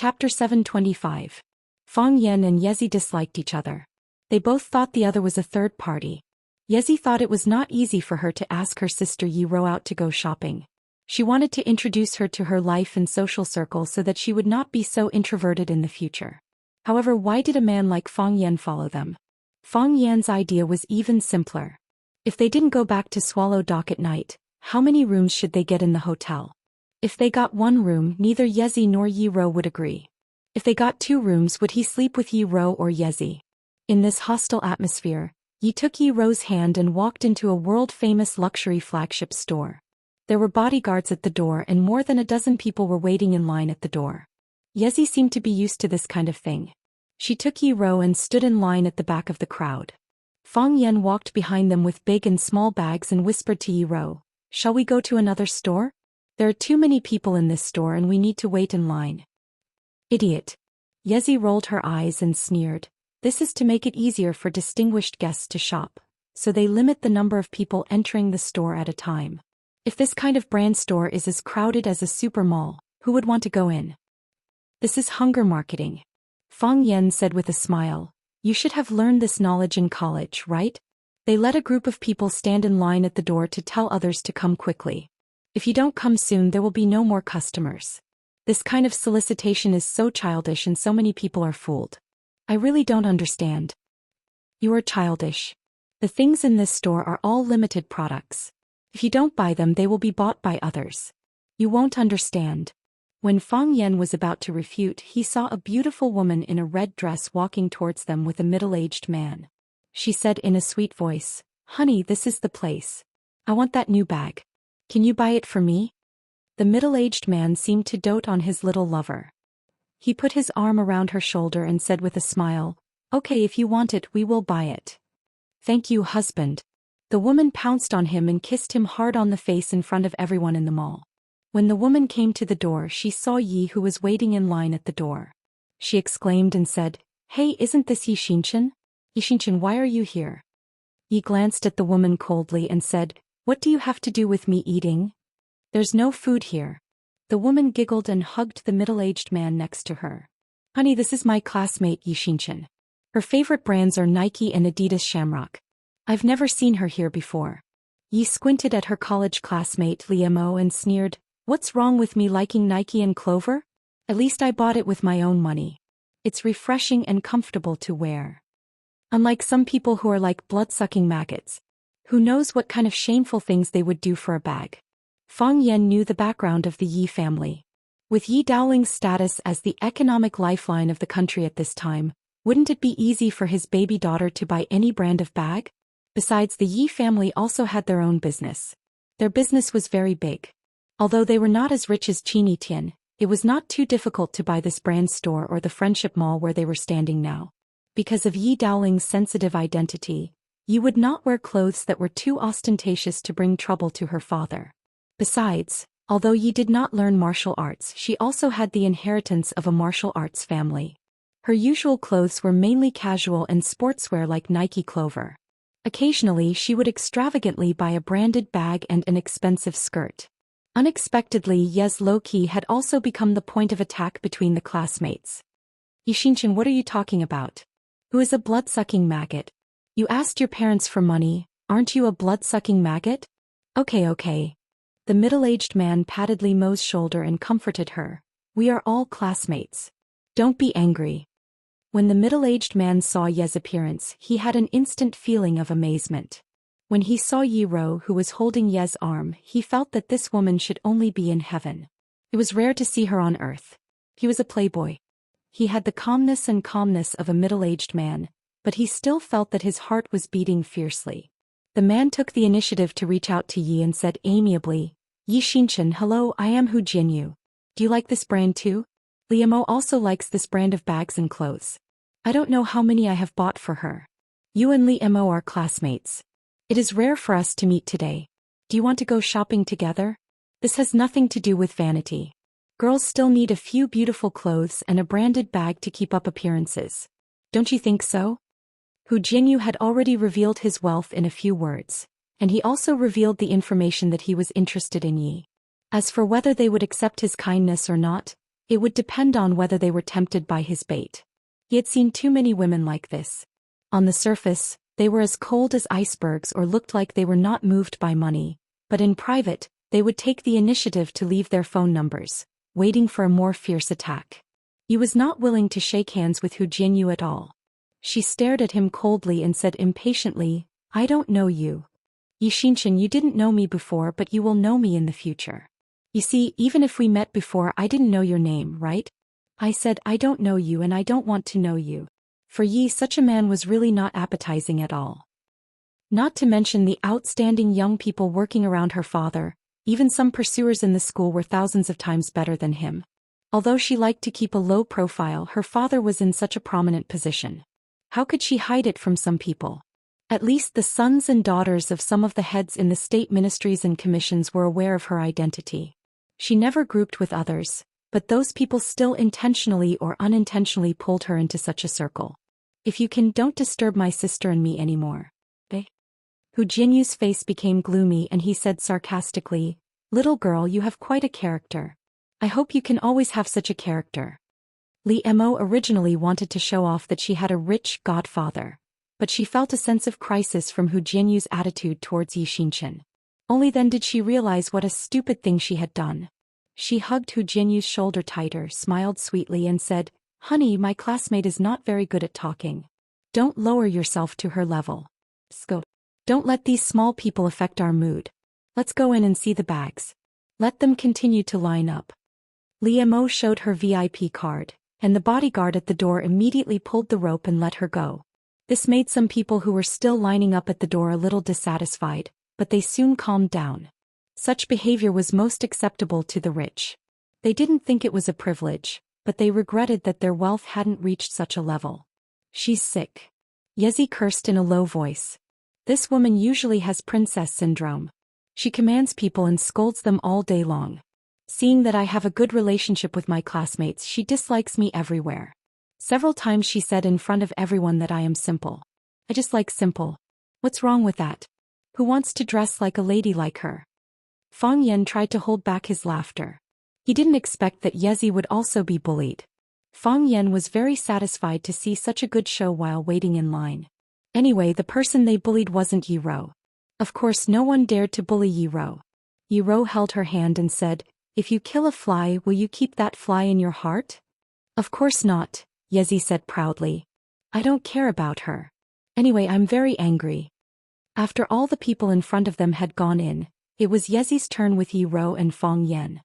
Chapter 725. Fang Yan and Yezi disliked each other. They both thought the other was a third party. Yezi thought it was not easy for her to ask her sister Yi Ro out to go shopping. She wanted to introduce her to her life and social circle so that she would not be so introverted in the future. However, why did a man like Fang Yan follow them? Fang Yan's idea was even simpler. If they didn't go back to Swallow Dock at night, how many rooms should they get in the hotel? If they got one room, neither Yezi nor Yi Ro would agree. If they got 2 rooms, would he sleep with Yi Ro or Yezi? In this hostile atmosphere, Yi took Yi Ro's hand and walked into a world-famous luxury flagship store. There were bodyguards at the door and more than a dozen people were waiting in line at the door. Yezi seemed to be used to this kind of thing. She took Yi Ro and stood in line at the back of the crowd. Fang Yan walked behind them with big and small bags and whispered to Yi Ro, "Shall we go to another store? There are too many people in this store and we need to wait in line." Idiot. Yezi rolled her eyes and sneered. This is to make it easier for distinguished guests to shop, so they limit the number of people entering the store at a time. If this kind of brand store is as crowded as a super mall, who would want to go in? This is hunger marketing. Fang Yan said with a smile. You should have learned this knowledge in college, right? They let a group of people stand in line at the door to tell others to come quickly. If you don't come soon, there will be no more customers. This kind of solicitation is so childish and so many people are fooled. I really don't understand. You are childish. The things in this store are all limited products. If you don't buy them, they will be bought by others. You won't understand. When Fang Yan was about to refute, he saw a beautiful woman in a red dress walking towards them with a middle-aged man. She said in a sweet voice, "Honey, this is the place. I want that new bag. Can you buy it for me?" The middle-aged man seemed to dote on his little lover. He put his arm around her shoulder and said with a smile, "Okay, if you want it, we will buy it." "Thank you, husband." The woman pounced on him and kissed him hard on the face in front of everyone in the mall. When the woman came to the door, she saw Yi, who was waiting in line at the door. She exclaimed and said, "Hey, isn't this Yi Xinchin? Yi Xinchin, why are you here?" Yi glanced at the woman coldly and said, "What do you have to do with me eating? There's no food here." The woman giggled and hugged the middle-aged man next to her. "Honey, this is my classmate Yi Xinchin. Her favorite brands are Nike and Adidas Shamrock. I've never seen her here before." Yi squinted at her college classmate Liamo and sneered, "What's wrong with me liking Nike and Clover? At least I bought it with my own money. It's refreshing and comfortable to wear. Unlike some people who are like blood-sucking maggots. Who knows what kind of shameful things they would do for a bag." Fang Yan knew the background of the Yi family. With Yi Daoling's status as the economic lifeline of the country at this time, wouldn't it be easy for his baby daughter to buy any brand of bag? Besides, the Yi family also had their own business. Their business was very big. Although they were not as rich as Qini Tian, it was not too difficult to buy this brand store or the Friendship Mall where they were standing now. Because of Yi Daoling's sensitive identity, Yi would not wear clothes that were too ostentatious to bring trouble to her father. Besides, although Yi did not learn martial arts, she also had the inheritance of a martial arts family. Her usual clothes were mainly casual and sportswear like Nike Clover. Occasionally she would extravagantly buy a branded bag and an expensive skirt. Unexpectedly, Ye's low-key had also become the point of attack between the classmates. "Yi Xinchin, what are you talking about? Who is a blood-sucking maggot? You asked your parents for money, aren't you a blood-sucking maggot?" Okay. The middle-aged man patted Li Mo's shoulder and comforted her. "We are all classmates. Don't be angry." When the middle-aged man saw Ye's appearance, he had an instant feeling of amazement. When he saw Yi Ro, who was holding Ye's arm, he felt that this woman should only be in heaven. It was rare to see her on earth. He was a playboy. He had the calmness of a middle-aged man, but he still felt that his heart was beating fiercely. The man took the initiative to reach out to Yi and said amiably, "Yi Xinchin, hello, I am Hu Jianyu. Do you like this brand too? Liamo also likes this brand of bags and clothes. I don't know how many I have bought for her. You and Liamo are classmates. It is rare for us to meet today. Do you want to go shopping together? This has nothing to do with vanity. Girls still need a few beautiful clothes and a branded bag to keep up appearances. Don't you think so?" Hu Jianyu had already revealed his wealth in a few words, and he also revealed the information that he was interested in Yi. As for whether they would accept his kindness or not, It would depend on whether they were tempted by his bait. He had seen too many women like this. On the surface, they were as cold as icebergs or looked like they were not moved by money, but in private, they would take the initiative to leave their phone numbers, waiting for a more fierce attack. He was not willing to shake hands with Hu Jianyu at all. She stared at him coldly and said impatiently, "I don't know you. Yi Xinshan, you didn't know me before, but you will know me in the future. You see, even if we met before, I didn't know your name, right?" I said, "I don't know you and I don't want to know you." For Yi, such a man was really not appetizing at all. Not to mention the outstanding young people working around her father, even some pursuers in the school were thousands of times better than him. Although she liked to keep a low profile, her father was in such a prominent position. How could she hide it from some people? At least the sons and daughters of some of the heads in the state ministries and commissions were aware of her identity. She never grouped with others, but those people still intentionally or unintentionally pulled her into such a circle. "If you can, don't disturb my sister and me anymore." Hu Jianyu's face became gloomy and he said sarcastically, "Little girl, you have quite a character. I hope you can always have such a character." Li Mo originally wanted to show off that she had a rich godfather, but she felt a sense of crisis from Hu Jianyu's attitude towards Yi Xinshan. Only then did she realize what a stupid thing she had done. She hugged Hu Jianyu's shoulder tighter, smiled sweetly and said, "Honey, my classmate is not very good at talking. Don't lower yourself to her level. Sco. Don't let these small people affect our mood. Let's go in and see the bags. Let them continue to line up." Li Mo showed her VIP card, and the bodyguard at the door immediately pulled the rope and let her go. This made some people who were still lining up at the door a little dissatisfied, but they soon calmed down. Such behavior was most acceptable to the rich. They didn't think it was a privilege, but they regretted that their wealth hadn't reached such a level. "She's sick." Yezi cursed in a low voice. This woman usually has princess syndrome. She commands people and scolds them all day long. Seeing that I have a good relationship with my classmates, she dislikes me everywhere. Several times she said in front of everyone that I am simple. I just like simple. What's wrong with that? Who wants to dress like a lady like her? Fang Yan tried to hold back his laughter. He didn't expect that Yezi would also be bullied. Fang Yan was very satisfied to see such a good show while waiting in line. Anyway, the person they bullied wasn't Yi Ro. Of course, no one dared to bully Yi Ro. Yi Ro held her hand and said, "If you kill a fly, will you keep that fly in your heart?" "Of course not," Yezi said proudly. "I don't care about her. Anyway, I'm very angry." After all the people in front of them had gone in, it was Yezi's turn with Yi Ro and Fang Yan.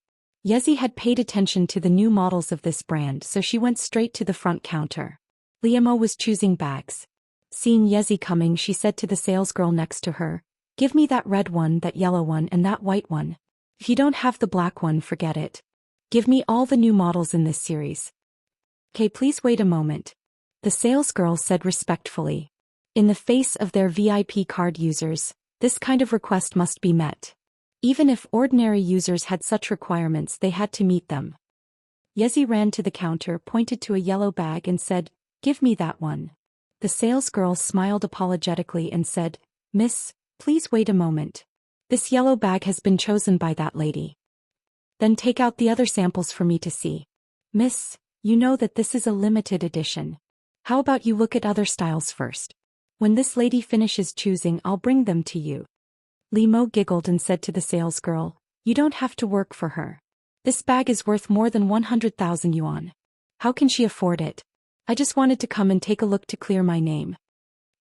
Yezi had paid attention to the new models of this brand, so she went straight to the front counter. Li Mo was choosing bags. Seeing Yezi coming, she said to the salesgirl next to her, "Give me that red one, that yellow one, and that white one. If you don't have the black one, forget it. Give me all the new models in this series." "Okay, please wait a moment," the salesgirl said respectfully. In the face of their VIP card users, this kind of request must be met. Even if ordinary users had such requirements, they had to meet them. Yezi ran to the counter, pointed to a yellow bag and said, "Give me that one." The salesgirl smiled apologetically and said, "Miss, please wait a moment. This yellow bag has been chosen by that lady. Then take out the other samples for me to see. Miss, you know that this is a limited edition. How about you look at other styles first? When this lady finishes choosing, I'll bring them to you." Li Mo giggled and said to the salesgirl, "You don't have to work for her. This bag is worth more than 100,000 yuan. How can she afford it? I just wanted to come and take a look to clear my name."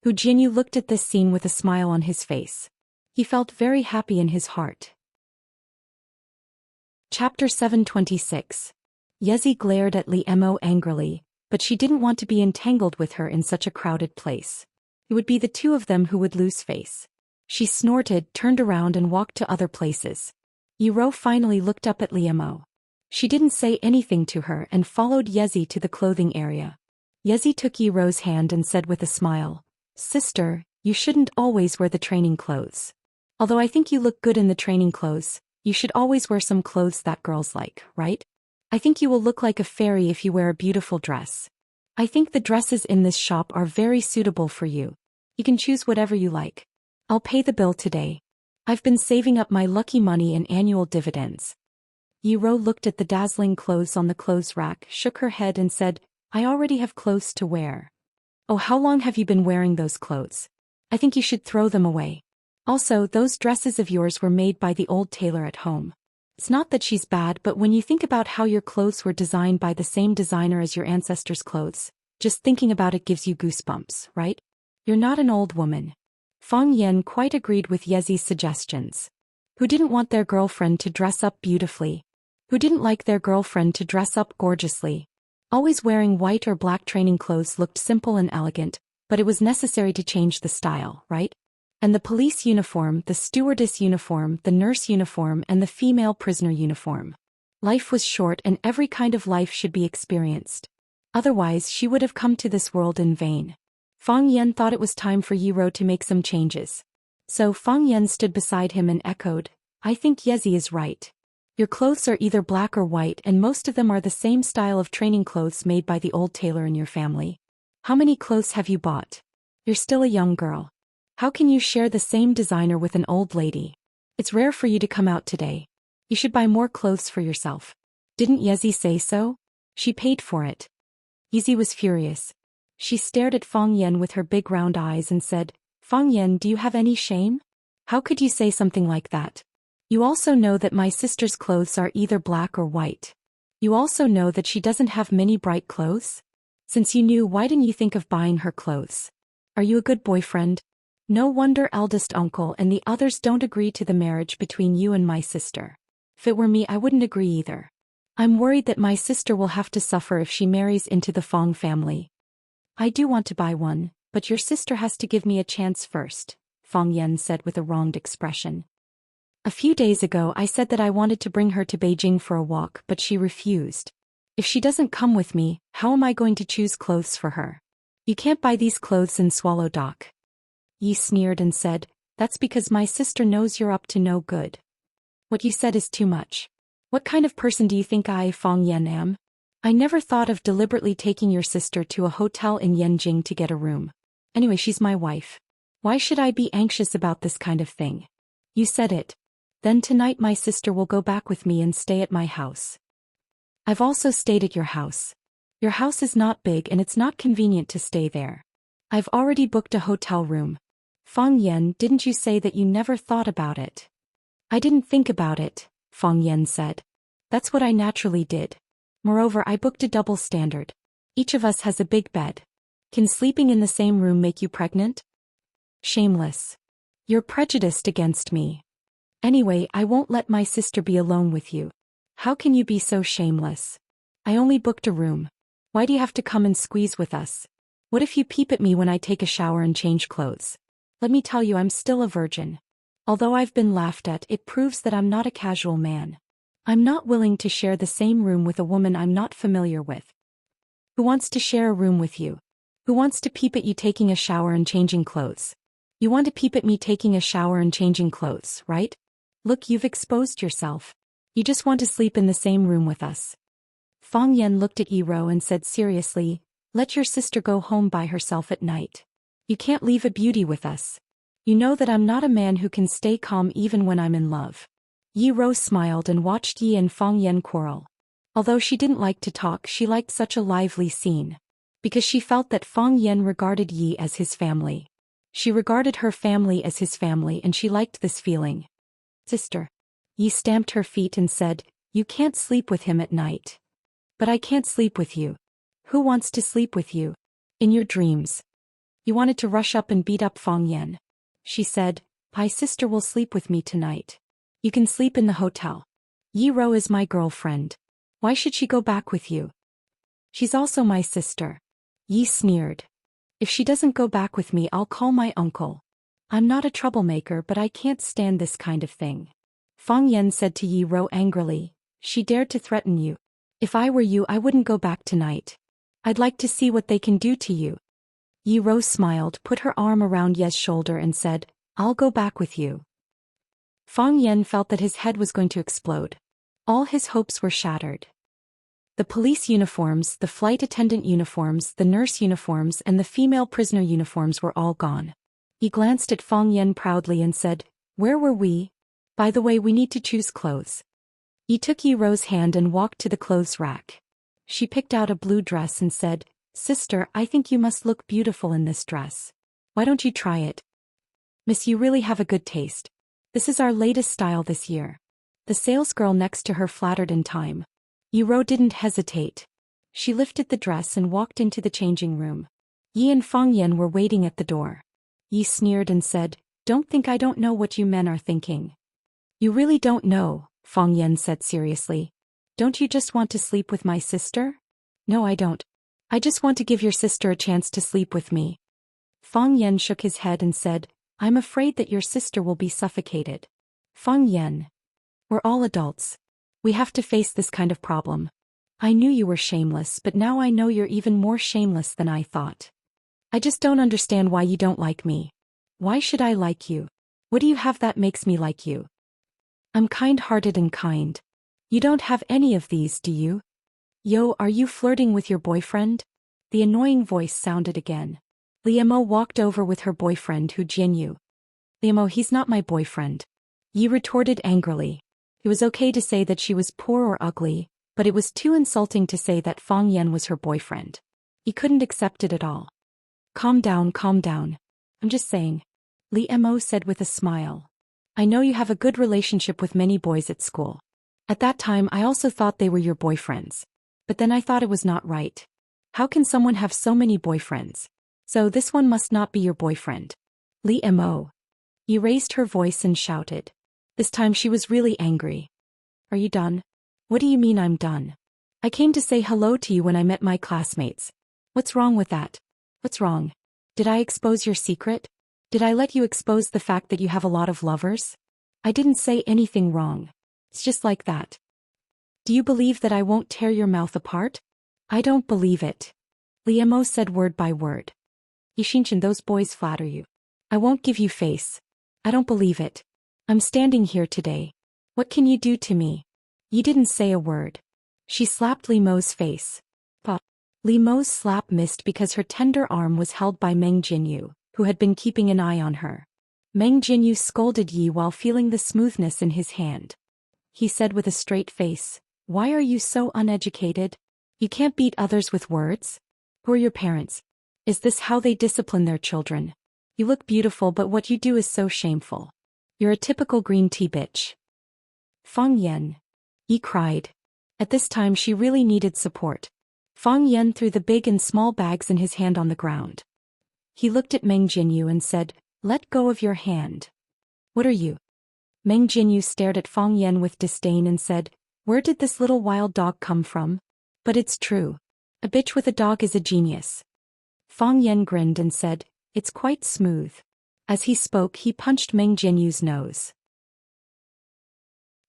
Hu Jianyu looked at this scene with a smile on his face. He felt very happy in his heart. Chapter 726. Yezi glared at Li Mo angrily, but she didn't want to be entangled with her in such a crowded place. It would be the two of them who would lose face. She snorted, turned around and walked to other places. Yi Ro finally looked up at Li Mo. She didn't say anything to her and followed Yezi to the clothing area. Yezi took Yi Ro's hand and said with a smile, "Sister, you shouldn't always wear the training clothes. Although I think you look good in the training clothes, you should always wear some clothes that girls like, right? I think you will look like a fairy if you wear a beautiful dress. I think the dresses in this shop are very suitable for you. You can choose whatever you like. I'll pay the bill today. I've been saving up my lucky money in annual dividends." Yi Ro looked at the dazzling clothes on the clothes rack, shook her head and said, I already have clothes to wear. Oh, how long have you been wearing those clothes? I think you should throw them away. Also, those dresses of yours were made by the old tailor at home. It's not that she's bad, but when you think about how your clothes were designed by the same designer as your ancestors' clothes, just thinking about it gives you goosebumps, right? You're not an old woman. Fang Yan quite agreed with Yezi's suggestions. Who didn't want their girlfriend to dress up beautifully? Who didn't like their girlfriend to dress up gorgeously? Always wearing white or black training clothes looked simple and elegant, but it was necessary to change the style, right? And the police uniform, the stewardess uniform, the nurse uniform, and the female prisoner uniform. Life was short and every kind of life should be experienced. Otherwise she would have come to this world in vain. Fang Yan thought it was time for Yi Ro to make some changes. So Fang Yan stood beside him and echoed, I think Yezi is right. Your clothes are either black or white and most of them are the same style of training clothes made by the old tailor in your family. How many clothes have you bought? You're still a young girl. How can you share the same designer with an old lady? It's rare for you to come out today. You should buy more clothes for yourself. Didn't Yezi say so? She paid for it. Yezi was furious. She stared at Fang Yan with her big round eyes and said, Fang Yan, do you have any shame? How could you say something like that? You also know that my sister's clothes are either black or white. You also know that she doesn't have many bright clothes? Since you knew, why didn't you think of buying her clothes? Are you a good boyfriend? No wonder eldest uncle and the others don't agree to the marriage between you and my sister. If it were me, I wouldn't agree either. I'm worried that my sister will have to suffer if she marries into the Fang family. I do want to buy one, but your sister has to give me a chance first, Fang Yan said with a wronged expression. A few days ago I said that I wanted to bring her to Beijing for a walk, but she refused. If she doesn't come with me, how am I going to choose clothes for her? You can't buy these clothes in Swallow Dock. Yi sneered and said, That's because my sister knows you're up to no good. What you said is too much. What kind of person do you think I, Fang Yan, am? I never thought of deliberately taking your sister to a hotel in Yanjing to get a room. Anyway, she's my wife. Why should I be anxious about this kind of thing? You said it. Then tonight my sister will go back with me and stay at my house. I've also stayed at your house. Your house is not big and it's not convenient to stay there. I've already booked a hotel room. Fang Yan, didn't you say that you never thought about it? I didn't think about it, Fang Yan said. That's what I naturally did. Moreover, I booked a double standard. Each of us has a big bed. Can sleeping in the same room make you pregnant? Shameless. You're prejudiced against me. Anyway, I won't let my sister be alone with you. How can you be so shameless? I only booked a room. Why do you have to come and squeeze with us? What if you peep at me when I take a shower and change clothes? Let me tell you, I'm still a virgin. Although I've been laughed at, it proves that I'm not a casual man. I'm not willing to share the same room with a woman I'm not familiar with. Who wants to share a room with you? Who wants to peep at you taking a shower and changing clothes? You want to peep at me taking a shower and changing clothes, right? Look, you've exposed yourself. You just want to sleep in the same room with us. Fang Yan looked at Yi Ro and said seriously, Let your sister go home by herself at night. You can't leave a beauty with us. You know that I'm not a man who can stay calm even when I'm in love. Yi Ro smiled and watched Yi and Fang Yan quarrel. Although she didn't like to talk, she liked such a lively scene. Because she felt that Fang Yan regarded Yi as his family. She regarded her family as his family and she liked this feeling. Sister. Yi stamped her feet and said, You can't sleep with him at night. But I can't sleep with you. Who wants to sleep with you? In your dreams. You wanted to rush up and beat up Fang Yan. She said, My sister will sleep with me tonight. You can sleep in the hotel. Yi Ro is my girlfriend. Why should she go back with you? She's also my sister. Yi sneered. If she doesn't go back with me, I'll call my uncle. I'm not a troublemaker, but I can't stand this kind of thing. Fang Yan said to Yi Ro angrily, She dared to threaten you. If I were you, I wouldn't go back tonight. I'd like to see what they can do to you. Yi Ro smiled, put her arm around Ye's shoulder and said, I'll go back with you. Fang Yan felt that his head was going to explode. All his hopes were shattered. The police uniforms, the flight attendant uniforms, the nurse uniforms and the female prisoner uniforms were all gone. He glanced at Fang Yan proudly and said, Where were we? By the way, we need to choose clothes. Yi took Yi Ro's hand and walked to the clothes rack. She picked out a blue dress and said, "Sister, I think you must look beautiful in this dress. Why don't you try it? Miss, you really have a good taste. This is our latest style this year." The salesgirl next to her flattered in time. Yi Ro didn't hesitate. She lifted the dress and walked into the changing room. Yi and Fang Yan were waiting at the door. Yi sneered and said, "Don't think I don't know what you men are thinking." "You really don't know," Fang Yan said seriously. "Don't you just want to sleep with my sister?" "No, I don't. I just want to give your sister a chance to sleep with me." Fang Yan shook his head and said, "I'm afraid that your sister will be suffocated." "Fang Yan, we're all adults. We have to face this kind of problem. I knew you were shameless, but now I know you're even more shameless than I thought. I just don't understand why you don't like me. Why should I like you? What do you have that makes me like you? I'm kind-hearted and kind. You don't have any of these, do you? Yo, are you flirting with your boyfriend?" The annoying voice sounded again. Liemo walked over with her boyfriend Hu Jianyu. "Liemo, he's not my boyfriend." Yi retorted angrily. It was okay to say that she was poor or ugly, but it was too insulting to say that Fang Yan was her boyfriend. He couldn't accept it at all. Calm down, calm down. I'm just saying," Li Mo said with a smile. "I know you have a good relationship with many boys at school. At that time I also thought they were your boyfriends. But then I thought it was not right. How can someone have so many boyfriends? So this one must not be your boyfriend." Li Mo. Yi raised her voice and shouted. This time she was really angry. "Are you done? What do you mean I'm done? I came to say hello to you when I met my classmates. What's wrong with that? What's wrong? Did I expose your secret? Did I let you expose the fact that you have a lot of lovers? I didn't say anything wrong. It's just like that. Do you believe that I won't tear your mouth apart? I don't believe it." Liemo said word by word. "Yishinchin, those boys flatter you. I won't give you face. I don't believe it. I'm standing here today. What can you do to me?" Yi didn't say a word. She slapped Limeo's face. Pa. Limeo's slap missed because her tender arm was held by Meng Jinyu, who had been keeping an eye on her. Meng Jinyu scolded Yi while feeling the smoothness in his hand. He said with a straight face, "Why are you so uneducated? You can't beat others with words? Who are your parents? Is this how they discipline their children? You look beautiful, but what you do is so shameful. You're a typical green tea bitch." "Fang Yan," Yi cried. At this time she really needed support. Fang Yan threw the big and small bags in his hand on the ground. He looked at Meng Jinyu and said, "Let go of your hand." "What are you?" Meng Jinyu stared at Fang Yan with disdain and said, "Where did this little wild dog come from? But it's true. A bitch with a dog is a genius." Fang Yan grinned and said, "It's quite smooth." As he spoke, he punched Meng Jinyu's nose.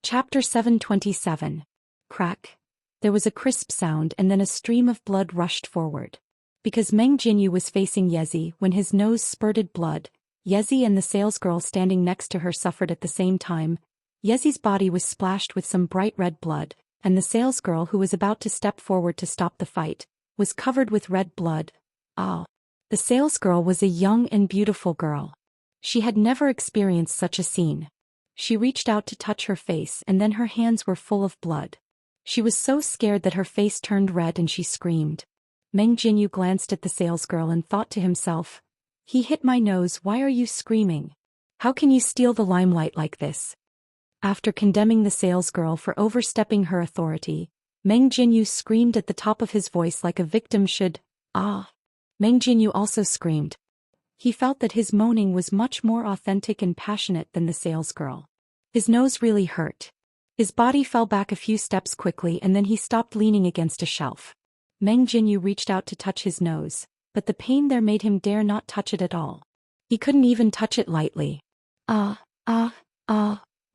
Chapter 727. Crack. There was a crisp sound and then a stream of blood rushed forward. Because Meng Jinyu was facing Yezi when his nose spurted blood, Yezi and the salesgirl standing next to her suffered at the same time. Yezi's body was splashed with some bright red blood, and the salesgirl who was about to step forward to stop the fight was covered with red blood. Ah. The salesgirl was a young and beautiful girl. She had never experienced such a scene. She reached out to touch her face and then her hands were full of blood. She was so scared that her face turned red and she screamed. Meng Jinyu glanced at the salesgirl and thought to himself, "He hit my nose, why are you screaming? How can you steal the limelight like this?" After condemning the salesgirl for overstepping her authority, Meng Jinyu screamed at the top of his voice like a victim should. Ah! Meng Jinyu also screamed. He felt that his moaning was much more authentic and passionate than the salesgirl. His nose really hurt. His body fell back a few steps quickly and then he stopped leaning against a shelf. Meng Jinyu reached out to touch his nose, but the pain there made him dare not touch it at all. He couldn't even touch it lightly.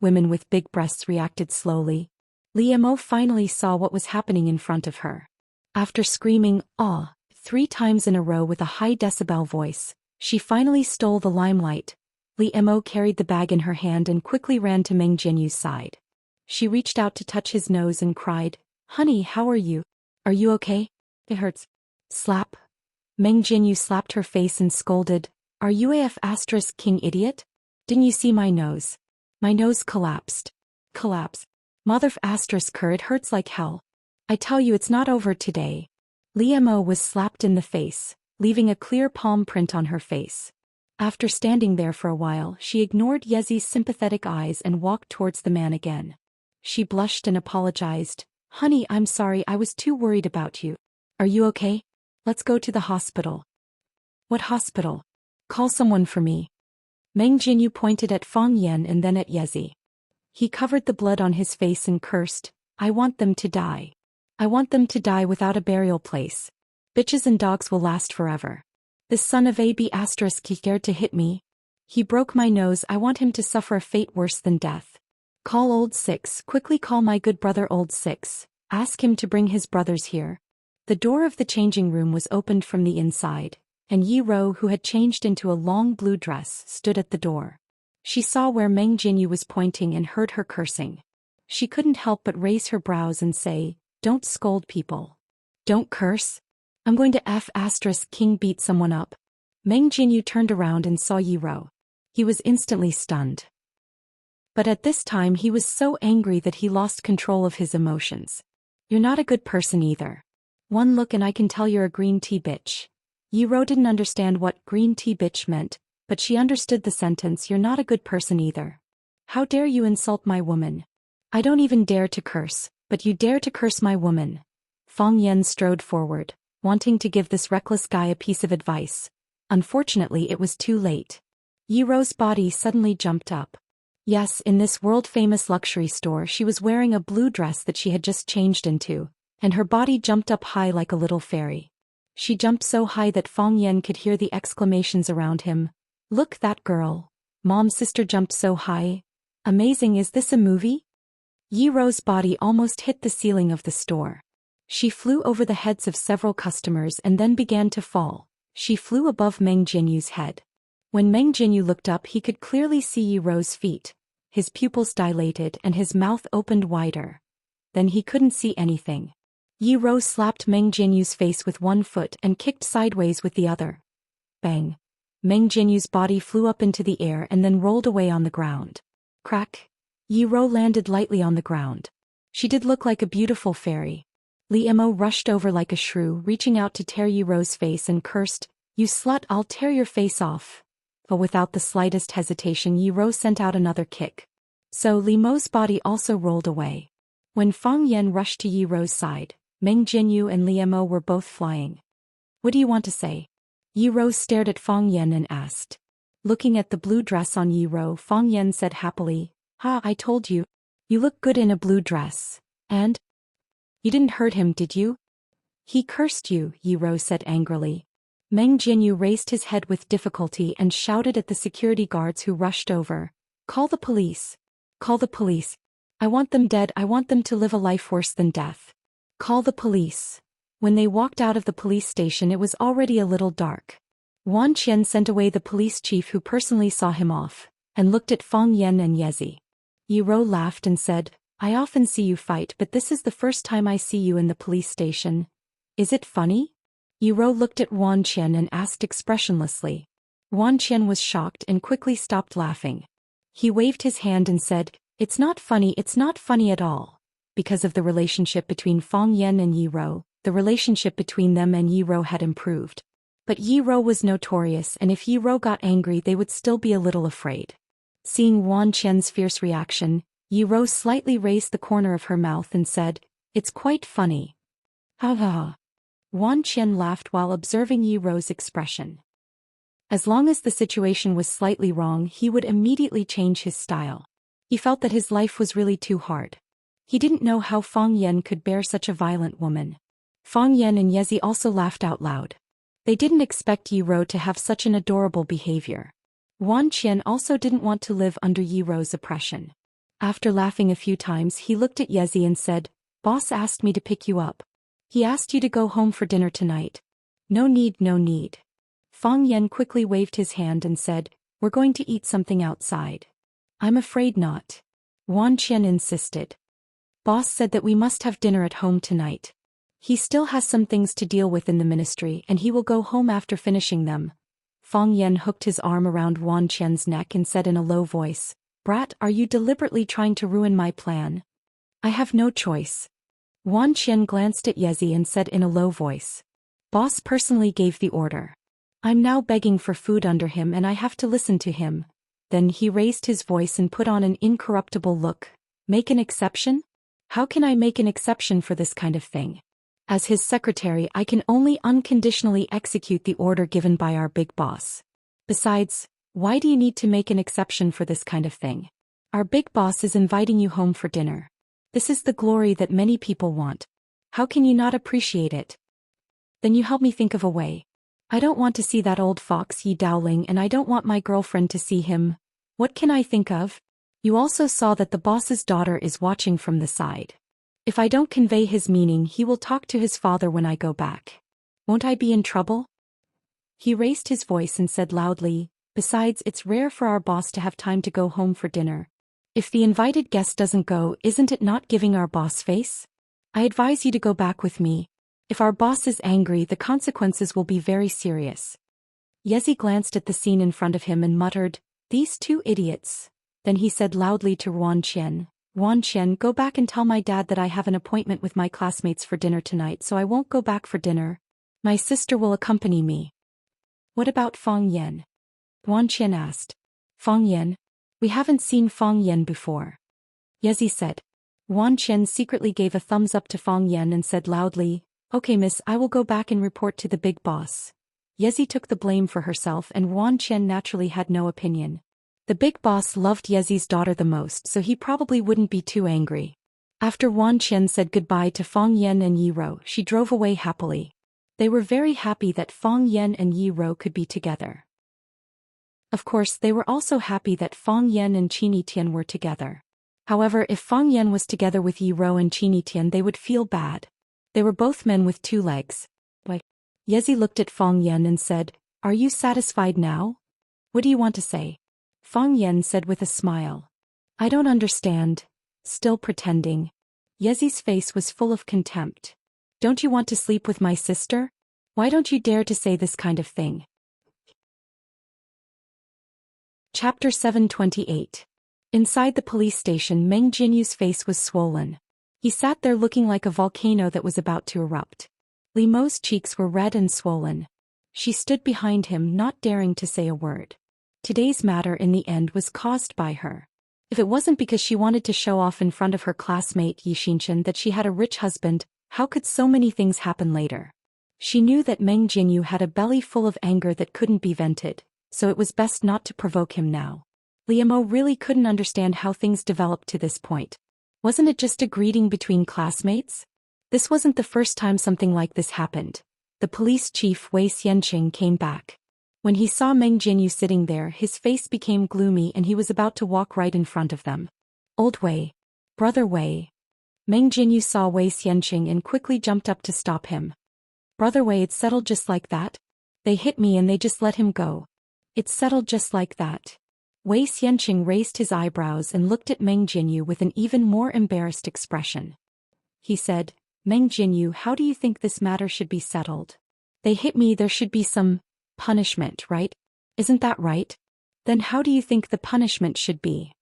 Women with big breasts reacted slowly. Liemo finally saw what was happening in front of her. After screaming, "Ah," 3 times in a row with a high decibel voice, she finally stole the limelight. Liemo carried the bag in her hand and quickly ran to Meng Jinyu's side. She reached out to touch his nose and cried, "Honey, how are you? Are you okay? It hurts." Slap. Meng Jinyu slapped her face and scolded, "Are you AF *king idiot? Didn't you see my nose? My nose collapsed." Collapse. Mother asterisk her, it hurts like hell. I tell you it's not over today. Liamo was slapped in the face, leaving a clear palm print on her face. After standing there for a while, she ignored Yezi's sympathetic eyes and walked towards the man again. She blushed and apologized. Honey, I'm sorry, I was too worried about you. Are you okay? Let's go to the hospital. What hospital? Call someone for me. Meng Jinyu pointed at Fang Yan and then at Yezi. He covered the blood on his face and cursed, I want them to die. I want them to die without a burial place. Bitches and dogs will last forever. This son of AB asterisk he dared to hit me. He broke my nose, I want him to suffer a fate worse than death. Call old Six, quickly call my good brother old Six. Ask him to bring his brothers here. The door of the changing room was opened from the inside, and Yi Ro, who had changed into a long blue dress, stood at the door. She saw where Meng Jinyu was pointing and heard her cursing. She couldn't help but raise her brows and say, don't scold people. Don't curse. I'm going to F asterisk king beat someone up. Meng Jinyu turned around and saw Yi Ro. He was instantly stunned. But at this time he was so angry that he lost control of his emotions. You're not a good person either. One look and I can tell you're a green tea bitch. Yi Ro didn't understand what green tea bitch meant, but she understood the sentence, you're not a good person either. How dare you insult my woman? I don't even dare to curse, but you dare to curse my woman. Fang Yan strode forward, wanting to give this reckless guy a piece of advice. Unfortunately it was too late. Yi Ro's body suddenly jumped up. Yes, in this world-famous luxury store she was wearing a blue dress that she had just changed into, and her body jumped up high like a little fairy. She jumped so high that Fang Yan could hear the exclamations around him. Look, that girl. Mom's sister jumped so high. Amazing, is this a movie? Yi Ro's body almost hit the ceiling of the store. She flew over the heads of several customers and then began to fall. She flew above Meng Jinyu's head. When Meng Jinyu looked up he could clearly see Yi Ro's feet. His pupils dilated and his mouth opened wider. Then he couldn't see anything. Yi Ro slapped Meng Jinyu's face with one foot and kicked sideways with the other. Bang. Meng Jinyu's body flew up into the air and then rolled away on the ground. Crack. Yi Ro landed lightly on the ground. She did look like a beautiful fairy. Li Mo rushed over like a shrew, reaching out to tear Yi Ro's face and cursed, you slut, I'll tear your face off. But without the slightest hesitation Yi Ro sent out another kick. So Li Mo's body also rolled away. When Fang Yan rushed to Yi Ro's side, Meng Jinyu and Li Mo were both flying. What do you want to say? Yi Ro stared at Fang Yan and asked. Looking at the blue dress on Yi Ro, Fang Yan said happily, Ha, I told you. You look good in a blue dress. And? You didn't hurt him, did you? He cursed you, Yi Ro said angrily. Meng Jinyu raised his head with difficulty and shouted at the security guards who rushed over. Call the police. Call the police. I want them dead, I want them to live a life worse than death. Call the police. When they walked out of the police station it was already a little dark. Wan Qian sent away the police chief who personally saw him off, and looked at Fang Yan and Yezi. Yi Ro laughed and said, I often see you fight but this is the first time I see you in the police station. Is it funny? Yi Ro looked at Wan Qian and asked expressionlessly. Wan Qian was shocked and quickly stopped laughing. He waved his hand and said, it's not funny at all. Because of the relationship between Fang Yan and Yi Ro, the relationship between them and Yi Ro had improved. But Yi Ro was notorious and if Yi Ro got angry they would still be a little afraid. Seeing Wan Qian's fierce reaction, Yi Ro slightly raised the corner of her mouth and said, it's quite funny. Ha ha ha. Wan Qian laughed while observing Yi Ro's expression. As long as the situation was slightly wrong he would immediately change his style. He felt that his life was really too hard. He didn't know how Fang Yan could bear such a violent woman. Fang Yan and Yezi also laughed out loud. They didn't expect Yi Ro to have such an adorable behavior. Wan Qian also didn't want to live under Yi Ro's oppression. After laughing a few times he looked at Yezi and said, Boss asked me to pick you up. He asked you to go home for dinner tonight. No need, no need. Fang Yan quickly waved his hand and said, we're going to eat something outside. I'm afraid not. Wan Qian insisted. Boss said that we must have dinner at home tonight. He still has some things to deal with in the ministry and he will go home after finishing them. Fang Yan hooked his arm around Wan Qian's neck and said in a low voice, Brat, are you deliberately trying to ruin my plan? I have no choice. Wan Qian glanced at Yezi and said in a low voice. Boss personally gave the order. I'm now begging for food under him and I have to listen to him. Then he raised his voice and put on an incorruptible look. Make an exception? How can I make an exception for this kind of thing? As his secretary, I can only unconditionally execute the order given by our big boss. Besides, why do you need to make an exception for this kind of thing? Our big boss is inviting you home for dinner. This is the glory that many people want. How can you not appreciate it? Then you help me think of a way. I don't want to see that old fox Yi Dowling and I don't want my girlfriend to see him. What can I think of? You also saw that the boss's daughter is watching from the side. If I don't convey his meaning, he will talk to his father when I go back. Won't I be in trouble? He raised his voice and said loudly, besides, it's rare for our boss to have time to go home for dinner. If the invited guest doesn't go, isn't it not giving our boss face? I advise you to go back with me. If our boss is angry, the consequences will be very serious. Yezi glanced at the scene in front of him and muttered, these two idiots. Then he said loudly to Wan Qian, Wan Qian, go back and tell my dad that I have an appointment with my classmates for dinner tonight, so I won't go back for dinner. My sister will accompany me. What about Fang Yan? Wan Qian asked. Fang Yan? We haven't seen Fang Yan before. Yezi said. Wan Qian secretly gave a thumbs up to Fang Yan and said loudly, okay miss, I will go back and report to the big boss. Yezi took the blame for herself and Wan Qian naturally had no opinion. The big boss loved Yezi's daughter the most, so he probably wouldn't be too angry. After Wan Qian said goodbye to Fang Yan and Yi Ro, she drove away happily. They were very happy that Fang Yan and Yi Ro could be together. Of course, they were also happy that Fang Yan and Qini Tian were together. However, if Fang Yan was together with Yi Ro and Qini Tian, they would feel bad. They were both men with two legs. Why? Yezi looked at Fang Yan and said, are you satisfied now? What do you want to say? Fang Yan said with a smile. I don't understand. Still pretending. Yezi's face was full of contempt. Don't you want to sleep with my sister? Why don't you dare to say this kind of thing? Chapter 728. Inside the police station, Meng Jinyu's face was swollen. He sat there looking like a volcano that was about to erupt. Li Mo's cheeks were red and swollen. She stood behind him, not daring to say a word. Today's matter in the end was caused by her. If it wasn't because she wanted to show off in front of her classmate Yi Xinchen that she had a rich husband, how could so many things happen later? She knew that Meng Jinyu had a belly full of anger that couldn't be vented, so it was best not to provoke him now. Li Mo really couldn't understand how things developed to this point. Wasn't it just a greeting between classmates? This wasn't the first time something like this happened. The police chief Wei Xianqing came back. When he saw Meng Jinyu sitting there, his face became gloomy and he was about to walk right in front of them. Old Wei. Brother Wei. Meng Jinyu saw Wei Xianqing and quickly jumped up to stop him. Brother Wei, it's settled just like that? They hit me and they just let him go. It's settled just like that. Wei Xianqing raised his eyebrows and looked at Meng Jinyu with an even more embarrassed expression. He said, Meng Jinyu, how do you think this matter should be settled? They hit me, there should be some punishment, right? Isn't that right? Then how do you think the punishment should be?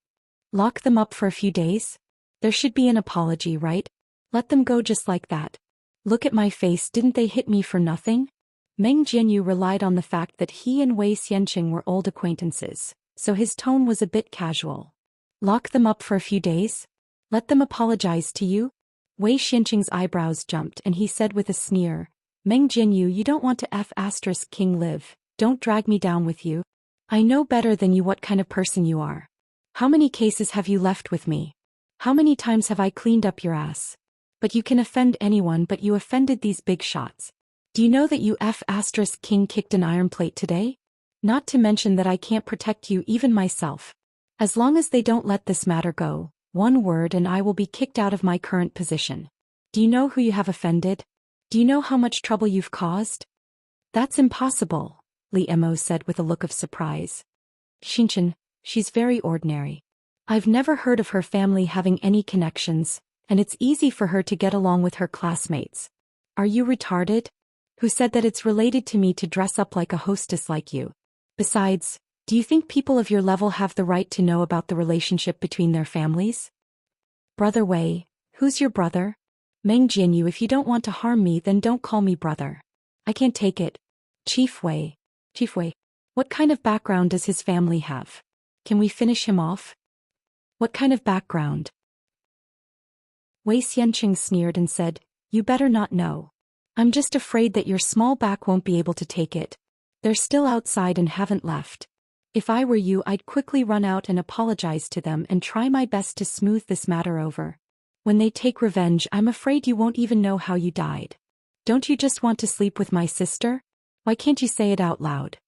Lock them up for a few days? There should be an apology, right? Let them go just like that. Look at my face, didn't they hit me for nothing? Meng Jinyu relied on the fact that he and Wei Xianqing were old acquaintances, so his tone was a bit casual. Lock them up for a few days? Let them apologize to you? Wei Xianqing's eyebrows jumped and he said with a sneer, Meng Jinyu, you don't want to King live, don't drag me down with you. I know better than you what kind of person you are. How many cases have you left with me? How many times have I cleaned up your ass? But you can offend anyone, but you offended these big shots. Do you know that you King kicked an iron plate today? Not to mention that I can't protect you even myself. As long as they don't let this matter go, one word and I will be kicked out of my current position. Do you know who you have offended? Do you know how much trouble you've caused? That's impossible, Li Mo said with a look of surprise. Xinchen, she's very ordinary. I've never heard of her family having any connections, and it's easy for her to get along with her classmates. Are you retarded? Who said that it's related to me to dress up like a hostess like you? Besides, do you think people of your level have the right to know about the relationship between their families? Brother Wei, Who's your brother? Meng Jinyu, if you don't want to harm me then don't call me brother. I can't take it. Chief Wei. Chief Wei. What kind of background does his family have? Can we finish him off? What kind of background? Wei Xianqing sneered and said, you better not know. I'm just afraid that your small back won't be able to take it. They're still outside and haven't left. If I were you, I'd quickly run out and apologize to them and try my best to smooth this matter over. When they take revenge, I'm afraid you won't even know how you died. Don't you just want to sleep with my sister? Why can't you say it out loud?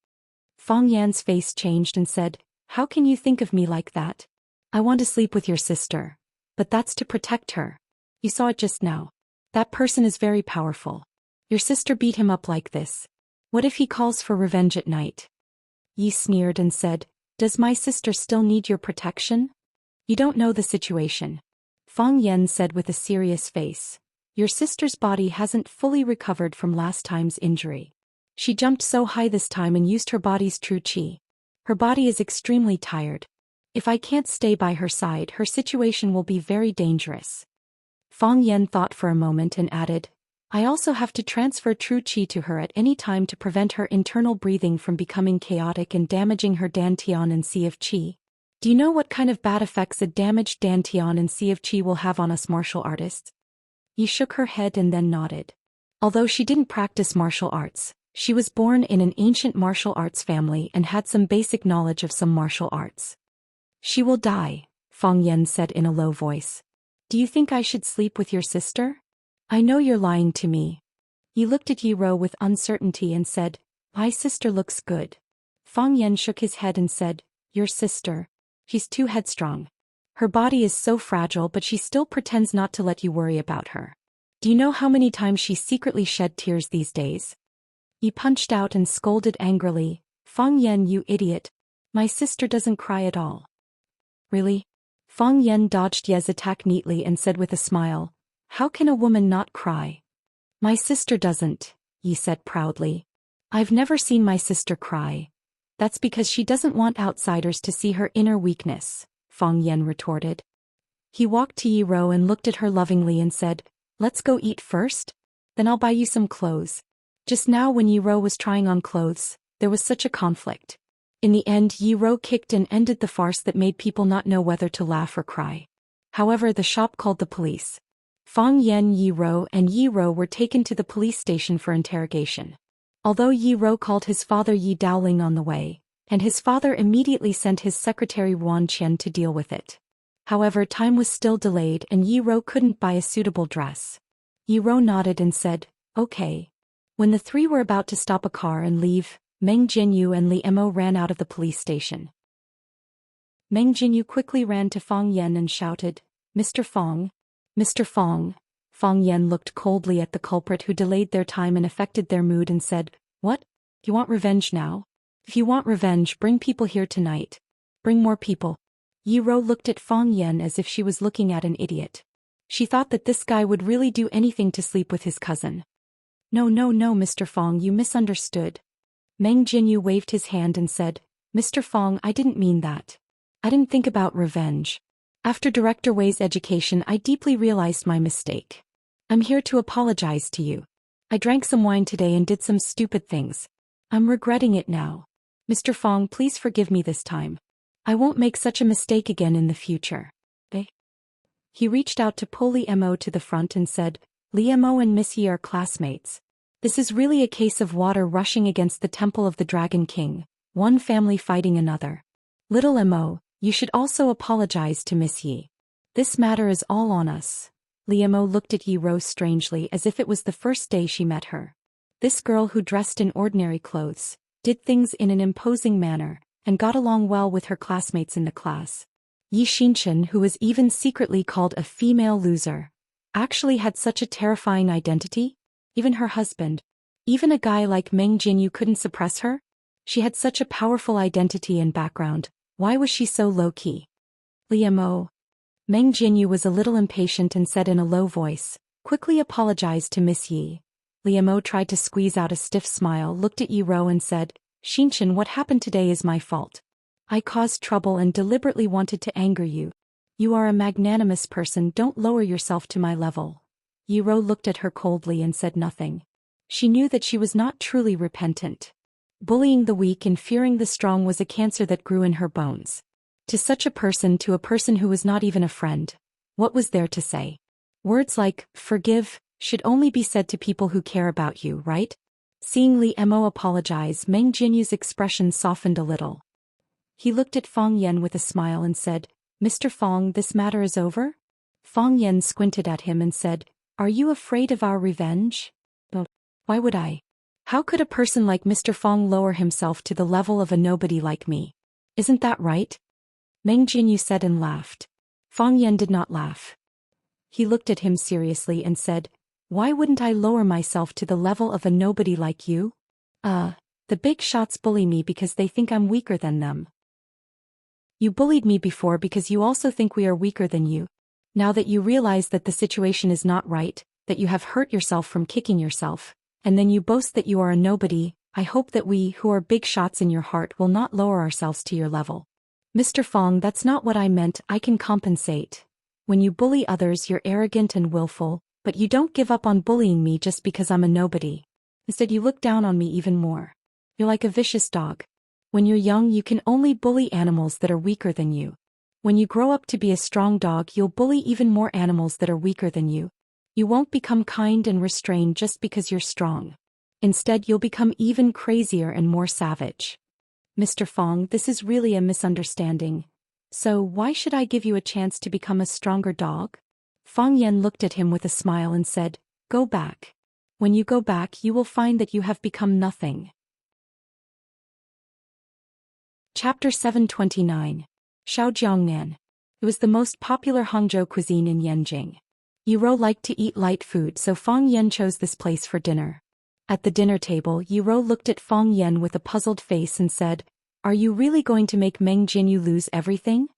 Fang Yan's face changed and said, how can you think of me like that? I want to sleep with your sister. But that's to protect her. You saw it just now. That person is very powerful. Your sister beat him up like this. What if he calls for revenge at night? Yi sneered and said, does my sister still need your protection? You don't know the situation. Fang Yan said with a serious face. Your sister's body hasn't fully recovered from last time's injury. She jumped so high this time and used her body's true qi. Her body is extremely tired. If I can't stay by her side, her situation will be very dangerous. Fang Yan thought for a moment and added, I also have to transfer true qi to her at any time to prevent her internal breathing from becoming chaotic and damaging her dantian and sea of qi. Do you know what kind of bad effects a damaged dantian and sea of qi will have on us martial artists? Yi shook her head and then nodded. Although she didn't practice martial arts, she was born in an ancient martial arts family and had some basic knowledge of some martial arts. She will die, Fang Yan said in a low voice. Do you think I should sleep with your sister? I know you're lying to me. Yi looked at Yi Ro with uncertainty and said, my sister looks good. Fang Yan shook his head and said, your sister. She's too headstrong. Her body is so fragile but she still pretends not to let you worry about her. Do you know how many times she secretly shed tears these days? Yi punched out and scolded angrily, Fang Yan, you idiot. My sister doesn't cry at all. Really? Fang Yan dodged Ye's attack neatly and said with a smile, how can a woman not cry? My sister doesn't, Yi said proudly. I've never seen my sister cry. That's because she doesn't want outsiders to see her inner weakness, Fang Yan retorted. He walked to Yi Ro and looked at her lovingly and said, let's go eat first? Then I'll buy you some clothes. Just now when Yi Ro was trying on clothes, there was such a conflict. In the end, Yi Ro kicked and ended the farce that made people not know whether to laugh or cry. However, the shop called the police. Fang Yan, Yi Ro and Yi Ro were taken to the police station for interrogation. Although Yi Ro called his father Yi Daoling on the way, and his father immediately sent his secretary Wan Qian to deal with it. However, time was still delayed and Yi Ro couldn't buy a suitable dress. Yi Ro nodded and said, okay. When the three were about to stop a car and leave, Meng Jinyu and Li Mo ran out of the police station. Meng Jinyu quickly ran to Fang Yan and shouted, Mr. Fang. Mr. Fang. Fang Yan looked coldly at the culprit who delayed their time and affected their mood and said, what? You want revenge now? If you want revenge, bring people here tonight. Bring more people. Yi Ro looked at Fang Yan as if she was looking at an idiot. She thought that this guy would really do anything to sleep with his cousin. No, Mr. Fang, you misunderstood. Meng Jinyu waved his hand and said, Mr. Fang, I didn't mean that. I didn't think about revenge. After Director Wei's education, I deeply realized my mistake. I'm here to apologize to you. I drank some wine today and did some stupid things. I'm regretting it now. Mr. Fang, please forgive me this time. I won't make such a mistake again in the future. He reached out to pull Li Mo to the front and said, Li Mo and Miss Yi are classmates. This is really a case of water rushing against the temple of the Dragon King, one family fighting another. Little Mo, you should also apologize to Miss Yi. This matter is all on us. Li Mo looked at Yi Ro strangely as if it was the first day she met her. This girl who dressed in ordinary clothes, did things in an imposing manner, and got along well with her classmates in the class. Yi Xinchen, who was even secretly called a female loser, actually had such a terrifying identity? Even her husband, even a guy like Meng Jinyu couldn't suppress her? She had such a powerful identity and background, why was she so low-key? Li Mo. Meng Jinyu was a little impatient and said in a low voice, quickly apologized to Miss Yi. Li Mo tried to squeeze out a stiff smile, looked at Yi Ro and said, Xinchen, what happened today is my fault. I caused trouble and deliberately wanted to anger you. You are a magnanimous person, don't lower yourself to my level. Yiro looked at her coldly and said nothing. She knew that she was not truly repentant. Bullying the weak and fearing the strong was a cancer that grew in her bones. To such a person who was not even a friend, what was there to say? Words like, forgive, should only be said to people who care about you, right? Seeing Li Mo apologize, Meng Jinyu's expression softened a little. He looked at Fang Yen with a smile and said, Mr. Fang, this matter is over? Fang Yen squinted at him and said, Are you afraid of our revenge? Well, why would I? How could a person like Mr. Fang lower himself to the level of a nobody like me? Isn't that right? Meng Jinyu said and laughed. Fang Yen did not laugh. He looked at him seriously and said, Why wouldn't I lower myself to the level of a nobody like you? The big shots bully me because they think I'm weaker than them. You bullied me before because you also think we are weaker than you. Now that you realize that the situation is not right, that you have hurt yourself from kicking yourself, and then you boast that you are a nobody, I hope that we, who are big shots in your heart, will not lower ourselves to your level. Mr. Fang, that's not what I meant, I can compensate. When you bully others, you're arrogant and willful, but you don't give up on bullying me just because I'm a nobody. Instead, you look down on me even more. You're like a vicious dog. When you're young, you can only bully animals that are weaker than you. When you grow up to be a strong dog, you'll bully even more animals that are weaker than you. You won't become kind and restrained just because you're strong. Instead, you'll become even crazier and more savage. Mr. Fang, this is really a misunderstanding. So why should I give you a chance to become a stronger dog? Fang Yen looked at him with a smile and said, Go back. When you go back, you will find that you have become nothing. Chapter 729. Shaojiangnan. It was the most popular Hangzhou cuisine in Yanjing. Yiro liked to eat light food, so Fang Yen chose this place for dinner. At the dinner table, Yiro looked at Fang Yen with a puzzled face and said, Are you really going to make Meng Jinyu lose everything?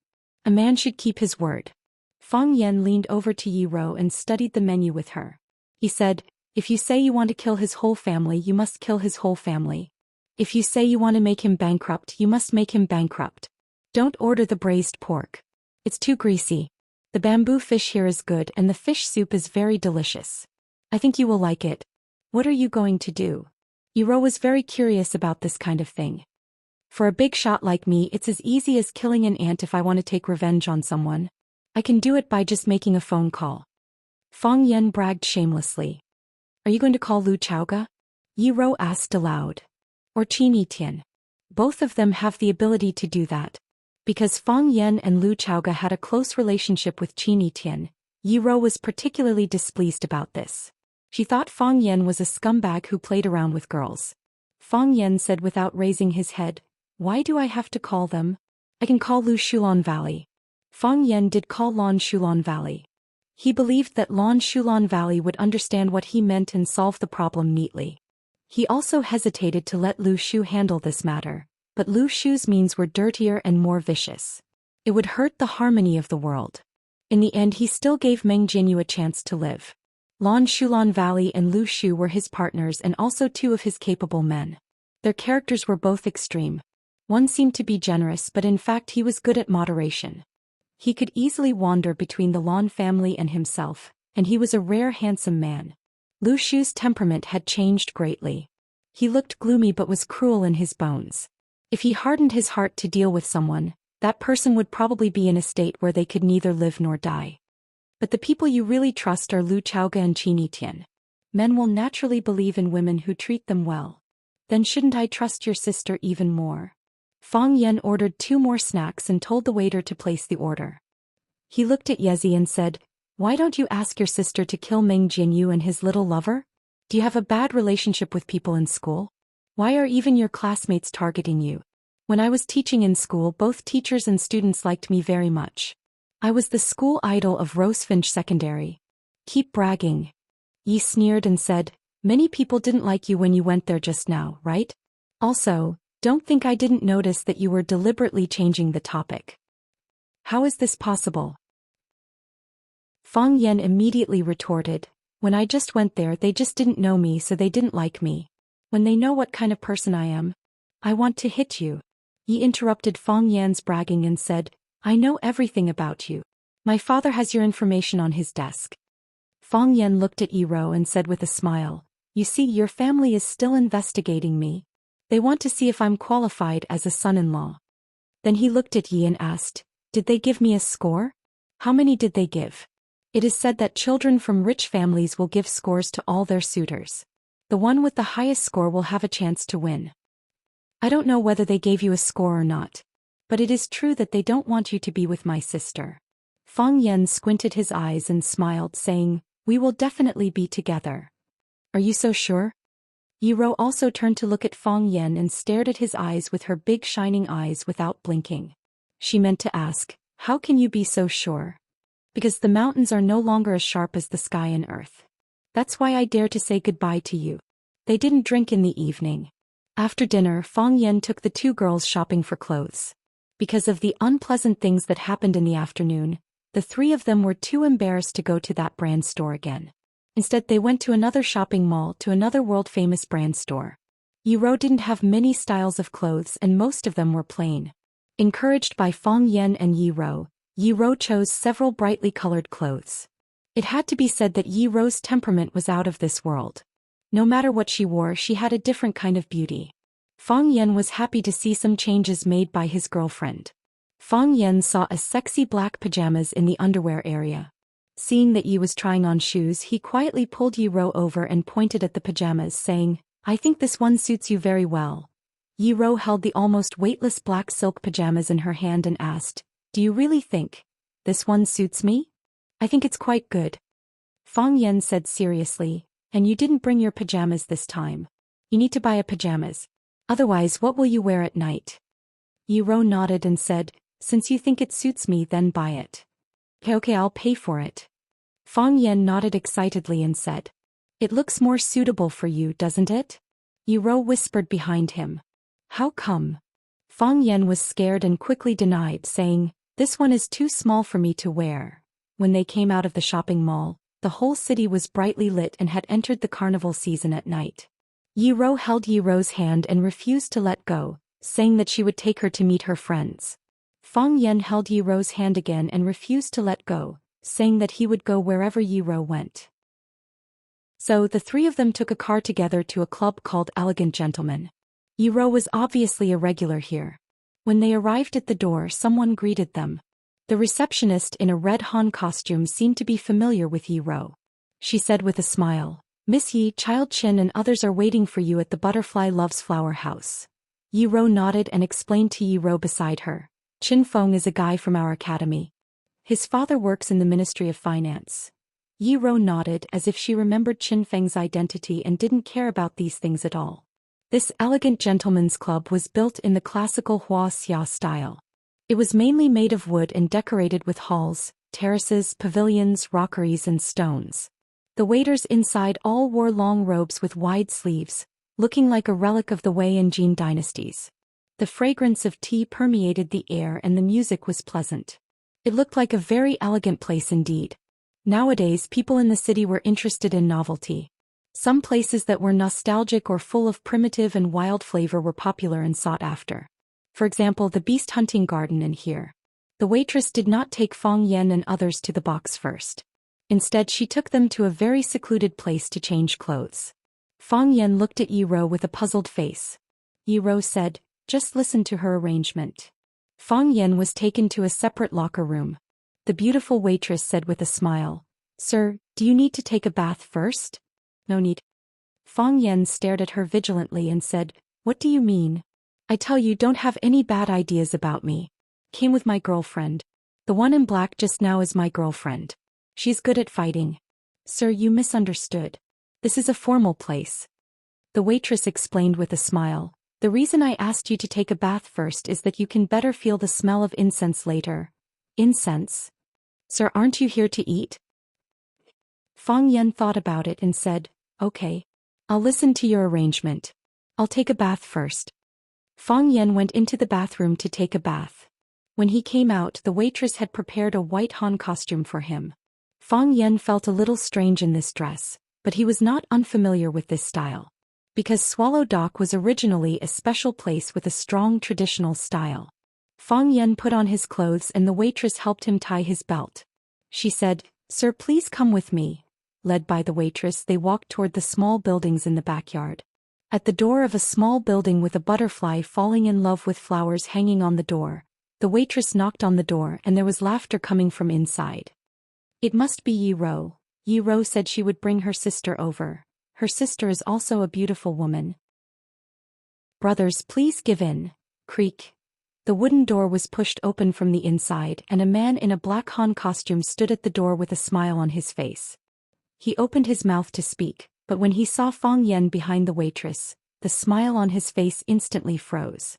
A man should keep his word. Fang Yen leaned over to Yiro and studied the menu with her. He said, If you say you want to kill his whole family, you must kill his whole family. If you say you want to make him bankrupt, you must make him bankrupt. Don't order the braised pork. It's too greasy. The bamboo fish here is good and the fish soup is very delicious. I think you will like it. What are you going to do? Yiro was very curious about this kind of thing. For a big shot like me, it's as easy as killing an ant if I want to take revenge on someone. I can do it by just making a phone call. Fang Yen bragged shamelessly. Are you going to call Lu Chaoga? Yiro asked aloud. Or Qin Tian. Both of them have the ability to do that. Because Fang Yen and Lu Chaoga had a close relationship with Qin Tian, Yiro was particularly displeased about this. She thought Fang Yen was a scumbag who played around with girls. Fang Yen said without raising his head, Why do I have to call them? I can call Lu Shulon Valley. Fang Yen did call Lan Shulon Valley. He believed that Lan Shulon Valley would understand what he meant and solve the problem neatly. He also hesitated to let Lu Shu handle this matter, but Lu Shu's means were dirtier and more vicious. It would hurt the harmony of the world. In the end, he still gave Meng Jinyu a chance to live. Lan Shulon Valley and Lu Shu were his partners and also two of his capable men. Their characters were both extreme. One seemed to be generous, but in fact he was good at moderation. He could easily wander between the Lan family and himself, and he was a rare handsome man. Lu Shu's temperament had changed greatly. He looked gloomy but was cruel in his bones. If he hardened his heart to deal with someone, that person would probably be in a state where they could neither live nor die. But the people you really trust are Lu Chaoga and Qin Tian. Men will naturally believe in women who treat them well. Then shouldn't I trust your sister even more? Fang Yen ordered 2 more snacks and told the waiter to place the order. He looked at Yezi and said, Why don't you ask your sister to kill Meng Jinyu and his little lover? Do you have a bad relationship with people in school? Why are even your classmates targeting you? When I was teaching in school, both teachers and students liked me very much. I was the school idol of Rosefinch Secondary. Keep bragging. Yi sneered and said, Many people didn't like you when you went there just now, right? Also, don't think I didn't notice that you were deliberately changing the topic. How is this possible? Fang Yen immediately retorted, When I just went there, they just didn't know me, so they didn't like me. When they know what kind of person I am, I want to hit you. Yi interrupted Fang Yan's bragging and said, I know everything about you. My father has your information on his desk. Fang Yan looked at Yiro and said with a smile, you see, your family is still investigating me. They want to see if I'm qualified as a son-in-law. Then he looked at Yi and asked, did they give me a score? How many did they give? It is said that children from rich families will give scores to all their suitors. The one with the highest score will have a chance to win. I don't know whether they gave you a score or not, but it is true that they don't want you to be with my sister. Fang Yan squinted his eyes and smiled, saying, we will definitely be together. Are you so sure? Yiro also turned to look at Fang Yan and stared at his eyes with her big shining eyes without blinking. She meant to ask, how can you be so sure? Because the mountains are no longer as sharp as the sky and earth. That's why I dare to say goodbye to you. They didn't drink in the evening. After dinner, Fang Yan took the two girls shopping for clothes. Because of the unpleasant things that happened in the afternoon, the three of them were too embarrassed to go to that brand store again. Instead, they went to another shopping mall, to another world-famous brand store. Yiro didn't have many styles of clothes and most of them were plain. Encouraged by Fang Yan and Yiro chose several brightly colored clothes. It had to be said that Yiro's temperament was out of this world. No matter what she wore, she had a different kind of beauty. Fang Yan was happy to see some changes made by his girlfriend. Fang Yan saw a sexy black pajamas in the underwear area. Seeing that Yi was trying on shoes, he quietly pulled Yiro over and pointed at the pajamas, saying, I think this one suits you very well. Yiro held the almost weightless black silk pajamas in her hand and asked, do you really think this one suits me? I think it's quite good. Fang Yan said seriously, and you didn't bring your pajamas this time. You need to buy a pajamas. Otherwise, what will you wear at night? Yiro nodded and said, since you think it suits me, then buy it. Okay, I'll pay for it. Fang Yan nodded excitedly and said, it looks more suitable for you, doesn't it? Yiro whispered behind him. How come? Fang Yan was scared and quickly denied, saying, this one is too small for me to wear. When they came out of the shopping mall, the whole city was brightly lit and had entered the carnival season at night. Yiro held Yiro's hand and refused to let go, saying that she would take her to meet her friends. Fang Yan held Yiro's hand again and refused to let go, saying that he would go wherever Yiro went. So the three of them took a car together to a club called Elegant Gentlemen. Yiro was obviously a regular here. When they arrived at the door, someone greeted them. The receptionist in a red Han costume seemed to be familiar with Yiro. She said with a smile, Miss Yi, Child Chin and others are waiting for you at the Butterfly Loves Flower House. Yiro nodded and explained to Yiro beside her. Chin Feng is a guy from our academy. His father works in the Ministry of Finance. Yiro nodded as if she remembered Chin Feng's identity and didn't care about these things at all. This elegant gentleman's club was built in the classical Hua Xia style. It was mainly made of wood and decorated with halls, terraces, pavilions, rockeries and stones. The waiters inside all wore long robes with wide sleeves, looking like a relic of the Wei and Jin dynasties. The fragrance of tea permeated the air and the music was pleasant. It looked like a very elegant place indeed. Nowadays, people in the city were interested in novelty. Some places that were nostalgic or full of primitive and wild flavor were popular and sought after. For example, the beast hunting garden in here. The waitress did not take Fang Yan and others to the box first. Instead, she took them to a very secluded place to change clothes. Fang Yan looked at Yiro with a puzzled face. Yiro said, just listen to her arrangement. Fang Yan was taken to a separate locker room. The beautiful waitress said with a smile, Sir, do you need to take a bath first? No need. Fang Yan stared at her vigilantly and said, what do you mean? I tell you, don't have any bad ideas about me. Came with my girlfriend. The one in black just now is my girlfriend. She's good at fighting. Sir, you misunderstood. This is a formal place. The waitress explained with a smile. The reason I asked you to take a bath first is that you can better feel the smell of incense later. Incense? Sir, aren't you here to eat? Fang Yan thought about it and said, okay. I'll listen to your arrangement. I'll take a bath first. Fang Yan went into the bathroom to take a bath. When he came out, the waitress had prepared a white Han costume for him. Fang Yan felt a little strange in this dress, but he was not unfamiliar with this style. Because Swallow Dock was originally a special place with a strong traditional style. Fang Yan put on his clothes and the waitress helped him tie his belt. She said, "Sir, please come with me." Led by the waitress, they walked toward the small buildings in the backyard. At the door of a small building with a butterfly falling in love with flowers hanging on the door, the waitress knocked on the door and there was laughter coming from inside. "It must be Yi Ro." Yi Ro said she would bring her sister over. Her sister is also a beautiful woman. "Brothers, please give in." Creak. The wooden door was pushed open from the inside and a man in a black Han costume stood at the door with a smile on his face. He opened his mouth to speak, but when he saw Fang Yan behind the waitress, the smile on his face instantly froze.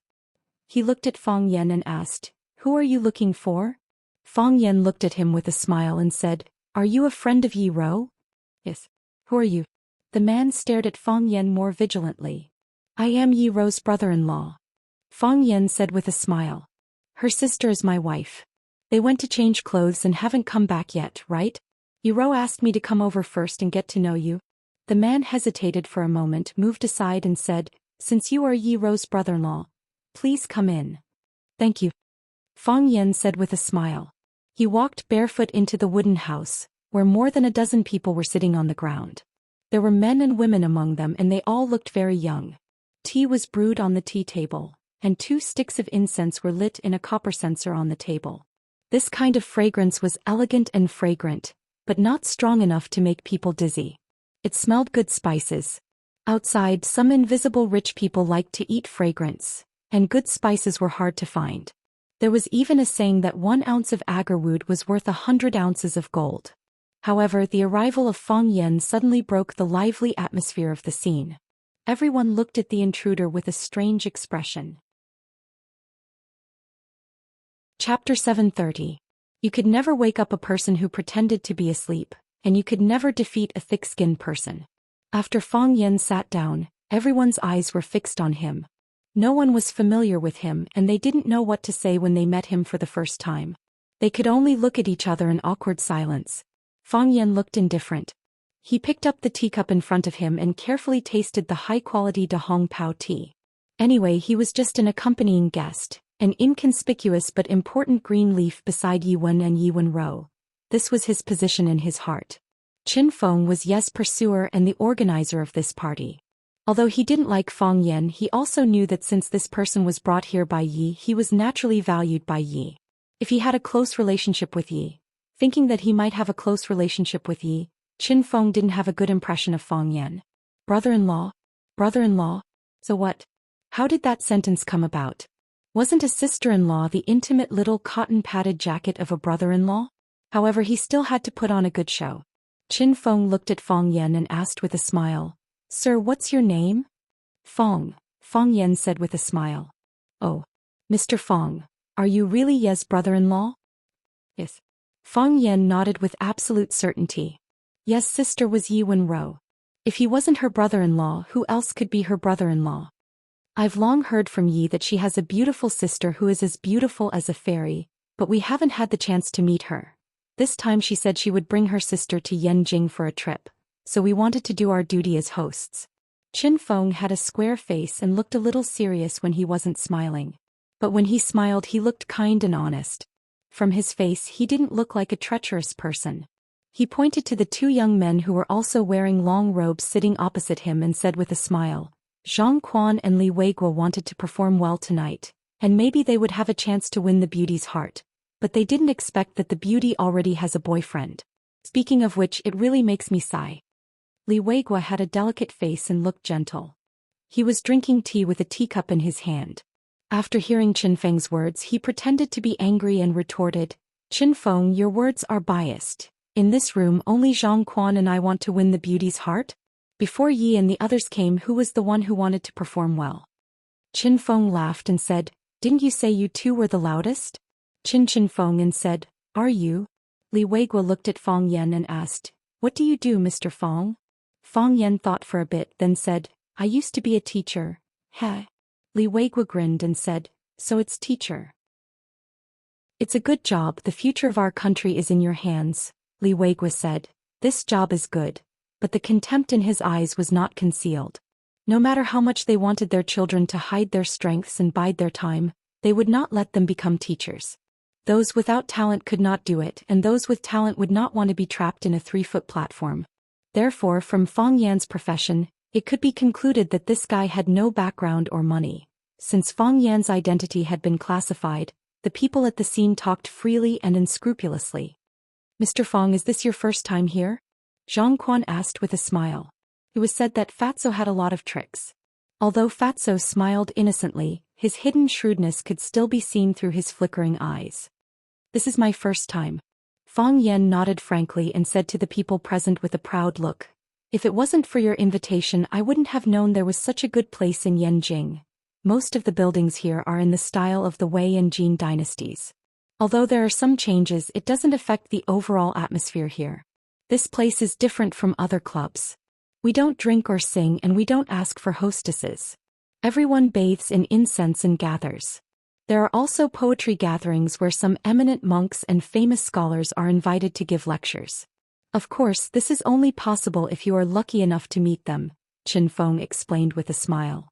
He looked at Fang Yan and asked, "Who are you looking for?" Fang Yan looked at him with a smile and said, "Are you a friend of Yi Ro?" "Yes." "Who are you?" The man stared at Fang Yan more vigilantly. "I am Yi Ro's brother-in-law." Fang Yan said with a smile. "Her sister is my wife. They went to change clothes and haven't come back yet, right? Yi Ro asked me to come over first and get to know you." The man hesitated for a moment, moved aside and said, "Since you are Yi Ro's brother-in-law, please come in." "Thank you," Fang Yan said with a smile. He walked barefoot into the wooden house, where more than a dozen people were sitting on the ground. There were men and women among them and they all looked very young. Tea was brewed on the tea table, and 2 sticks of incense were lit in a copper censer on the table. This kind of fragrance was elegant and fragrant, but not strong enough to make people dizzy. It smelled good spices. Outside, some invisible rich people liked to eat fragrance, and good spices were hard to find. There was even a saying that 1 ounce of agarwood was worth 100 ounces of gold. However, the arrival of Fang Yan suddenly broke the lively atmosphere of the scene. Everyone looked at the intruder with a strange expression. Chapter 730. You could never wake up a person who pretended to be asleep, and you could never defeat a thick-skinned person. After Fang Yan sat down, everyone's eyes were fixed on him. No one was familiar with him and they didn't know what to say when they met him for the first time. They could only look at each other in awkward silence. Fang Yan looked indifferent. He picked up the teacup in front of him and carefully tasted the high-quality Da Hong Pao tea. Anyway, he was just an accompanying guest, an inconspicuous but important green leaf beside Yi Wen and Yi Wen Ro. This was his position in his heart. Qin Feng was Ye's pursuer and the organizer of this party. Although he didn't like Fang Yan, he also knew that since this person was brought here by Yi, he was naturally valued by Yi. If he had a close relationship with Yi, thinking that he might have a close relationship with Yi, Qin Feng didn't have a good impression of Fang Yan. Brother-in-law? Brother-in-law? So what? How did that sentence come about? Wasn't a sister-in-law the intimate little cotton-padded jacket of a brother-in-law? However, he still had to put on a good show. Qin Feng looked at Fang Yan and asked with a smile, "Sir, what's your name?" "Fang," Fang Yan said with a smile. "Oh, Mr. Fang, are you really Ye's brother-in-law?" "Yes." Fang Yan nodded with absolute certainty. Ye's sister was Yi Wen Ro. If he wasn't her brother-in-law, who else could be her brother-in-law? "I've long heard from Yi that she has a beautiful sister who is as beautiful as a fairy, but we haven't had the chance to meet her. This time she said she would bring her sister to Yanjing for a trip, so we wanted to do our duty as hosts." Qin Feng had a square face and looked a little serious when he wasn't smiling. But when he smiled he looked kind and honest. From his face he didn't look like a treacherous person. He pointed to the 2 young men who were also wearing long robes sitting opposite him and said with a smile, "Zhang Quan and Li Weiguo wanted to perform well tonight, and maybe they would have a chance to win the beauty's heart, but they didn't expect that the beauty already has a boyfriend. Speaking of which, it really makes me sigh." Li Weiguo had a delicate face and looked gentle. He was drinking tea with a teacup in his hand. After hearing Qin Feng's words, he pretended to be angry and retorted, "Qin Feng, your words are biased. In this room only Zhang Quan and I want to win the beauty's heart? Before Yi and the others came, who was the one who wanted to perform well?" Qin Feng laughed and said, "Didn't you say you 2 were the loudest?" Qin Feng and said, "Are you?" Li Weiguo looked at Fang Yan and asked, "What do you do, Mr. Fang?" Fang Yan thought for a bit, then said, "I used to be a teacher." "Heh." Li Weiguo grinned and said, "So it's teacher." "It's a good job. The future of our country is in your hands," Li Weiguo said. "This job is good." But the contempt in his eyes was not concealed. No matter how much they wanted their children to hide their strengths and bide their time, they would not let them become teachers. Those without talent could not do it, and those with talent would not want to be trapped in a 3-foot platform. Therefore, from Fang Yan's profession, it could be concluded that this guy had no background or money. Since Fang Yan's identity had been classified, the people at the scene talked freely and unscrupulously. "Mr. Fang, is this your first time here?" Zhang Quan asked with a smile. It was said that Fatso had a lot of tricks. Although Fatso smiled innocently, his hidden shrewdness could still be seen through his flickering eyes. "This is my first time." Fang Yan nodded frankly and said to the people present with a proud look, "If it wasn't for your invitation, I wouldn't have known there was such a good place in Yanjing. Most of the buildings here are in the style of the Wei and Jin dynasties. Although there are some changes, it doesn't affect the overall atmosphere here. This place is different from other clubs. We don't drink or sing, and we don't ask for hostesses. Everyone bathes in incense and gathers. There are also poetry gatherings where some eminent monks and famous scholars are invited to give lectures. Of course, this is only possible if you are lucky enough to meet them," Chen Feng explained with a smile.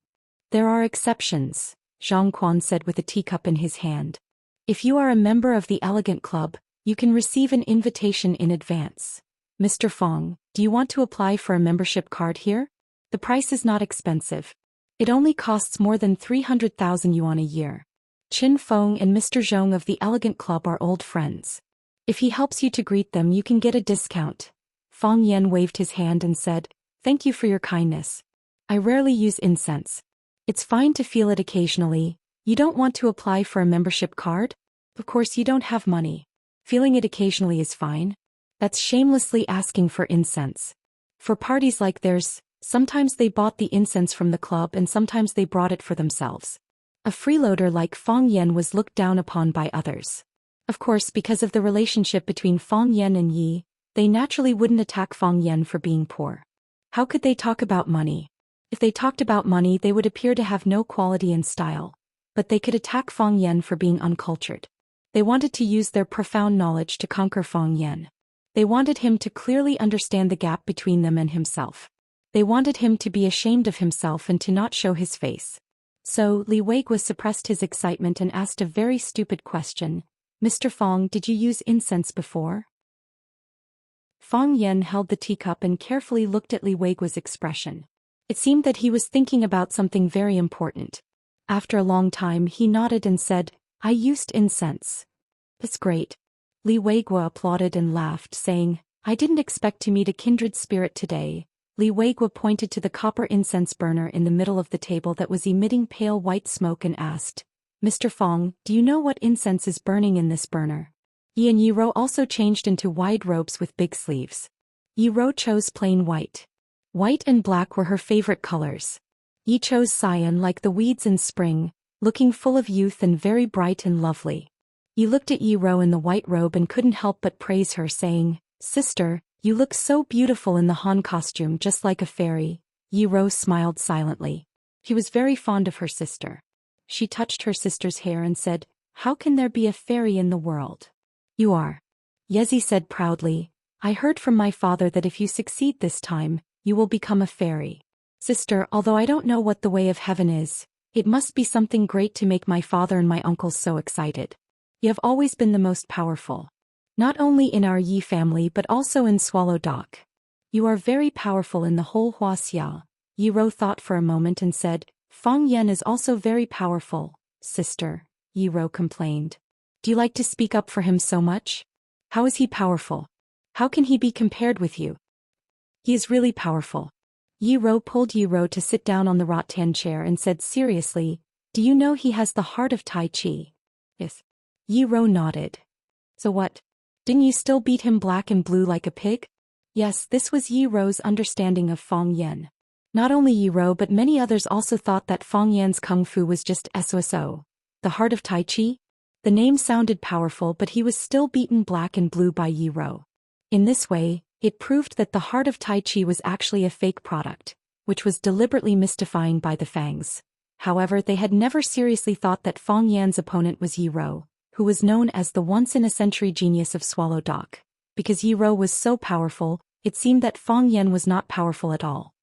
"There are exceptions," Zhang Quan said with a teacup in his hand. "If you are a member of the Elegant Club, you can receive an invitation in advance. Mr. Fang, do you want to apply for a membership card here? The price is not expensive. It only costs more than 300,000 yuan a year. Qin Feng and Mr. Zhong of the Elegant Club are old friends. If he helps you to greet them, you can get a discount." Fang Yan waved his hand and said, "Thank you for your kindness. I rarely use incense. It's fine to feel it occasionally. You don't want to apply for a membership card? Of course you don't have money. Feeling it occasionally is fine. That's shamelessly asking for incense. For parties like theirs, sometimes they bought the incense from the club and sometimes they brought it for themselves. A freeloader like Fang Yan was looked down upon by others. Of course, because of the relationship between Fang Yan and Yi, they naturally wouldn't attack Fang Yan for being poor. How could they talk about money? If they talked about money, they would appear to have no quality and style. But they could attack Fang Yan for being uncultured. They wanted to use their profound knowledge to conquer Fang Yan. They wanted him to clearly understand the gap between them and himself. They wanted him to be ashamed of himself and to not show his face. So, Li Weiguo suppressed his excitement and asked a very stupid question. "Mr. Fang, did you use incense before?" Fang Yan held the teacup and carefully looked at Li Weiguo's expression. It seemed that he was thinking about something very important. After a long time, he nodded and said, "I used incense." "That's great." Li Weiguo applauded and laughed, saying, "I didn't expect to meet a kindred spirit today." Li Weiguo pointed to the copper incense burner in the middle of the table that was emitting pale white smoke and asked, "Mr. Fang, do you know what incense is burning in this burner?" Yi and Yiro also changed into wide robes with big sleeves. Yiro chose plain white. White and black were her favorite colors. Yi chose cyan like the weeds in spring, looking full of youth and very bright and lovely. Yi looked at Yiro in the white robe and couldn't help but praise her, saying, "Sister, you look so beautiful in the Han costume, just like a fairy." Yiro smiled silently. He was very fond of her sister. She touched her sister's hair and said, "How can there be a fairy in the world?" "You are." Yezi said proudly, "I heard from my father that if you succeed this time, you will become a fairy. Sister, although I don't know what the way of heaven is, it must be something great to make my father and my uncles so excited. You have always been the most powerful. Not only in our Yi family but also in Swallow Dock. You are very powerful in the whole Huaxia." Yiro thought for a moment and said, "Fang Yan is also very powerful, sister," Yiro complained. "Do you like to speak up for him so much? How is he powerful? How can he be compared with you?" "He is really powerful." Yiro pulled Yiro to sit down on the rattan chair and said seriously, "Do you know he has the heart of Tai Chi?" "Yes." Yiro nodded. "So what? Didn't you still beat him black and blue like a pig?" Yes, this was Yiro's understanding of Fang Yan. Not only Yiro but many others also thought that Fang Yan's kung fu was just SOSO. The heart of Tai Chi? The name sounded powerful, but he was still beaten black and blue by Yiro. In this way, it proved that the heart of Tai Chi was actually a fake product, which was deliberately mystifying by the Fangs. However, they had never seriously thought that Fang Yan's opponent was Yiro, who was known as the once-in-a-century genius of Swallow Dock. Because Yiro was so powerful, it seemed that Fang Yan was not powerful at all.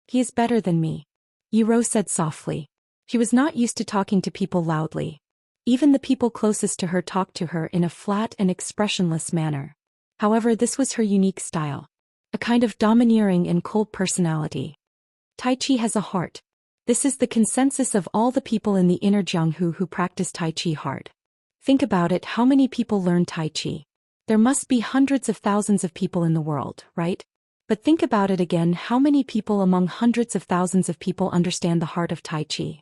"He is better than me," Yiro said softly. He was not used to talking to people loudly. Even the people closest to her talked to her in a flat and expressionless manner. However, this was her unique style. A kind of domineering and cold personality. Tai Chi has a heart. This is the consensus of all the people in the inner Jianghu who practice Tai Chi hard. Think about it, how many people learn Tai Chi? There must be hundreds of thousands of people in the world, right? But think about it again, how many people among hundreds of thousands of people understand the heart of Tai Chi?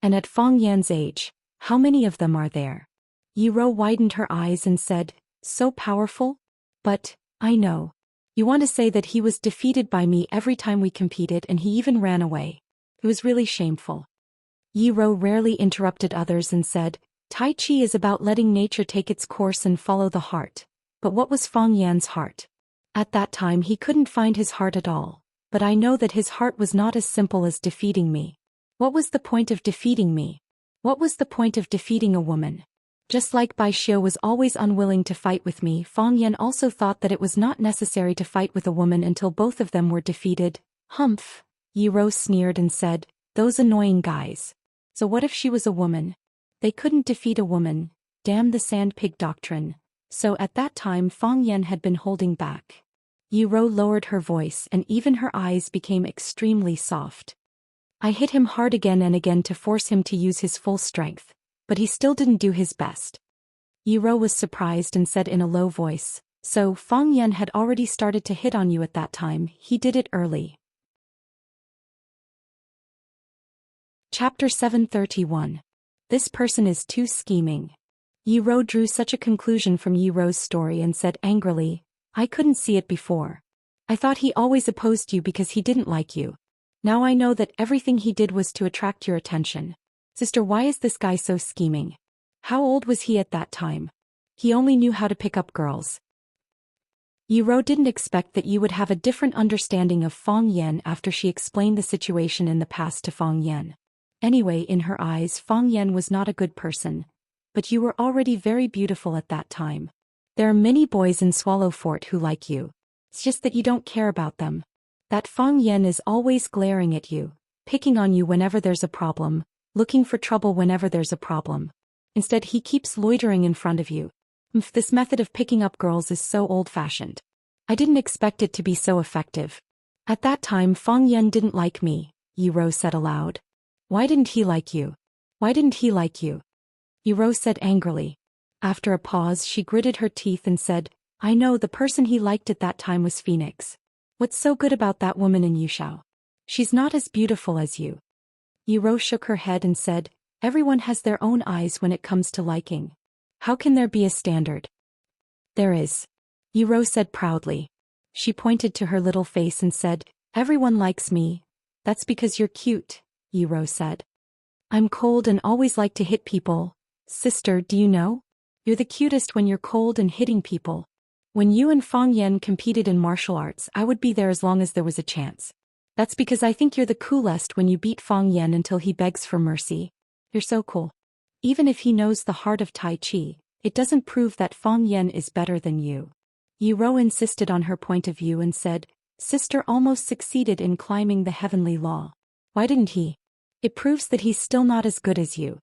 And at Fang Yan's age, how many of them are there? Yi Rou widened her eyes and said, so powerful? But, I know. You want to say that he was defeated by me every time we competed and he even ran away. It was really shameful. Yi Rou rarely interrupted others and said, Tai Chi is about letting nature take its course and follow the heart. But what was Fang Yan's heart? At that time he couldn't find his heart at all. But I know that his heart was not as simple as defeating me. What was the point of defeating me? What was the point of defeating a woman? Just like Bai Xiu was always unwilling to fight with me, Fang Yan also thought that it was not necessary to fight with a woman until both of them were defeated. Humph! Yi Rou sneered and said, those annoying guys. So what if she was a woman? They couldn't defeat a woman. Damn the sand pig doctrine. So at that time Fang Yan had been holding back. Yi Rou lowered her voice and even her eyes became extremely soft. I hit him hard again and again to force him to use his full strength. But he still didn't do his best. Yi Rou was surprised and said in a low voice, so Fang Yan had already started to hit on you at that time, he did it early. Chapter 731. This person is too scheming. Yi Rou drew such a conclusion from Yi Rou's story and said angrily, I couldn't see it before. I thought he always opposed you because he didn't like you. Now I know that everything he did was to attract your attention. Sister, why is this guy so scheming? How old was he at that time? He only knew how to pick up girls. Yi Rou didn't expect that Yi would have a different understanding of Fang Yan after she explained the situation in the past to Fang Yan. Anyway, in her eyes Fang Yan was not a good person. But you were already very beautiful at that time. There are many boys in Swallow Fort who like you. It's just that you don't care about them. That Fang Yan is always glaring at you, picking on you whenever there's a problem. Looking for trouble whenever there's a problem. Instead he keeps loitering in front of you. This method of picking up girls is so old-fashioned. I didn't expect it to be so effective. At that time Fang Yan didn't like me, Yi Rou said aloud. Why didn't he like you? Why didn't he like you? Yi Rou said angrily. After a pause she gritted her teeth and said, I know the person he liked at that time was Phoenix. What's so good about that woman in Yushao? She's not as beautiful as you. Yi Rou shook her head and said, everyone has their own eyes when it comes to liking. How can there be a standard? There is. Yi Rou said proudly. She pointed to her little face and said, everyone likes me. That's because you're cute, Yi Rou said. I'm cold and always like to hit people. Sister, do you know? You're the cutest when you're cold and hitting people. When you and Fang Yan competed in martial arts, I would be there as long as there was a chance. That's because I think you're the coolest when you beat Fang Yan until he begs for mercy. You're so cool. Even if he knows the heart of Tai Chi, it doesn't prove that Fang Yan is better than you. Yi Rou insisted on her point of view and said, Sister almost succeeded in climbing the heavenly law. Why didn't he? It proves that he's still not as good as you.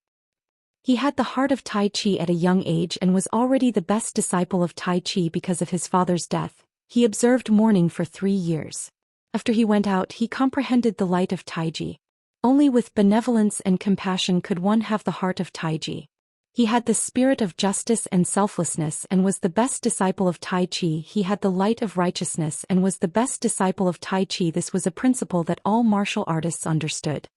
He had the heart of Tai Chi at a young age and was already the best disciple of Tai Chi because of his father's death. He observed mourning for 3 years. After he went out, he comprehended the light of Taiji. Only with benevolence and compassion could one have the heart of Taiji. He had the spirit of justice and selflessness and was the best disciple of Tai Chi. He had the light of righteousness and was the best disciple of Tai Chi. This was a principle that all martial artists understood.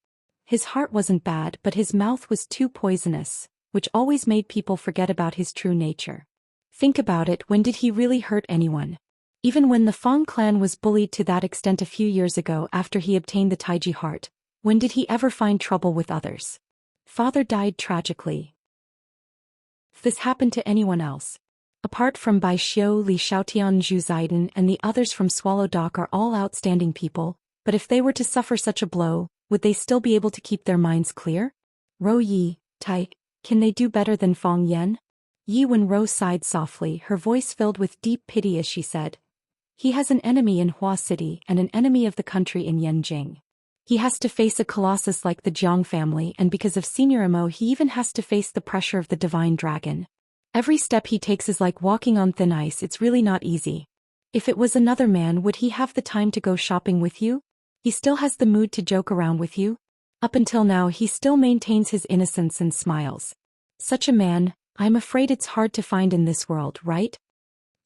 His heart wasn't bad, but his mouth was too poisonous, which always made people forget about his true nature. Think about it, when did he really hurt anyone? Even when the Fang clan was bullied to that extent a few years ago after he obtained the Taiji heart, when did he ever find trouble with others? Father died tragically. If this happened to anyone else, apart from Bai Xiu, Li Xiaotian, Zhu Zaidan and the others from Swallow Dock are all outstanding people, but if they were to suffer such a blow, would they still be able to keep their minds clear? Rou Yi, Tai, can they do better than Fang Yan? Yi Wen Rou sighed softly, her voice filled with deep pity as she said, he has an enemy in Hua City and an enemy of the country in Yanjing. He has to face a colossus like the Jiang family, and because of Senior Imo he even has to face the pressure of the divine dragon. Every step he takes is like walking on thin ice. It's really not easy. If it was another man, would he have the time to go shopping with you? He still has the mood to joke around with you? Up until now he still maintains his innocence and smiles. Such a man, I'm afraid it's hard to find in this world, right?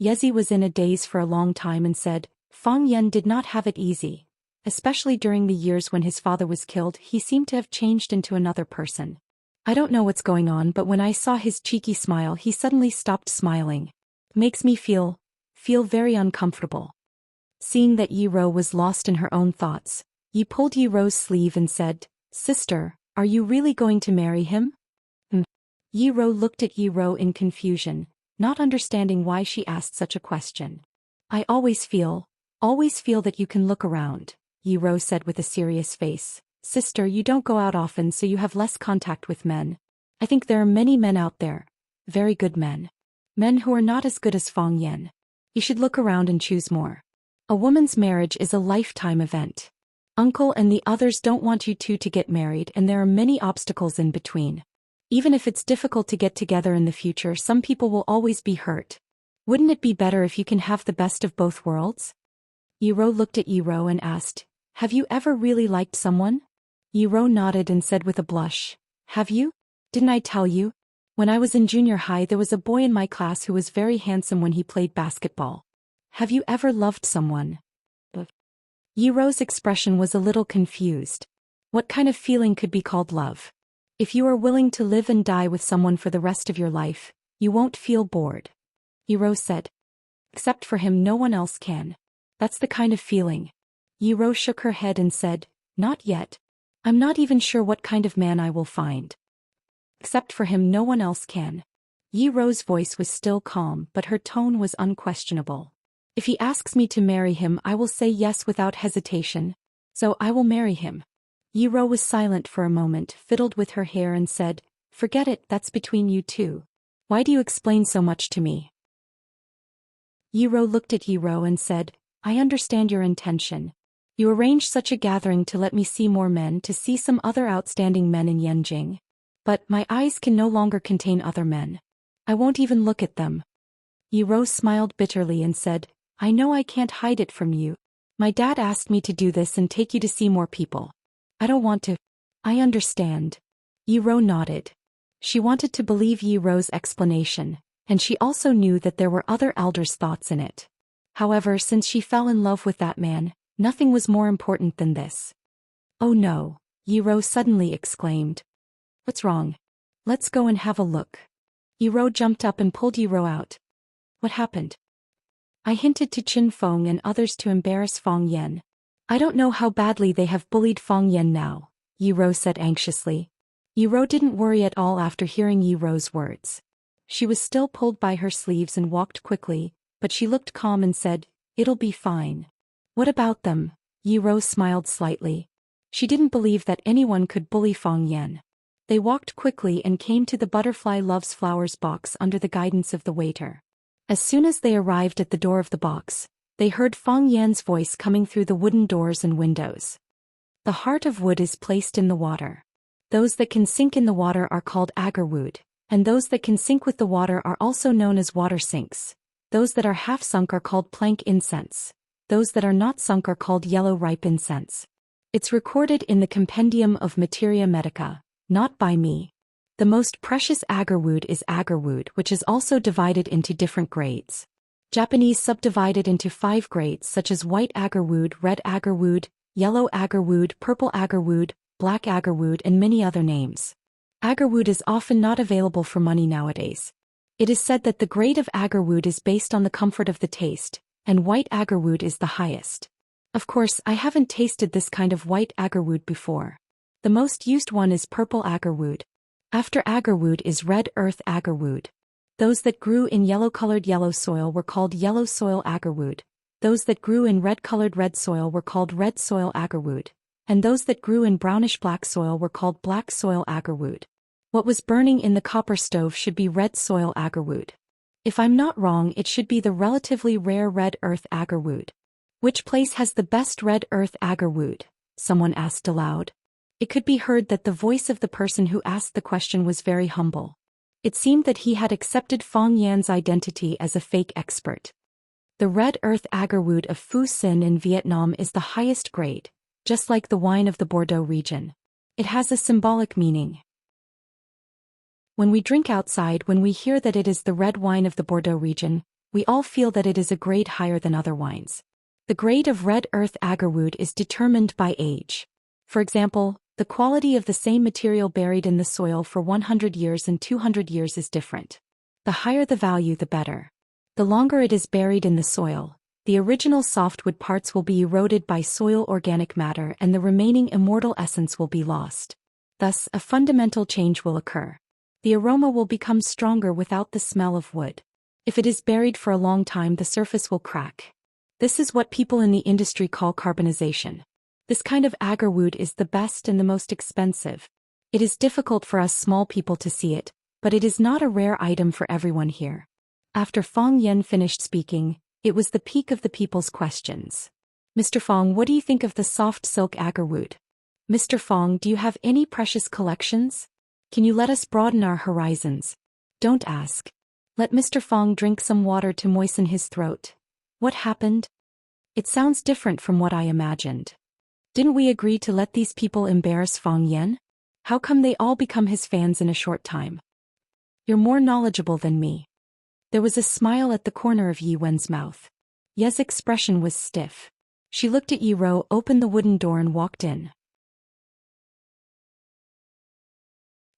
Yezi was in a daze for a long time and said, Fang Yan did not have it easy. Especially during the years when his father was killed, he seemed to have changed into another person. I don't know what's going on, but when I saw his cheeky smile he suddenly stopped smiling. Makes me feel very uncomfortable. Seeing that Yi Ro was lost in her own thoughts, Yi pulled Yi Ro's sleeve and said, Sister, are you really going to marry him? Yi Ro looked at Yi Ro in confusion, not understanding why she asked such a question. I always feel that you can look around, Yi Ro said with a serious face. Sister, you don't go out often so you have less contact with men. I think there are many men out there. Very good men. Men who are not as good as Fang Yan. You should look around and choose more. A woman's marriage is a lifetime event. Uncle and the others don't want you two to get married, and there are many obstacles in between. Even if it's difficult to get together in the future, some people will always be hurt. Wouldn't it be better if you can have the best of both worlds? Yi Ro looked at Yi Ro and asked, Have you ever really liked someone? Yi Ro nodded and said with a blush, Have you? Didn't I tell you? When I was in junior high there was a boy in my class who was very handsome when he played basketball. Have you ever loved someone? Yi Ro's expression was a little confused. What kind of feeling could be called love? If you are willing to live and die with someone for the rest of your life, you won't feel bored. Yi Ro said. Except for him no one else can. That's the kind of feeling. Yi Ro shook her head and said, Not yet. I'm not even sure what kind of man I will find. Except for him no one else can. Yi Ro's voice was still calm, but her tone was unquestionable. If he asks me to marry him I will say yes without hesitation. So I will marry him. Yi Ro was silent for a moment, fiddled with her hair and said, Forget it, that's between you two. Why do you explain so much to me? Yi Ro looked at Yi Ro and said, I understand your intention. You arranged such a gathering to let me see more men, to see some other outstanding men in Yanjing. But my eyes can no longer contain other men. I won't even look at them. Yi Ro smiled bitterly and said, I know I can't hide it from you. My dad asked me to do this and take you to see more people. I don't want to. I understand. Yi Ro nodded. She wanted to believe Yi Ro's explanation, and she also knew that there were other elders' thoughts in it. However, since she fell in love with that man, nothing was more important than this. Oh no, Yi Ro suddenly exclaimed. What's wrong? Let's go and have a look. Yi Ro jumped up and pulled Yi Ro out. What happened? I hinted to Qin Feng and others to embarrass Fang Yan. I don't know how badly they have bullied Fang Yan now, Yi Ro said anxiously. Yi Ro didn't worry at all after hearing Yi Ro's words. She was still pulled by her sleeves and walked quickly, but she looked calm and said, It'll be fine. What about them? Yi Ro smiled slightly. She didn't believe that anyone could bully Fang Yan. They walked quickly and came to the Butterfly Loves Flowers box under the guidance of the waiter. As soon as they arrived at the door of the box, they heard Fang Yan's voice coming through the wooden doors and windows. The heart of wood is placed in the water. Those that can sink in the water are called agarwood, and those that can sink with the water are also known as water sinks. Those that are half sunk are called plank incense. Those that are not sunk are called yellow ripe incense. It's recorded in the Compendium of Materia Medica, not by me. The most precious agarwood is agarwood, which is also divided into different grades. Japanese subdivided into 5 grades such as white agarwood, red agarwood, yellow agarwood, purple agarwood, black agarwood, and many other names. Agarwood is often not available for money nowadays. It is said that the grade of agarwood is based on the comfort of the taste, and white agarwood is the highest. Of course, I haven't tasted this kind of white agarwood before. The most used one is purple agarwood. After agarwood is red earth agarwood. Those that grew in yellow-colored yellow soil were called yellow soil agarwood. Those that grew in red-colored red soil were called red soil agarwood. And those that grew in brownish-black soil were called black soil agarwood. What was burning in the copper stove should be red soil agarwood. If I'm not wrong, it should be the relatively rare red earth agarwood. Which place has the best red earth agarwood? someone asked aloud. It could be heard that the voice of the person who asked the question was very humble. It seemed that he had accepted Fong Yan's identity as a fake expert. The red earth agarwood of Phu Sin in Vietnam is the highest grade, just like the wine of the Bordeaux region. It has a symbolic meaning. When we drink outside, when we hear that it is the red wine of the Bordeaux region, we all feel that it is a grade higher than other wines. The grade of red earth agarwood is determined by age. For example, the quality of the same material buried in the soil for 100 years and 200 years is different. The higher the value, the better. The longer it is buried in the soil, the original softwood parts will be eroded by soil organic matter and the remaining immortal essence will be lost. Thus, a fundamental change will occur. The aroma will become stronger without the smell of wood. If it is buried for a long time, the surface will crack. This is what people in the industry call carbonization. This kind of agarwood is the best and the most expensive. It is difficult for us small people to see it, but it is not a rare item for everyone here. After Fong Yan finished speaking, it was the peak of the people's questions. Mr. Fong, what do you think of the soft silk agarwood? Mr. Fong, do you have any precious collections? Can you let us broaden our horizons? Don't ask. Let Mr. Fong drink some water to moisten his throat. What happened? It sounds different from what I imagined. Didn't we agree to let these people embarrass Fong Yan? How come they all become his fans in a short time? You're more knowledgeable than me. There was a smile at the corner of Yi Wen's mouth. Ye's expression was stiff. She looked at Yi Ro, opened the wooden door and walked in.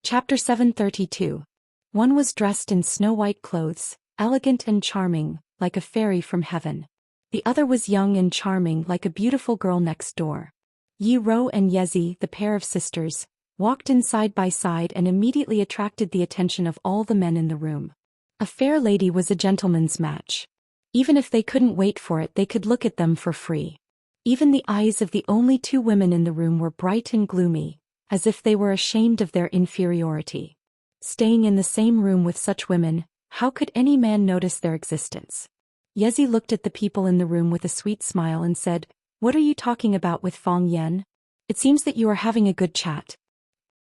Chapter 732. One was dressed in snow-white clothes, elegant and charming, like a fairy from heaven. The other was young and charming like a beautiful girl next door. Yi Ro and Yezi, the pair of sisters, walked in side by side and immediately attracted the attention of all the men in the room. A fair lady was a gentleman's match. Even if they couldn't wait for it, they could look at them for free. Even the eyes of the only two women in the room were bright and gloomy, as if they were ashamed of their inferiority. Staying in the same room with such women, how could any man notice their existence? Yezi looked at the people in the room with a sweet smile and said, "What are you talking about with Fong Yan? It seems that you are having a good chat."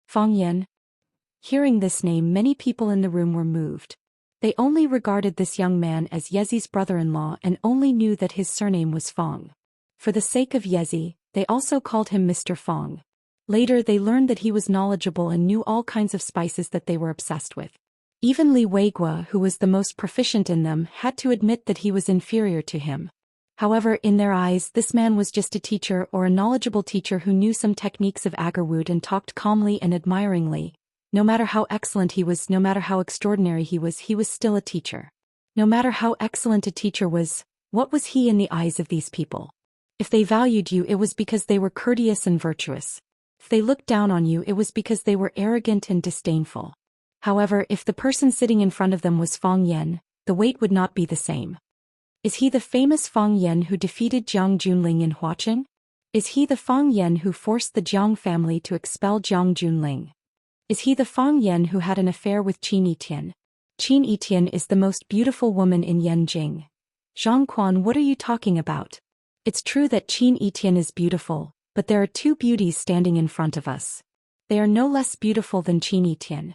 Fong Yan. Hearing this name, many people in the room were moved. They only regarded this young man as Yezi's brother-in-law and only knew that his surname was Fong. For the sake of Yezi, they also called him Mr. Fong. Later they learned that he was knowledgeable and knew all kinds of spices that they were obsessed with. Even Li Weigua, who was the most proficient in them, had to admit that he was inferior to him. However, in their eyes, this man was just a teacher or a knowledgeable teacher who knew some techniques of agarwood and talked calmly and admiringly. No matter how excellent he was, no matter how extraordinary he was still a teacher. No matter how excellent a teacher was, what was he in the eyes of these people? If they valued you, it was because they were courteous and virtuous. If they looked down on you, it was because they were arrogant and disdainful. However, if the person sitting in front of them was Fong Yan, the weight would not be the same. Is he the famous Fong Yan who defeated Jiang Junling in Huaqing? Is he the Fong Yan who forced the Jiang family to expel Jiang Junling? Is he the Fong Yan who had an affair with Qin Yitian? Qin Yitian is the most beautiful woman in Yanjing. Zhang Quan, what are you talking about? It's true that Qin Yitian is beautiful, but there are two beauties standing in front of us. They are no less beautiful than Qin Yitian.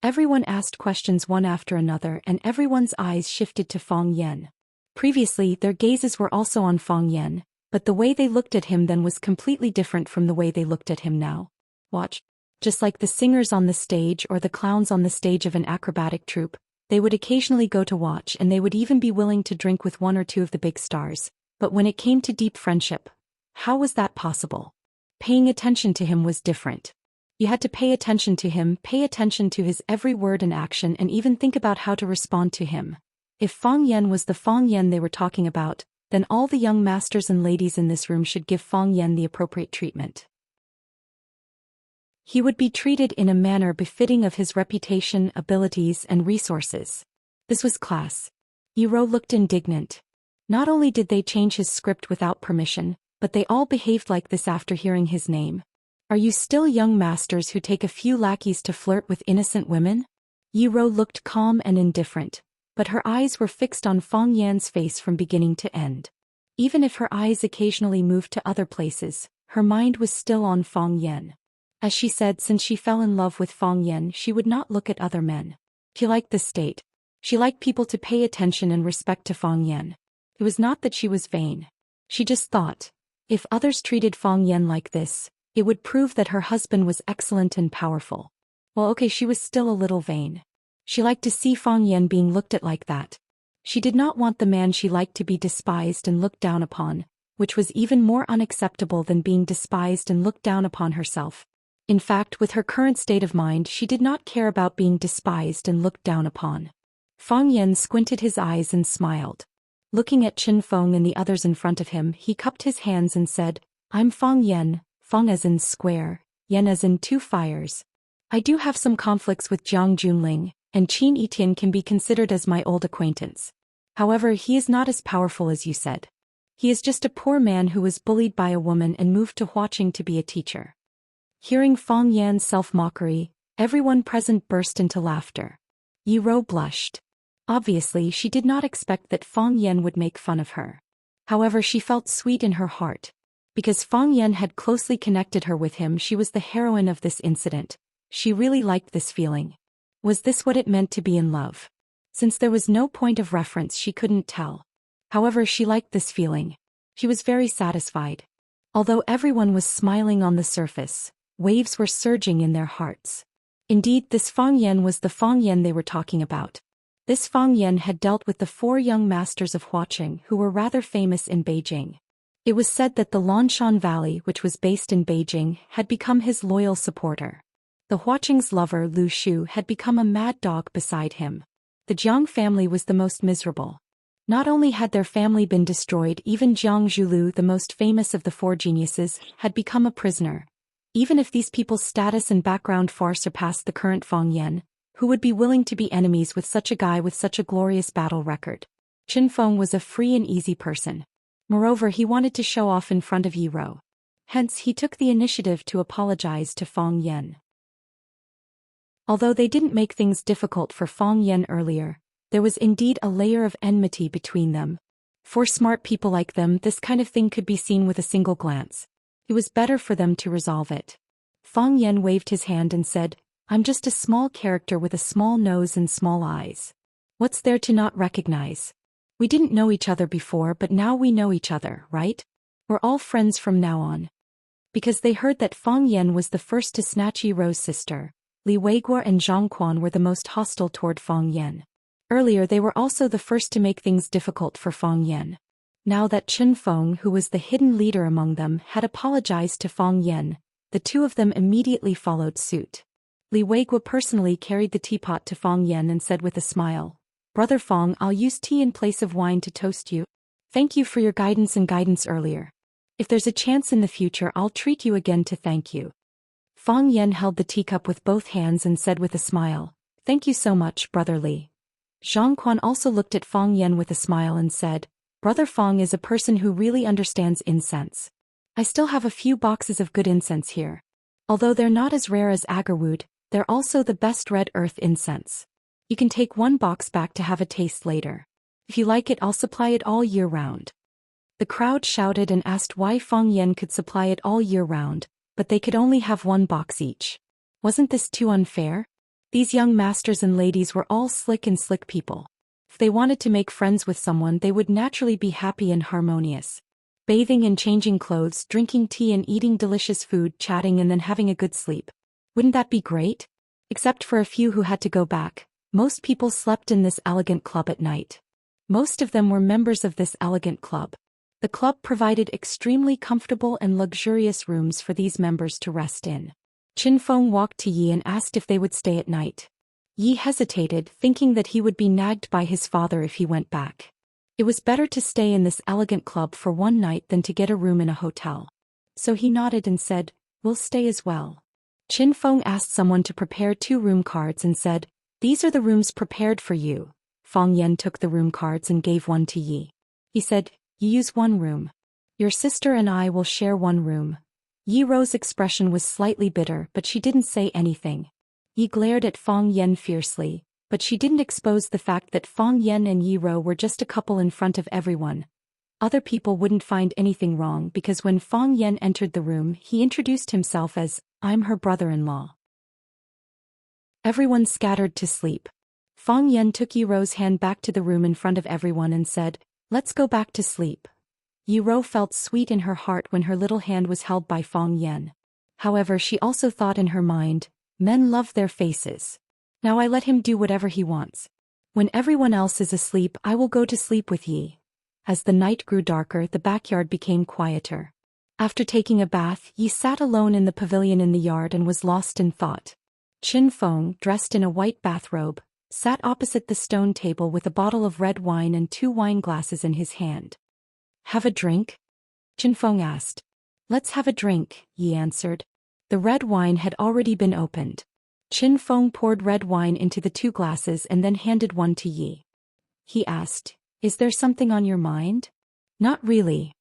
Everyone asked questions one after another and everyone's eyes shifted to Fong Yan. Previously, their gazes were also on Fong Yan, but the way they looked at him then was completely different from the way they looked at him now. Watch. Just like the singers on the stage or the clowns on the stage of an acrobatic troupe, they would occasionally go to watch and they would even be willing to drink with one or two of the big stars. But when it came to deep friendship, how was that possible? Paying attention to him was different. You had to pay attention to him, pay attention to his every word and action, and even think about how to respond to him. If Fong Yan was the Fong Yan they were talking about, then all the young masters and ladies in this room should give Fong Yan the appropriate treatment. He would be treated in a manner befitting of his reputation, abilities, and resources. This was class. Yi Ro looked indignant. Not only did they change his script without permission, but they all behaved like this after hearing his name. Are you still young masters who take a few lackeys to flirt with innocent women? Yi Ro looked calm and indifferent, but her eyes were fixed on Fong Yan's face from beginning to end. Even if her eyes occasionally moved to other places, her mind was still on Fang Yan. As she said, since she fell in love with Fang Yan, she would not look at other men. She liked this state. She liked people to pay attention and respect to Fang Yan. It was not that she was vain. She just thought, if others treated Fang Yan like this, it would prove that her husband was excellent and powerful. Well, okay, she was still a little vain. She liked to see Fang Yan being looked at like that. She did not want the man she liked to be despised and looked down upon, which was even more unacceptable than being despised and looked down upon herself. In fact, with her current state of mind, she did not care about being despised and looked down upon. Fang Yan squinted his eyes and smiled. Looking at Chen Feng and the others in front of him, he cupped his hands and said, I'm Fang Yan, Feng as in square, Yan as in 2 fires. I do have some conflicts with Jiang Junling, and Qin Yitian can be considered as my old acquaintance. However, he is not as powerful as you said. He is just a poor man who was bullied by a woman and moved to Huaqing to be a teacher. Hearing Fang Yan's self-mockery, everyone present burst into laughter. Yi Rou blushed. Obviously, she did not expect that Fang Yan would make fun of her. However, she felt sweet in her heart. Because Fang Yan had closely connected her with him, she was the heroine of this incident. She really liked this feeling. Was this what it meant to be in love? Since there was no point of reference, she couldn't tell. However, she liked this feeling. She was very satisfied. Although everyone was smiling on the surface, waves were surging in their hearts. Indeed, this Fang Yan was the Fang Yan they were talking about. This Fang Yan had dealt with the 4 young masters of Huaqing who were rather famous in Beijing. It was said that the Lanshan Valley, which was based in Beijing, had become his loyal supporter. The Huaqing's lover Lu Shu had become a mad dog beside him. The Jiang family was the most miserable. Not only had their family been destroyed, even Jiang Zhulu, the most famous of the 4 geniuses, had become a prisoner. Even if these people's status and background far surpassed the current Fang Yan, who would be willing to be enemies with such a guy with such a glorious battle record? Chen Feng was a free and easy person. Moreover, he wanted to show off in front of Yi Rou. Hence, he took the initiative to apologize to Fang Yan. Although they didn't make things difficult for Fang Yan earlier, there was indeed a layer of enmity between them. For smart people like them, this kind of thing could be seen with a single glance. It was better for them to resolve it. Fang Yan waved his hand and said, I'm just a small character with a small nose and small eyes. What's there to not recognize? We didn't know each other before, but now we know each other, right? We're all friends from now on. Because they heard that Fang Yan was the first to snatch Yi Rou's sister, Li Weiguo and Zhang Quan were the most hostile toward Fang Yan. Earlier they were also the first to make things difficult for Fang Yan. Now that Chen Feng, who was the hidden leader among them, had apologized to Fang Yan, the 2 of them immediately followed suit. Li Weiguo personally carried the teapot to Fang Yan and said with a smile, Brother Fang, I'll use tea in place of wine to toast you. Thank you for your guidance earlier. If there's a chance in the future, I'll treat you again to thank you. Fang Yan held the teacup with both hands and said with a smile, Thank you so much, Brother Li. Zhang Quan also looked at Fang Yan with a smile and said, Brother Fang is a person who really understands incense. I still have a few boxes of good incense here. Although they're not as rare as agarwood, they're also the best red earth incense. You can take 1 box back to have a taste later. If you like it, I'll supply it all year round. The crowd shouted and asked why Fang Yan could supply it all year round, but they could only have 1 box each. Wasn't this too unfair? These young masters and ladies were all slick people. If they wanted to make friends with someone, they would naturally be happy and harmonious. Bathing and changing clothes, drinking tea and eating delicious food, chatting and then having a good sleep. Wouldn't that be great? Except for a few who had to go back, most people slept in this elegant club at night. Most of them were members of this elegant club. The club provided extremely comfortable and luxurious rooms for these members to rest in. Chen Feng walked to Yi and asked if they would stay at night. Yi hesitated, thinking that he would be nagged by his father if he went back. It was better to stay in this elegant club for 1 night than to get a room in a hotel. So he nodded and said, We'll stay as well. Chen Feng asked someone to prepare 2 room cards and said, These are the rooms prepared for you. Fang Yan took the room cards and gave one to Yi. He said, You use 1 room. Your sister and I will share 1 room. Yi Rou's expression was slightly bitter, but she didn't say anything. Yi glared at Fang Yan fiercely, but she didn't expose the fact that Fang Yan and Yi Rou were just a couple in front of everyone. other people wouldn't find anything wrong because when Fang Yen entered the room, he introduced himself as, "I'm her brother-in-law." Everyone scattered to sleep. Fang Yen took Yi Rou's hand back to the room in front of everyone and said, "Let's go back to sleep." Yi Rou felt sweet in her heart when her little hand was held by Fang Yen. However, she also thought in her mind, men love their faces. Now I let him do whatever he wants. When everyone else is asleep, I will go to sleep with Yi. As the night grew darker, the backyard became quieter. After taking a bath, Yi sat alone in the pavilion in the yard and was lost in thought. Qin Feng, dressed in a white bathrobe, sat opposite the stone table with a bottle of red wine and 2 wine glasses in his hand. "Have a drink?" Qin Feng asked. "Let's have a drink," Yi answered. The red wine had already been opened. Qin Feng poured red wine into the 2 glasses and then handed one to Yi. He asked, "Is there something on your mind?" "Not really."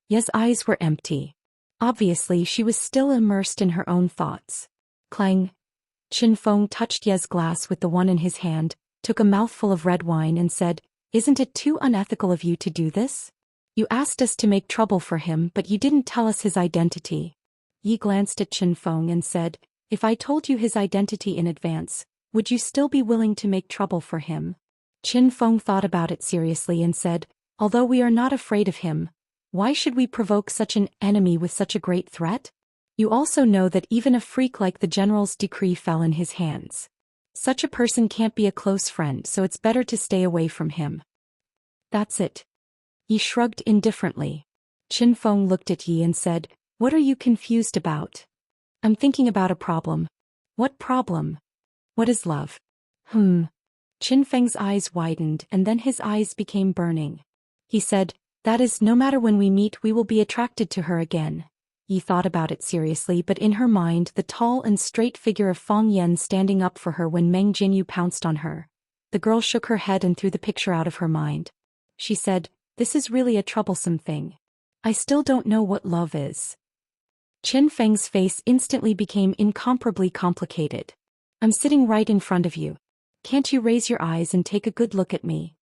Yi's eyes were empty. Obviously, she was still immersed in her own thoughts. Clang. Qin Feng touched Yi's glass with the one in his hand, took a mouthful of red wine and said, "Isn't it too unethical of you to do this? You asked us to make trouble for him, but you didn't tell us his identity." Yi glanced at Qin Feng and said, "If I told you his identity in advance, would you still be willing to make trouble for him?" Qin Feng thought about it seriously and said, "Although we are not afraid of him, why should we provoke such an enemy with such a great threat? You also know that even a freak like the general's decree fell in his hands. Such a person can't be a close friend, so it's better to stay away from him." "That's it." Yi shrugged indifferently. Qin Feng looked at Yi and said, "What are you confused about?" "I'm thinking about a problem." "What problem?" "What is love?" Qin Feng's eyes widened and then his eyes became burning. He said, "That is, no matter when we meet, we will be attracted to her again." Yi thought about it seriously, but in her mind the tall and straight figure of Fang Yen standing up for her when Meng Jinyu pounced on her. The girl shook her head and threw the picture out of her mind. She said, "This is really a troublesome thing. I still don't know what love is." Qin Feng's face instantly became incomparably complicated. "I'm sitting right in front of you. Can't you raise your eyes and take a good look at me?"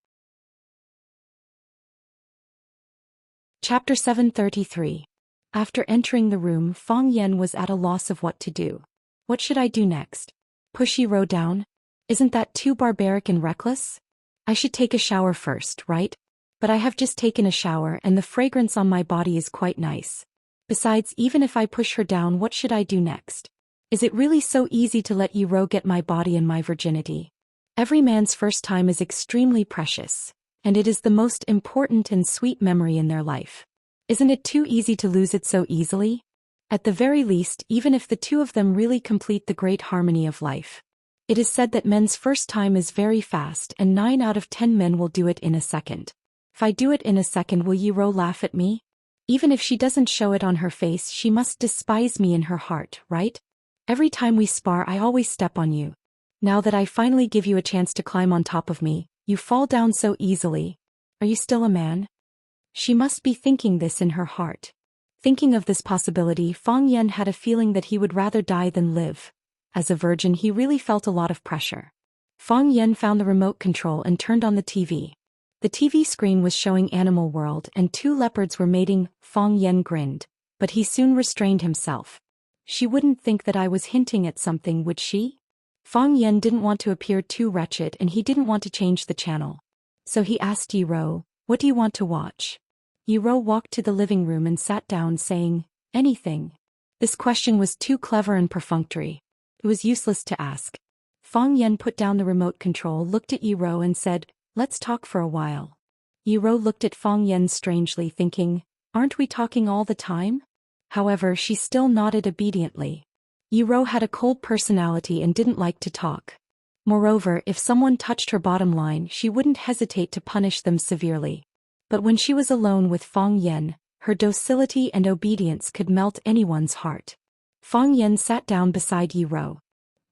Chapter 733. After entering the room, Fang Yen was at a loss of what to do. "What should I do next? Push Yi Rou down? Isn't that too barbaric and reckless? I should take a shower first, right? But I have just taken a shower and the fragrance on my body is quite nice. Besides, even if I push her down, what should I do next? Is it really so easy to let Yi Rou get my body and my virginity? Every man's first time is extremely precious, and it is the most important and sweet memory in their life. Isn't it too easy to lose it so easily? At the very least, even if the 2 of them really complete the great harmony of life. It is said that men's first time is very fast and 9 out of 10 men will do it in a second. If I do it in a second, will Yi Rou laugh at me? Even if she doesn't show it on her face, she must despise me in her heart, right? Every time we spar, I always step on you. Now that I finally give you a chance to climb on top of me, you fall down so easily. Are you still a man?" She must be thinking this in her heart. Thinking of this possibility, Fang Yen had a feeling that he would rather die than live. As a virgin, he really felt a lot of pressure. Fang Yen found the remote control and turned on the TV. The TV screen was showing Animal World and 2 leopards were mating. Fang Yen grinned, but he soon restrained himself. She wouldn't think that I was hinting at something, would she? Fang Yen didn't want to appear too wretched and he didn't want to change the channel. So he asked Yi Rou, "What do you want to watch?" Yi Rou walked to the living room and sat down saying, "Anything." This question was too clever and perfunctory. It was useless to ask. Fang Yen put down the remote control, looked at Yi Rou and said, "Let's talk for a while." Yi Rou looked at Fang Yen strangely, thinking, "Aren't we talking all the time?" However, she still nodded obediently. Yi Rou had a cold personality and didn't like to talk. Moreover, if someone touched her bottom line, she wouldn't hesitate to punish them severely. But when she was alone with Fang Yen, her docility and obedience could melt anyone's heart. Fang Yen sat down beside Yi Rou.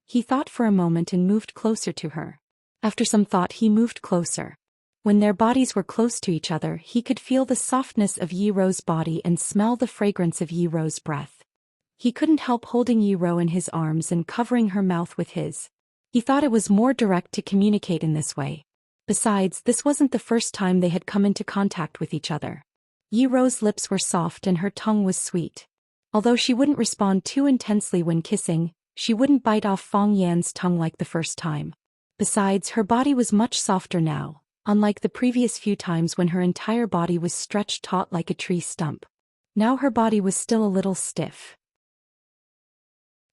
He thought for a moment and moved closer to her. After some thought, he moved closer. When their bodies were close to each other, he could feel the softness of Yi Rou's body and smell the fragrance of Yi Rou's breath. He couldn't help holding Yi Rou in his arms and covering her mouth with his. He thought it was more direct to communicate in this way. Besides, this wasn't the first time they had come into contact with each other. Yi Ro's lips were soft and her tongue was sweet. Although she wouldn't respond too intensely when kissing, she wouldn't bite off Fang Yan's tongue like the first time. Besides, her body was much softer now, unlike the previous few times when her entire body was stretched taut like a tree stump. Now her body was still a little stiff.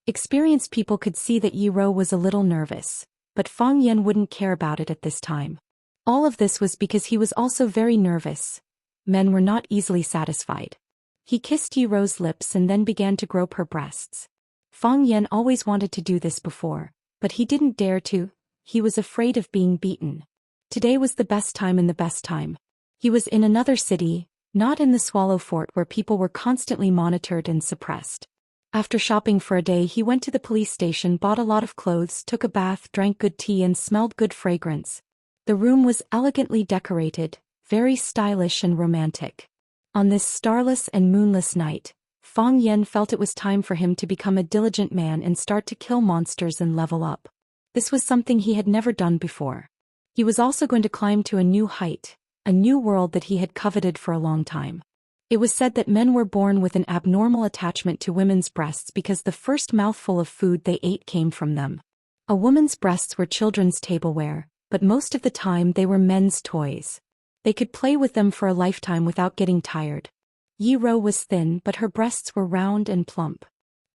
Experienced people could see that Yi Ro was a little nervous, but Fang Yan wouldn't care about it at this time. All of this was because he was also very nervous. Men were not easily satisfied. He kissed Yi Ro's lips and then began to grope her breasts. Fang Yan always wanted to do this before, but he didn't dare to. He was afraid of being beaten. Today was the best time and the best time. He was in another city, not in the Swallow Fort where people were constantly monitored and suppressed. After shopping for a day, he went to the police station, bought a lot of clothes, took a bath, drank good tea and smelled good fragrance. The room was elegantly decorated, very stylish and romantic. On this starless and moonless night, Fang Yan felt it was time for him to become a diligent man and start to kill monsters and level up. This was something he had never done before. He was also going to climb to a new height, a new world that he had coveted for a long time. It was said that men were born with an abnormal attachment to women's breasts because the first mouthful of food they ate came from them. A woman's breasts were children's tableware, but most of the time they were men's toys. They could play with them for a lifetime without getting tired. Yi Ro was thin, but her breasts were round and plump.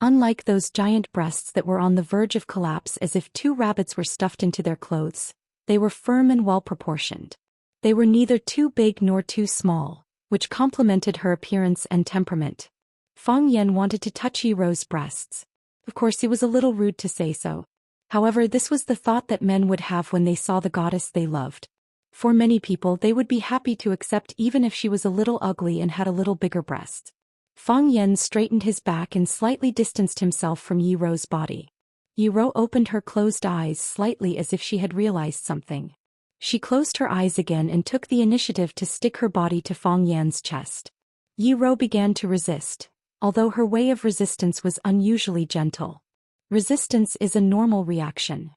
Unlike those giant breasts that were on the verge of collapse as if two rabbits were stuffed into their clothes, they were firm and well-proportioned. They were neither too big nor too small, which complemented her appearance and temperament. Fang Yan wanted to touch Yi Ro's breasts. Of course, it was a little rude to say so. However, this was the thought that men would have when they saw the goddess they loved. For many people, they would be happy to accept even if she was a little ugly and had a little bigger breasts. Fang Yan straightened his back and slightly distanced himself from Yi Ro's body. Yi Ro opened her closed eyes slightly as if she had realized something. She closed her eyes again and took the initiative to stick her body to Fang Yan's chest. Yi Ro began to resist, although her way of resistance was unusually gentle. Resistance is a normal reaction.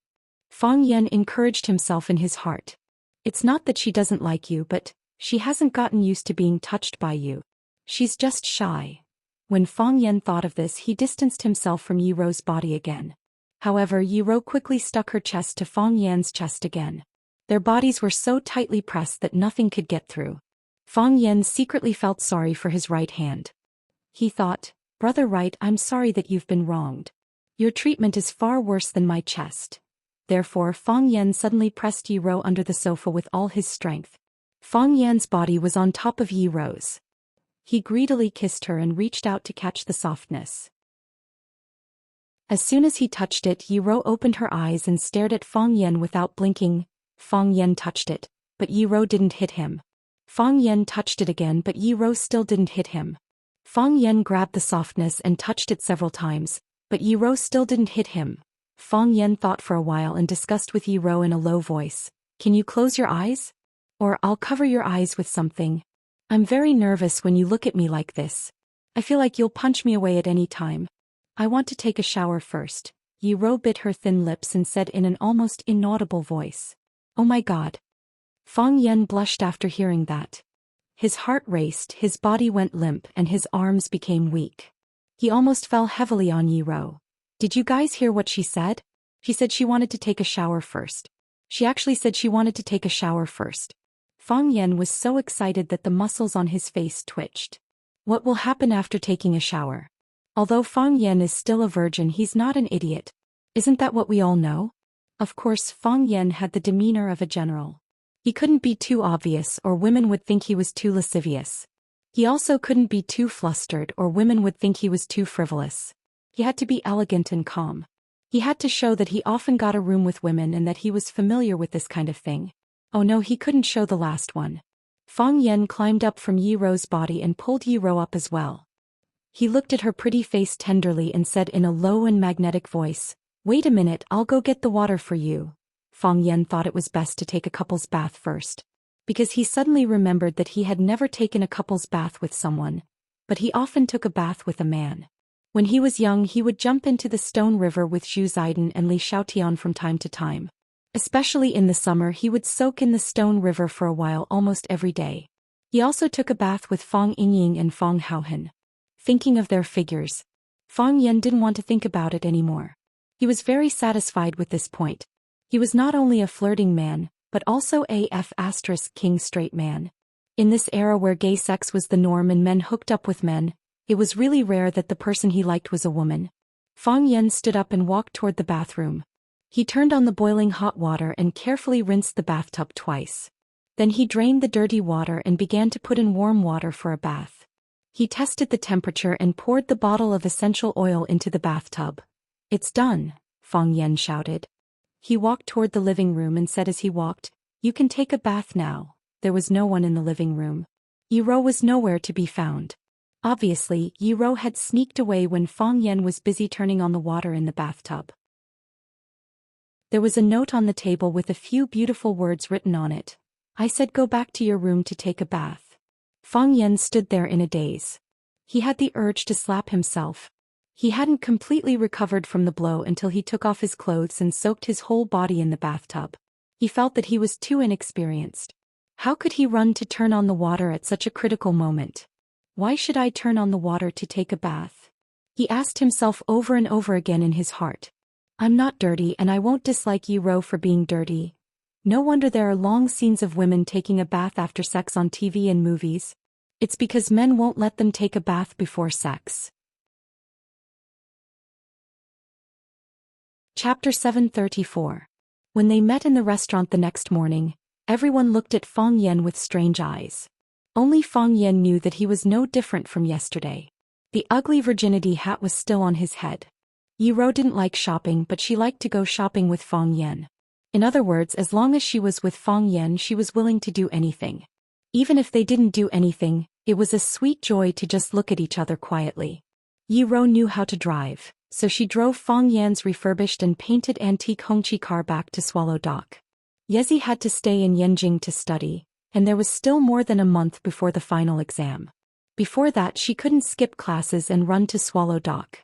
Fang Yan encouraged himself in his heart. It's not that she doesn't like you, but she hasn't gotten used to being touched by you. She's just shy. When Fang Yan thought of this, he distanced himself from Yi Ro's body again. However, Yi Ro quickly stuck her chest to Fang Yan's chest again. Their bodies were so tightly pressed that nothing could get through. Fang Yan secretly felt sorry for his right hand. He thought, "Brother Right, I'm sorry that you've been wronged. Your treatment is far worse than my chest." Therefore, Fang Yan suddenly pressed Yi Ro under the sofa with all his strength. Fang Yan's body was on top of Yi Ro's. He greedily kissed her and reached out to catch the softness. As soon as he touched it, Yi Ro opened her eyes and stared at Fang Yan without blinking. Fang Yan touched it, but Yi Ro didn't hit him. Fang Yan touched it again, but Yi Ro still didn't hit him. Fang Yan grabbed the softness and touched it several times, but Yi Ro still didn't hit him. Fang Yan thought for a while and discussed with Yi Ro in a low voice. "Can you close your eyes? Or I'll cover your eyes with something. I'm very nervous when you look at me like this. I feel like you'll punch me away at any time. I want to take a shower first." Yi Ro bit her thin lips and said in an almost inaudible voice, "Oh my God." Fang Yan blushed after hearing that. His heart raced, his body went limp, and his arms became weak. He almost fell heavily on Yi Ro. "Did you guys hear what she said? She said she wanted to take a shower first. She actually said she wanted to take a shower first." Fang Yan was so excited that the muscles on his face twitched. What will happen after taking a shower? Although Fang Yan is still a virgin, he's not an idiot. Isn't that what we all know? Of course, Fang Yan had the demeanor of a general. He couldn't be too obvious or women would think he was too lascivious. He also couldn't be too flustered or women would think he was too frivolous. He had to be elegant and calm. He had to show that he often got a room with women and that he was familiar with this kind of thing. Oh no, he couldn't show the last one. Fang Yan climbed up from Yi Ro's body and pulled Yi Ro up as well. He looked at her pretty face tenderly and said in a low and magnetic voice, "Wait a minute, I'll go get the water for you." Fang Yan thought it was best to take a couple's bath first, because he suddenly remembered that he had never taken a couple's bath with someone, but he often took a bath with a man. When he was young, he would jump into the stone river with Zhu Ziden and Li Xiaotian from time to time. Especially in the summer, he would soak in the stone river for a while almost every day. He also took a bath with Fong Yingying and Fong Haohan. Thinking of their figures, Fong Yan didn't want to think about it anymore. He was very satisfied with this point. He was not only a flirting man, but also a king straight man. In this era where gay sex was the norm and men hooked up with men, it was really rare that the person he liked was a woman. Fong Yan stood up and walked toward the bathroom. He turned on the boiling hot water and carefully rinsed the bathtub twice. Then he drained the dirty water and began to put in warm water for a bath. He tested the temperature and poured the bottle of essential oil into the bathtub. "It's done," Fong Yan shouted. He walked toward the living room and said as he walked, "You can take a bath now." There was no one in the living room. Yi-ro was nowhere to be found. Obviously, Yi-ro had sneaked away when Fong Yan was busy turning on the water in the bathtub. There was a note on the table with a few beautiful words written on it. "I said go back to your room to take a bath." Fong Yan stood there in a daze. He had the urge to slap himself. He hadn't completely recovered from the blow until he took off his clothes and soaked his whole body in the bathtub. He felt that he was too inexperienced. How could he run to turn on the water at such a critical moment? Why should I turn on the water to take a bath? He asked himself over and over again in his heart. I'm not dirty and I won't dislike Yi-ro for being dirty. No wonder there are long scenes of women taking a bath after sex on TV and movies. It's because men won't let them take a bath before sex. Chapter 734. When they met in the restaurant the next morning, everyone looked at Fong Yan with strange eyes. Only Fong Yan knew that he was no different from yesterday. The ugly virginity hat was still on his head. Yi-ro didn't like shopping, but she liked to go shopping with Fong Yan. In other words, as long as she was with Fong Yan, she was willing to do anything. Even if they didn't do anything, it was a sweet joy to just look at each other quietly. Yi-ro knew how to drive, so she drove Fong Yan's refurbished and painted antique Hongqi car back to Swallow Dock. Yezi had to stay in Yanjing to study, and there was still more than a month before the final exam. Before that, she couldn't skip classes and run to Swallow Dock.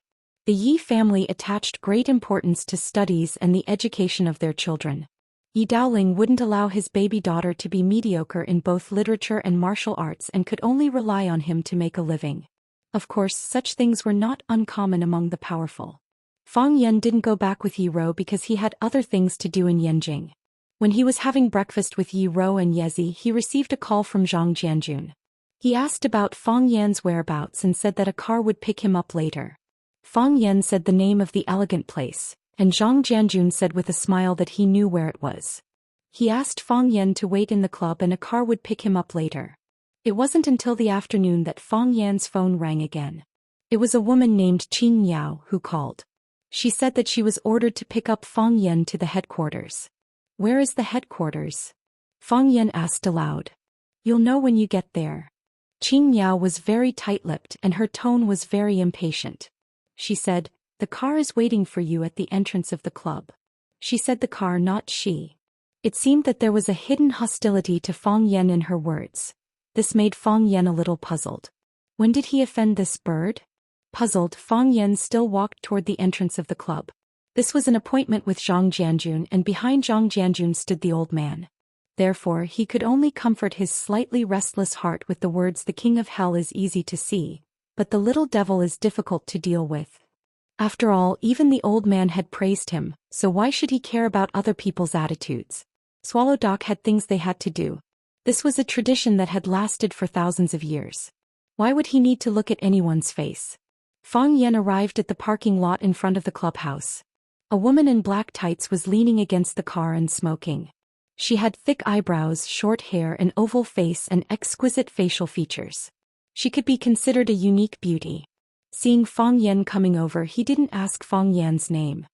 The Yi family attached great importance to studies and the education of their children. Yi Daoling wouldn't allow his baby daughter to be mediocre in both literature and martial arts and could only rely on him to make a living. Of course, such things were not uncommon among the powerful. Fong Yan didn't go back with Yi-ro because he had other things to do in Yanjing. When he was having breakfast with Yi-ro and Yezi, he received a call from Zhang Jianjun. He asked about Fong Yan's whereabouts and said that a car would pick him up later. Fong Yan said the name of the elegant place, and Zhang Jianjun said with a smile that he knew where it was. He asked Fong Yan to wait in the club and a car would pick him up later. It wasn't until the afternoon that Fong Yan's phone rang again. It was a woman named Qing Yao who called. She said that she was ordered to pick up Fong Yan to the headquarters. Where is the headquarters? Fong Yan asked aloud. You'll know when you get there. Qing Yao was very tight-lipped and her tone was very impatient. She said, the car is waiting for you at the entrance of the club. She said the car, not she. It seemed that there was a hidden hostility to Fong Yan in her words. This made Fong Yan a little puzzled. When did he offend this bird? Puzzled, Fong Yan still walked toward the entrance of the club. This was an appointment with Zhang Jianjun, and behind Zhang Jianjun stood the old man. Therefore, he could only comfort his slightly restless heart with the words, the king of hell is easy to see, but the little devil is difficult to deal with. After all, even the old man had praised him, so why should he care about other people's attitudes? Swallow Dock had things they had to do. This was a tradition that had lasted for thousands of years. Why would he need to look at anyone's face? Fong Yan arrived at the parking lot in front of the clubhouse. A woman in black tights was leaning against the car and smoking. She had thick eyebrows, short hair, an oval face, and exquisite facial features. She could be considered a unique beauty. Seeing Fong Yan coming over, he didn't ask Fong Yan's name.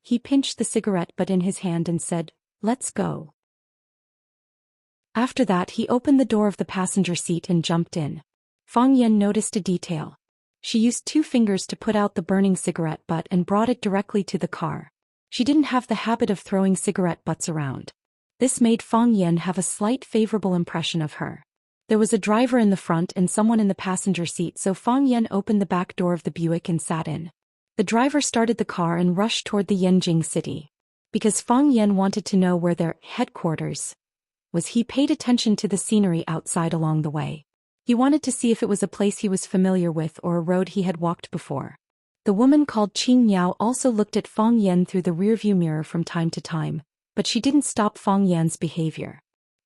He pinched the cigarette butt in his hand and said, "Let's go." After that, he opened the door of the passenger seat and jumped in. Fong Yan noticed a detail. She used 2 fingers to put out the burning cigarette butt and brought it directly to the car. She didn't have the habit of throwing cigarette butts around. This made Fong Yan have a slight favorable impression of her. There was a driver in the front and someone in the passenger seat, so Fong Yan opened the back door of the Buick and sat in. The driver started the car and rushed toward the Yanjing city. Because Fong Yan wanted to know where their headquarters was he paid attention to the scenery outside along the way. He wanted to see if it was a place he was familiar with or a road he had walked before. The woman called Qing Miao also looked at Fang Yan through the rearview mirror from time to time, but she didn't stop Fang Yan's behavior.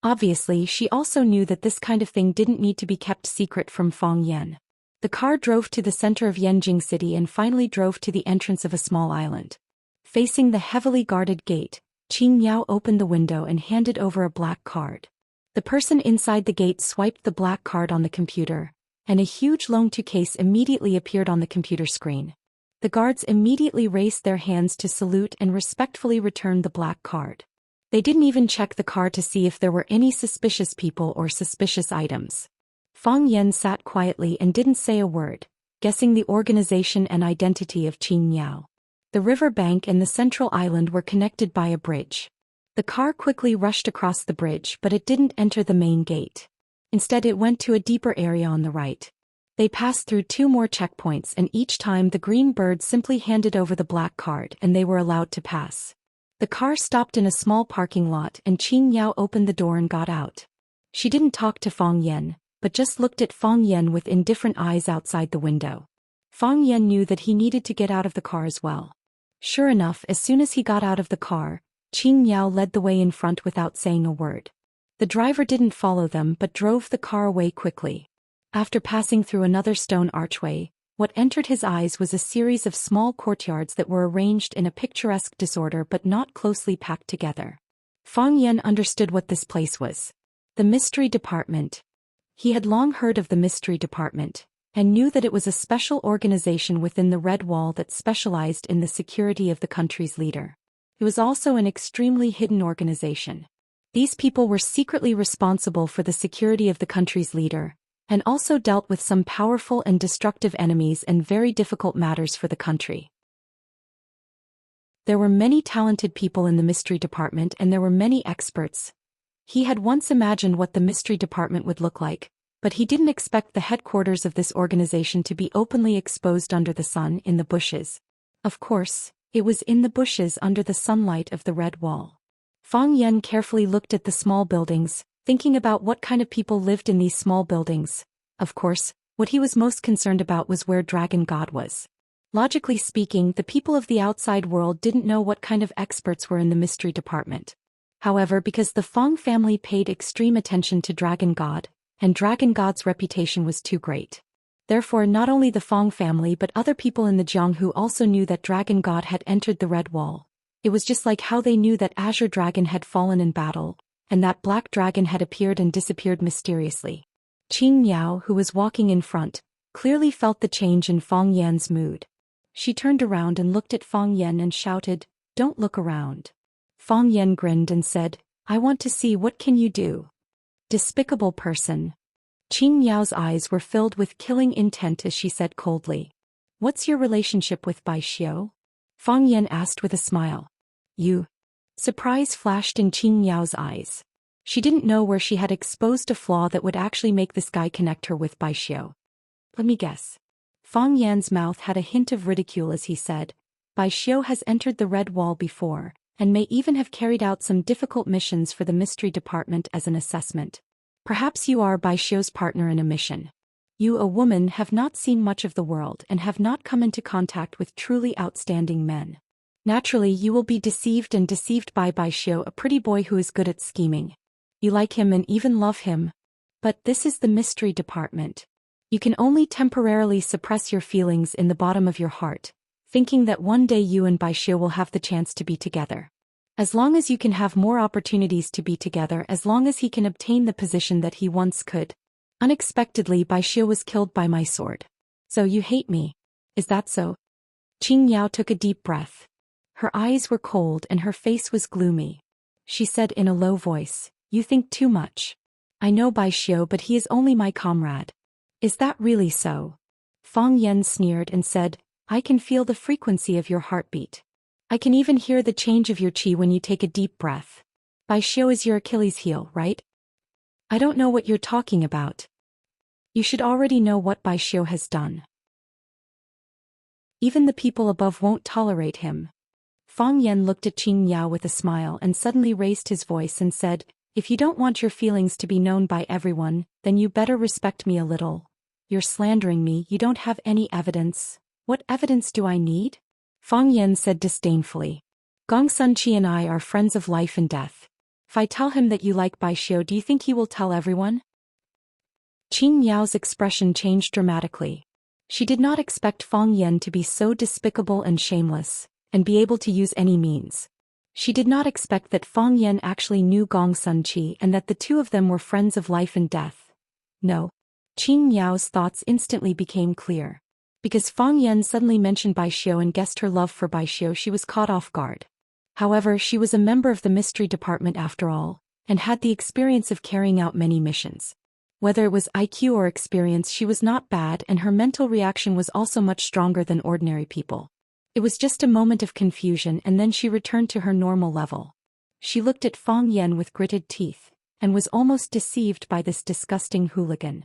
Obviously, she also knew that this kind of thing didn't need to be kept secret from Fang Yan. The car drove to the center of Yanjing City and finally drove to the entrance of a small island. Facing the heavily guarded gate, Qing Miao opened the window and handed over a black card. The person inside the gate swiped the black card on the computer, and a huge loan-to case immediately appeared on the computer screen. The guards immediately raised their hands to salute and respectfully returned the black card. They didn't even check the car to see if there were any suspicious people or suspicious items. Fang Yan sat quietly and didn't say a word, guessing the organization and identity of Qing Miao. The river bank and the central island were connected by a bridge. The car quickly rushed across the bridge, but it didn't enter the main gate. Instead, it went to a deeper area on the right. They passed through 2 more checkpoints, and each time the green bird simply handed over the black card and they were allowed to pass. The car stopped in a small parking lot and Qing Miao opened the door and got out. She didn't talk to Fang Yan, but just looked at Fang Yan with indifferent eyes outside the window. Fang Yan knew that he needed to get out of the car as well. Sure enough, as soon as he got out of the car, Qing Miao led the way in front without saying a word. The driver didn't follow them but drove the car away quickly. After passing through another stone archway, what entered his eyes was a series of small courtyards that were arranged in a picturesque disorder but not closely packed together. Fang Yan understood what this place was. The Mystery Department. He had long heard of the Mystery Department, and knew that it was a special organization within the Red Wall that specialized in the security of the country's leader. It was also an extremely hidden organization. These people were secretly responsible for the security of the country's leader, and also dealt with some powerful and destructive enemies and very difficult matters for the country. There were many talented people in the Mystery Department and there were many experts. He had once imagined what the Mystery Department would look like, but he didn't expect the headquarters of this organization to be openly exposed under the sun in the bushes. Of course, it was in the bushes under the sunlight of the Red Wall. Fang Yan carefully looked at the small buildings, thinking about what kind of people lived in these small buildings. Of course, what he was most concerned about was where Dragon God was. Logically speaking, the people of the outside world didn't know what kind of experts were in the Mystery Department. However, because the Fang family paid extreme attention to Dragon God, and Dragon God's reputation was too great. Therefore, not only the Fang family but other people in the Jianghu also knew that Dragon God had entered the Red Wall. It was just like how they knew that Azure Dragon had fallen in battle, and that Black Dragon had appeared and disappeared mysteriously. Qing Miao, who was walking in front, clearly felt the change in Fang Yan's mood. She turned around and looked at Fang Yan and shouted, "Don't look around." Fang Yan grinned and said, "I want to see what can you do." Despicable person. Qing Miao's eyes were filled with killing intent as she said coldly, "What's your relationship with Bai Xiu?" Fang Yan asked with a smile. "You." Surprise flashed in Qing Miao's eyes. She didn't know where she had exposed a flaw that would actually make this guy connect her with Bai Xiu. "Let me guess." Fang Yan's mouth had a hint of ridicule as he said, "Bai Xiu has entered the Red Wall before, and may even have carried out some difficult missions for the Mystery Department as an assessment. Perhaps you are Bai Xiu's partner in a mission. You, a woman, have not seen much of the world and have not come into contact with truly outstanding men. Naturally, you will be deceived by Bai Xiu, a pretty boy who is good at scheming. You like him and even love him. But this is the Mystery Department. You can only temporarily suppress your feelings in the bottom of your heart, thinking that one day you and Bai Xiu will have the chance to be together. As long as you can have more opportunities to be together, as long as he can obtain the position that he once could. Unexpectedly, Bai Xiu was killed by my sword. So you hate me. Is that so?" Qing Miao took a deep breath. Her eyes were cold and her face was gloomy. She said in a low voice, "You think too much. I know Bai Xiu, but he is only my comrade." "Is that really so?" Fang Yan sneered and said, "I can feel the frequency of your heartbeat. I can even hear the change of your qi when you take a deep breath. Bai Xiu is your Achilles heel, right?" "I don't know what you're talking about." "You should already know what Bai Xiu has done. Even the people above won't tolerate him." Fang Yan looked at Qing Miao with a smile and suddenly raised his voice and said, If you don't want your feelings to be known by everyone, then you better respect me a little. You're slandering me, you don't have any evidence. What evidence do I need? Fang Yan said disdainfully. Gong Sun-chi and I are friends of life and death. If I tell him that you like Bai Xiu, do you think he will tell everyone? Qing Miao's expression changed dramatically. She did not expect Fang Yan to be so despicable and shameless, and be able to use any means. She did not expect that Fang Yan actually knew Gong Sun-chi and that the two of them were friends of life and death. No. Qing Miao's thoughts instantly became clear. Because Fang Yan suddenly mentioned Bai Xiu and guessed her love for Bai Xiu, she was caught off guard. However, she was a member of the mystery department after all, and had the experience of carrying out many missions. Whether it was IQ or experience, she was not bad, and her mental reaction was also much stronger than ordinary people. It was just a moment of confusion, and then she returned to her normal level. She looked at Fang Yan with gritted teeth, and was almost deceived by this disgusting hooligan.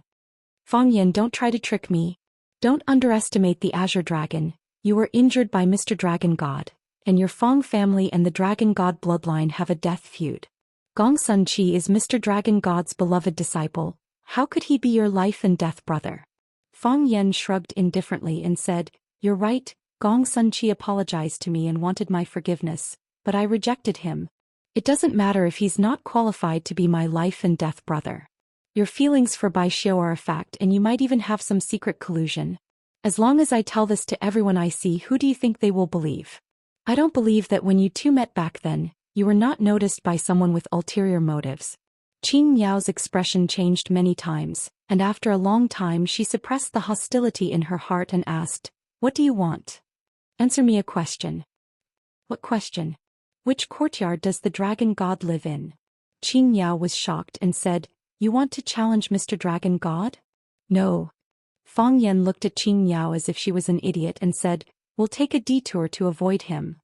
Fang Yan, don't try to trick me. Don't underestimate the Azure Dragon. You were injured by Mr. Dragon God, and your Fang family and the Dragon God bloodline have a death feud. Gong Sun-chi is Mr. Dragon God's beloved disciple. How could he be your life and death brother? Fang Yan shrugged indifferently and said, You're right, Gong Sun-chi apologized to me and wanted my forgiveness, but I rejected him. It doesn't matter if he's not qualified to be my life and death brother. Your feelings for Bai Xiu are a fact, and you might even have some secret collusion. As long as I tell this to everyone I see, who do you think they will believe? I don't believe that when you two met back then, you were not noticed by someone with ulterior motives. Qing Miao's expression changed many times, and after a long time she suppressed the hostility in her heart and asked, What do you want? Answer me a question. What question? Which courtyard does the Dragon God live in? Qing Miao was shocked and said, You want to challenge Mr. Dragon God? No. Fang Yan looked at Qing Miao as if she was an idiot and said, We'll take a detour to avoid him.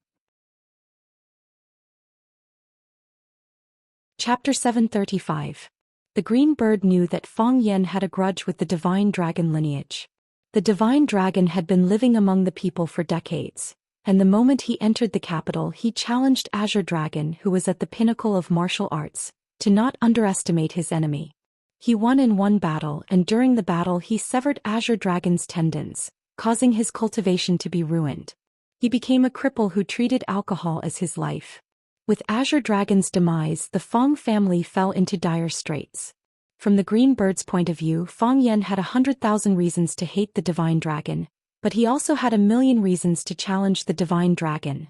Chapter 735. The green bird knew that Fang Yan had a grudge with the divine dragon lineage. The divine dragon had been living among the people for decades, and the moment he entered the capital he challenged Azure Dragon, who was at the pinnacle of martial arts, to not underestimate his enemy. He won in one battle, and during the battle he severed Azure Dragon's tendons, causing his cultivation to be ruined. He became a cripple who treated alcohol as his life. With Azure Dragon's demise, the Fang family fell into dire straits. From the green bird's point of view, Fang Yan had 100,000 reasons to hate the divine dragon, but he also had 1,000,000 reasons to challenge the divine dragon.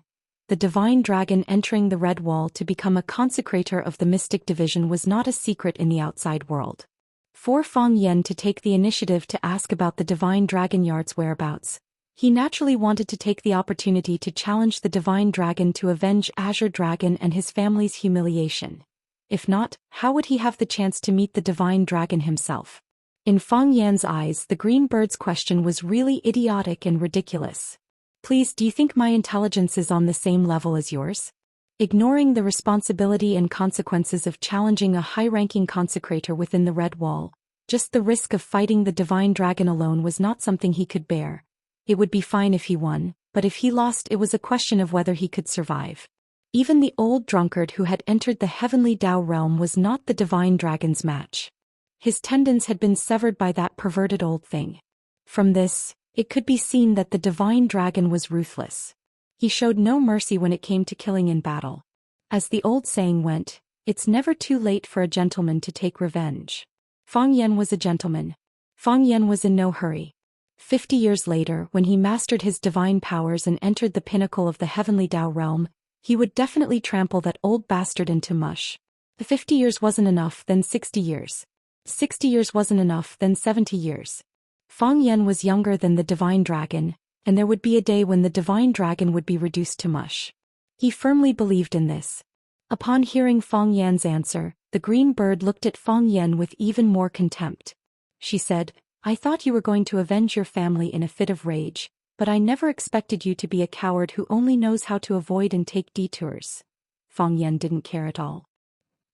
The divine dragon entering the Red Wall to become a consecrator of the mystic division was not a secret in the outside world. For Fang Yan to take the initiative to ask about the divine dragon yard's whereabouts, he naturally wanted to take the opportunity to challenge the divine dragon to avenge Azure Dragon and his family's humiliation. If not, how would he have the chance to meet the divine dragon himself? In Fang Yan's eyes, the green bird's question was really idiotic and ridiculous. Please, do you think my intelligence is on the same level as yours? Ignoring the responsibility and consequences of challenging a high-ranking consecrator within the Red Wall, just the risk of fighting the divine dragon alone was not something he could bear. It would be fine if he won, but if he lost, it was a question of whether he could survive. Even the old drunkard who had entered the heavenly Tao realm was not the divine dragon's match. His tendons had been severed by that perverted old thing. From this, it could be seen that the divine dragon was ruthless. He showed no mercy when it came to killing in battle. As the old saying went, it's never too late for a gentleman to take revenge. Fang Yan was a gentleman. Fang Yan was in no hurry. 50 years later, when he mastered his divine powers and entered the pinnacle of the heavenly Tao realm, he would definitely trample that old bastard into mush. If 50 years wasn't enough, then 60 years. 60 years wasn't enough, then 70 years. Fang Yan was younger than the divine dragon, and there would be a day when the divine dragon would be reduced to mush. He firmly believed in this. Upon hearing Fang Yan's answer, the green bird looked at Fang Yan with even more contempt. She said, I thought you were going to avenge your family in a fit of rage, but I never expected you to be a coward who only knows how to avoid and take detours. Fang Yan didn't care at all.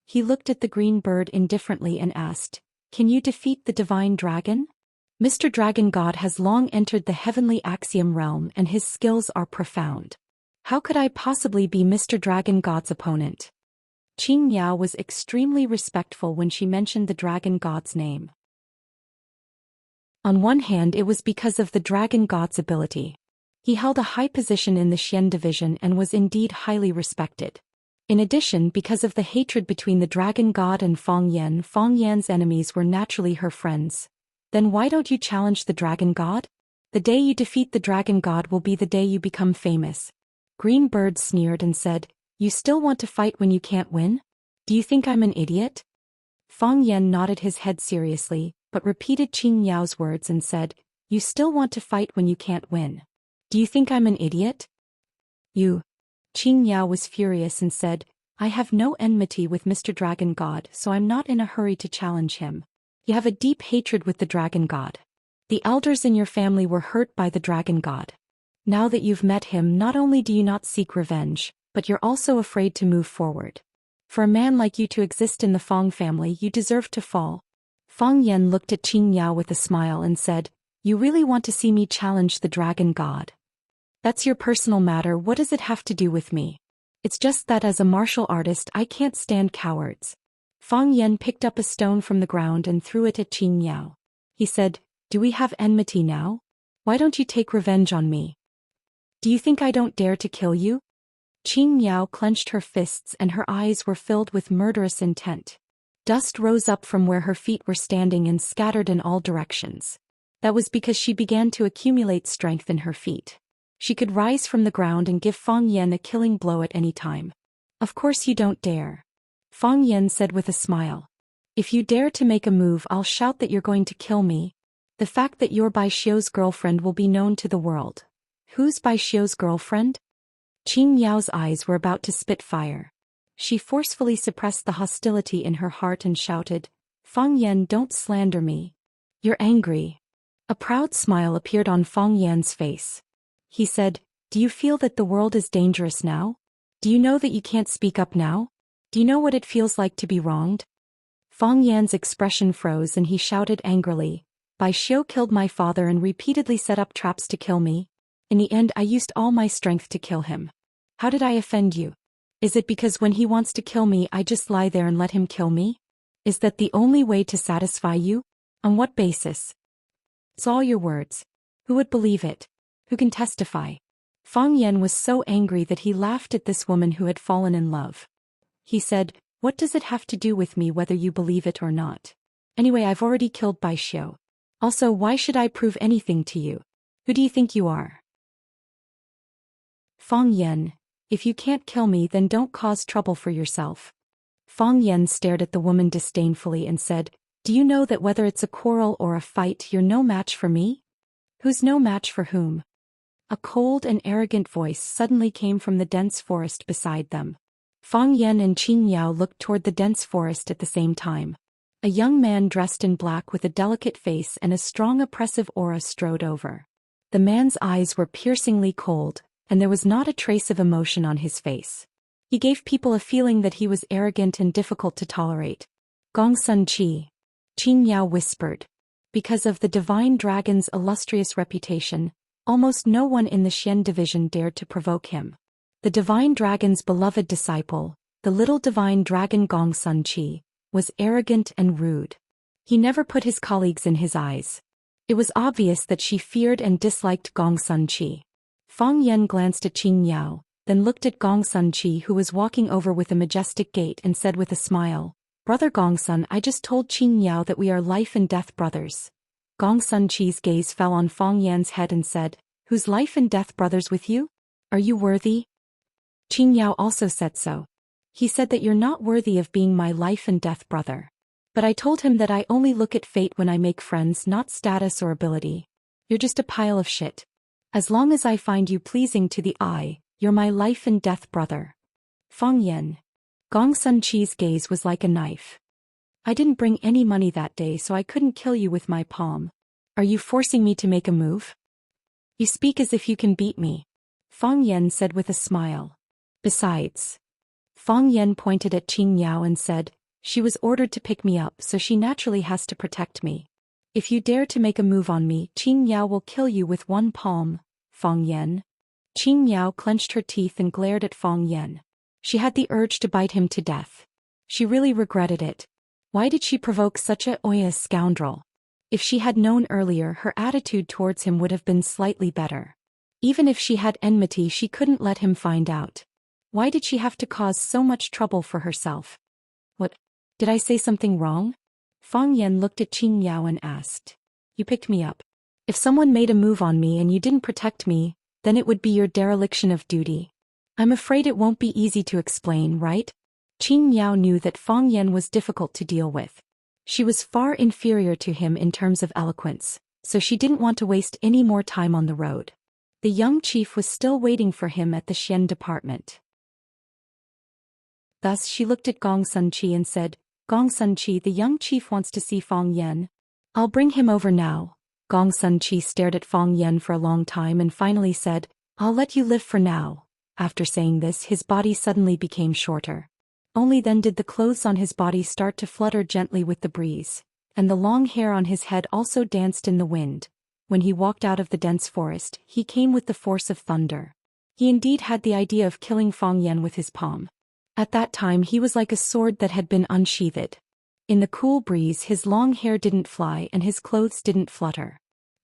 He looked at the green bird indifferently and asked, Can you defeat the divine dragon? Mr. Dragon God has long entered the heavenly axiom realm and his skills are profound. How could I possibly be Mr. Dragon God's opponent? Qing Miao was extremely respectful when she mentioned the dragon god's name. On one hand, it was because of the dragon god's ability. He held a high position in the Xian division and was indeed highly respected. In addition, because of the hatred between the dragon god and Fang Yan's enemies were naturally her friends. Then why don't you challenge the dragon god? The day you defeat the dragon god will be the day you become famous. Green Bird sneered and said, "You still want to fight when you can't win? Do you think I'm an idiot?" Fang Yan nodded his head seriously, but repeated Qing Miao's words and said, "You still want to fight when you can't win? Do you think I'm an idiot?" Qing Miao was furious and said, "I have no enmity with Mr. Dragon God, so I'm not in a hurry to challenge him. You have a deep hatred with the Dragon God. The elders in your family were hurt by the Dragon God. Now that you've met him, not only do you not seek revenge, but you're also afraid to move forward. For a man like you to exist in the Fang family, you deserve to fall." Fang Yan looked at Qing Miao with a smile and said, "You really want to see me challenge the Dragon God? That's your personal matter. What does it have to do with me? It's just that as a martial artist I can't stand cowards." Fang Yan picked up a stone from the ground and threw it at Qing Miao. He said, "Do we have enmity now? Why don't you take revenge on me? Do you think I don't dare to kill you?" Qing Miao clenched her fists and her eyes were filled with murderous intent. Dust rose up from where her feet were standing and scattered in all directions. That was because she began to accumulate strength in her feet. She could rise from the ground and give Fang Yan a killing blow at any time. "Of course you don't dare," Fang Yan said with a smile. "If you dare to make a move, I'll shout that you're going to kill me. The fact that you're Bai Xiu's girlfriend will be known to the world." "Who's Bai Xiu's girlfriend?" Qing Miao's eyes were about to spit fire. She forcefully suppressed the hostility in her heart and shouted, "Fang Yan, don't slander me. You're angry." A proud smile appeared on Fang Yan's face. He said, "Do you feel that the world is dangerous now? Do you know that you can't speak up now? Do you know what it feels like to be wronged?" Fang Yan's expression froze and he shouted angrily, "Bai Xiu killed my father and repeatedly set up traps to kill me. In the end I used all my strength to kill him. How did I offend you? Is it because when he wants to kill me I just lie there and let him kill me? Is that the only way to satisfy you? On what basis? It's all your words. Who would believe it? Who can testify?" Fang Yan was so angry that he laughed at this woman who had fallen in love. He said, "What does it have to do with me whether you believe it or not? Anyway, I've already killed Bai Xiu. Also, why should I prove anything to you? Who do you think you are?" "Fang Yan, if you can't kill me then don't cause trouble for yourself." Fang Yan stared at the woman disdainfully and said, "Do you know that whether it's a quarrel or a fight you're no match for me?" "Who's no match for whom?" A cold and arrogant voice suddenly came from the dense forest beside them. Fang Yan and Qing Miao looked toward the dense forest at the same time. A young man dressed in black with a delicate face and a strong oppressive aura strode over. The man's eyes were piercingly cold, and there was not a trace of emotion on his face. He gave people a feeling that he was arrogant and difficult to tolerate. "Gongsun Qi," Qing Miao whispered. Because of the divine dragon's illustrious reputation, almost no one in the Xian division dared to provoke him. The divine dragon's beloved disciple, the little divine dragon Gongsun Qi, was arrogant and rude. He never put his colleagues in his eyes. It was obvious that she feared and disliked Gongsun Qi. Fang Yan glanced at Qing Miao, then looked at Gongsun Qi who was walking over with a majestic gait and said with a smile, "Brother Gongsun, I just told Qing Miao that we are life and death brothers." Gongsun Qi's gaze fell on Fang Yan's head and said, "Who's life and death brothers with you? Are you worthy?" Qing Miao also said so. He said that you're not worthy of being my life and death brother. But I told him that I only look at fate when I make friends, not status or ability. You're just a pile of shit. As long as I find you pleasing to the eye, you're my life and death brother. Fang Yan. Gongsun Qi's gaze was like a knife. I didn't bring any money that day, so I couldn't kill you with my palm. Are you forcing me to make a move? You speak as if you can beat me. Fang Yan said with a smile. Besides. Fang Yan pointed at Qing Miao and said, she was ordered to pick me up, so she naturally has to protect me. If you dare to make a move on me, Qing Miao will kill you with one palm, Fang Yan. Qing Miao clenched her teeth and glared at Fang Yan. She had the urge to bite him to death. She really regretted it. Why did she provoke such a oyous scoundrel? If she had known earlier, her attitude towards him would have been slightly better. Even if she had enmity, she couldn't let him find out. Why did she have to cause so much trouble for herself? What? Did I say something wrong? Fang Yan looked at Qing Yao and asked. You picked me up. If someone made a move on me and you didn't protect me, then it would be your dereliction of duty. I'm afraid it won't be easy to explain, right? Qing Yao knew that Fang Yan was difficult to deal with. She was far inferior to him in terms of eloquence, so she didn't want to waste any more time on the road. The young chief was still waiting for him at the Xian department. Thus she looked at Gong Sun Chi and said, Gong Sun Chi, the young chief wants to see Fang Yan. I'll bring him over now. Gong Sun Chi stared at Fang Yan for a long time and finally said, I'll let you live for now. After saying this, his body suddenly became shorter. Only then did the clothes on his body start to flutter gently with the breeze, and the long hair on his head also danced in the wind. When he walked out of the dense forest, he came with the force of thunder. He indeed had the idea of killing Fang Yan with his palm. At that time he was like a sword that had been unsheathed. In the cool breeze his long hair didn't fly and his clothes didn't flutter.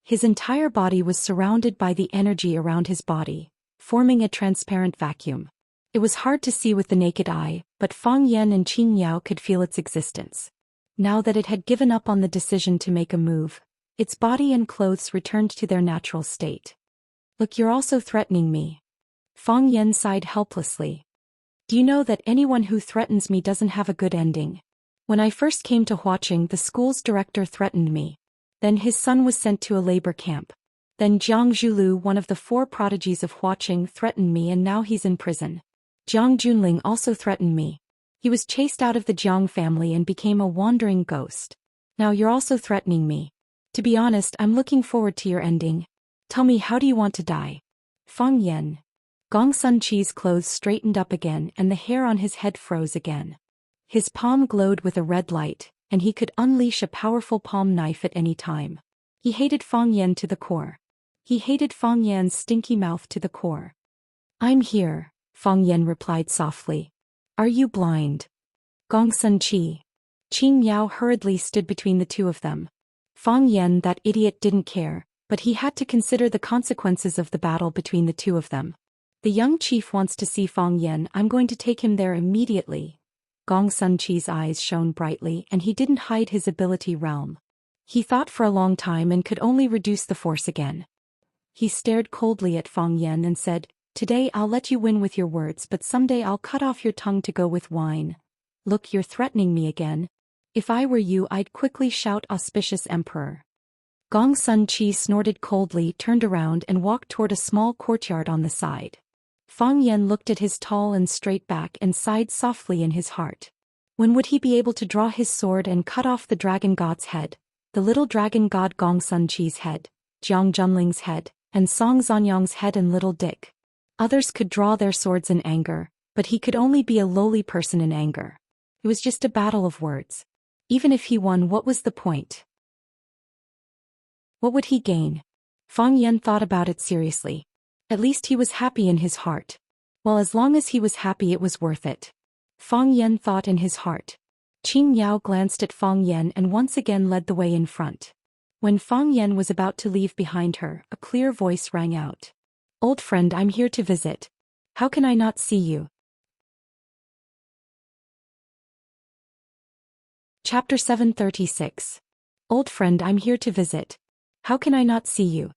His entire body was surrounded by the energy around his body, forming a transparent vacuum. It was hard to see with the naked eye, but Fang Yan and Qing Yao could feel its existence. Now that it had given up on the decision to make a move, its body and clothes returned to their natural state. Look, you're also threatening me. Fang Yan sighed helplessly. Do you know that anyone who threatens me doesn't have a good ending? When I first came to Huaqing, the school's director threatened me. Then his son was sent to a labor camp. Then Jiang Zhulu, one of the 4 prodigies of Huaqing, threatened me and now he's in prison. Jiang Junling also threatened me. He was chased out of the Jiang family and became a wandering ghost. Now you're also threatening me. To be honest, I'm looking forward to your ending. Tell me, how do you want to die? Fang Yan. Gong Sun Chi's clothes straightened up again and the hair on his head froze again. His palm glowed with a red light, and he could unleash a powerful palm knife at any time. He hated Fang Yan to the core. He hated Fang Yan's stinky mouth to the core. I'm here, Fang Yan replied softly. Are you blind? Gong Sun Chi. Qing Yao hurriedly stood between the two of them. Fang Yan, that idiot, didn't care, but he had to consider the consequences of the battle between the two of them. The young chief wants to see Fang Yan. I'm going to take him there immediately. Gong Sun Chi's eyes shone brightly and he didn't hide his ability realm. He thought for a long time and could only reduce the force again. He stared coldly at Fang Yan and said, Today I'll let you win with your words, but someday I'll cut off your tongue to go with wine. Look, you're threatening me again. If I were you, I'd quickly shout auspicious emperor. Gong Sun Chi snorted coldly, turned around and walked toward a small courtyard on the side. Fang Yan looked at his tall and straight back and sighed softly in his heart. When would he be able to draw his sword and cut off the dragon god's head, the little dragon god Gong Sun Chi's head, Jiang Junling's head, and Song Zanyang's head and little Dick? Others could draw their swords in anger, but he could only be a lowly person in anger. It was just a battle of words. Even if he won, what was the point? What would he gain? Fang Yan thought about it seriously. At least he was happy in his heart. Well, as long as he was happy, it was worth it. Fang Yan thought in his heart. Qing Yao glanced at Fang Yan and once again led the way in front. When Fang Yan was about to leave behind her, a clear voice rang out. Old friend, I'm here to visit. How can I not see you? Chapter 736. Old friend, I'm here to visit. How can I not see you?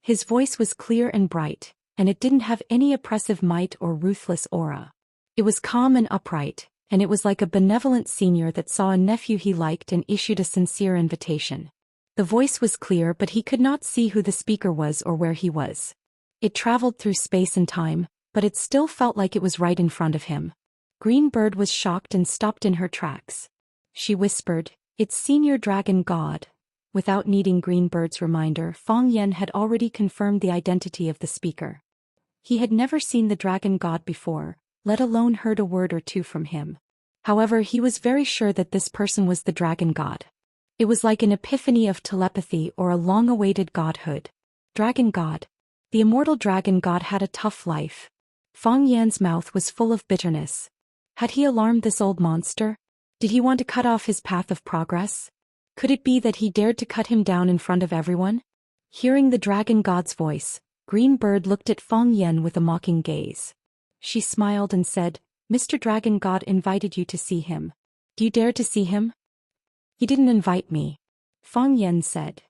His voice was clear and bright, and it didn't have any oppressive might or ruthless aura. It was calm and upright, and it was like a benevolent senior that saw a nephew he liked and issued a sincere invitation. The voice was clear, but he could not see who the speaker was or where he was. It traveled through space and time, but it still felt like it was right in front of him. Green Bird was shocked and stopped in her tracks. She whispered, It's Senior Dragon God. Without needing Green Bird's reminder, Fang Yan had already confirmed the identity of the speaker. He had never seen the dragon god before, let alone heard a word or two from him. However, he was very sure that this person was the dragon god. It was like an epiphany of telepathy or a long-awaited godhood. Dragon god. The immortal dragon god had a tough life. Fang Yan's mouth was full of bitterness. Had he alarmed this old monster? Did he want to cut off his path of progress? Could it be that he dared to cut him down in front of everyone? Hearing the dragon god's voice, Green Bird looked at Fang Yan with a mocking gaze. She smiled and said, Mr. Dragon God invited you to see him. Do you dare to see him? He didn't invite me. Fang Yan said.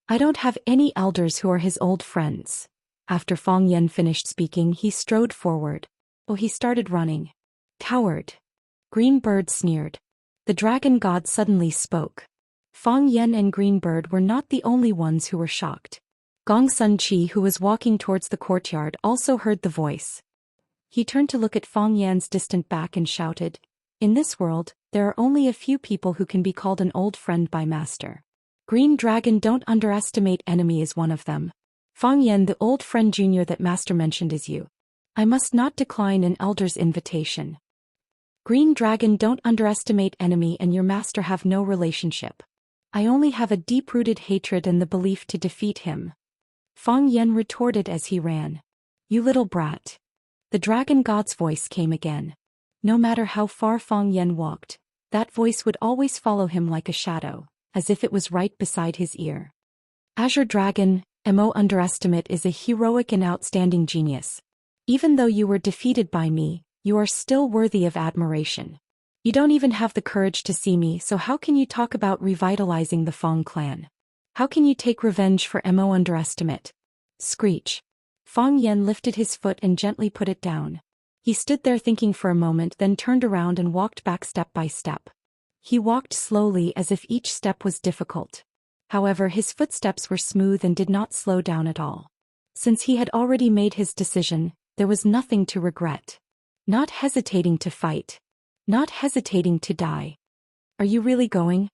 I don't have any elders who are his old friends. After Fang Yan finished speaking, he strode forward. Oh, he started running. Coward. Green Bird sneered. The dragon god suddenly spoke. Fang Yan and Green Bird were not the only ones who were shocked. Gong Sun Chi, who was walking towards the courtyard, also heard the voice. He turned to look at Fang Yan's distant back and shouted, In this world, there are only a few people who can be called an old friend by Master. Green Dragon, don't underestimate enemy, is one of them. Fang Yan, the old friend junior that Master mentioned is you. I must not decline an elder's invitation. Green Dragon, don't underestimate enemy and your master have no relationship. I only have a deep-rooted hatred and the belief to defeat him. Fang Yan retorted as he ran. You little brat. The dragon god's voice came again. No matter how far Fang Yan walked, that voice would always follow him like a shadow, as if it was right beside his ear. Azure Dragon, Mo underestimate is a heroic and outstanding genius. Even though you were defeated by me, you are still worthy of admiration. You don't even have the courage to see me, so how can you talk about revitalizing the Fang clan? How can you take revenge for Mo underestimate? Screech. Fang Yan lifted his foot and gently put it down. He stood there thinking for a moment, then turned around and walked back step by step. He walked slowly as if each step was difficult. However, his footsteps were smooth and did not slow down at all. Since he had already made his decision, there was nothing to regret. Not hesitating to fight. Not hesitating to die. Are you really going?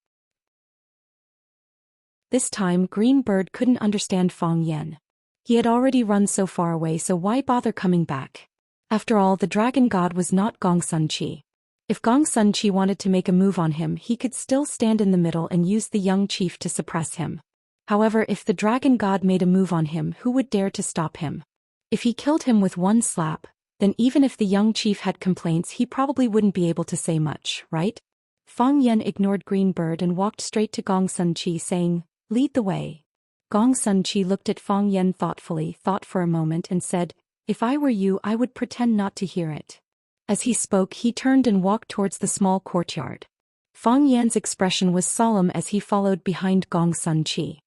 This time Green Bird couldn't understand Fang Yan. He had already run so far away, so why bother coming back? After all, the dragon god was not Gong Sun Chi. If Gong Sun Chi wanted to make a move on him, he could still stand in the middle and use the young chief to suppress him. However, if the dragon god made a move on him, who would dare to stop him? If he killed him with one slap, then even if the young chief had complaints, he probably wouldn't be able to say much, right? Fang Yan ignored Green Bird and walked straight to Gong Sun Chi, saying, Lead the way. Gong Sun Chi looked at Fang Yan thoughtfully, thought for a moment and said, If I were you, I would pretend not to hear it. As he spoke, he turned and walked towards the small courtyard. Fang Yan's expression was solemn as he followed behind Gong Sun Chi.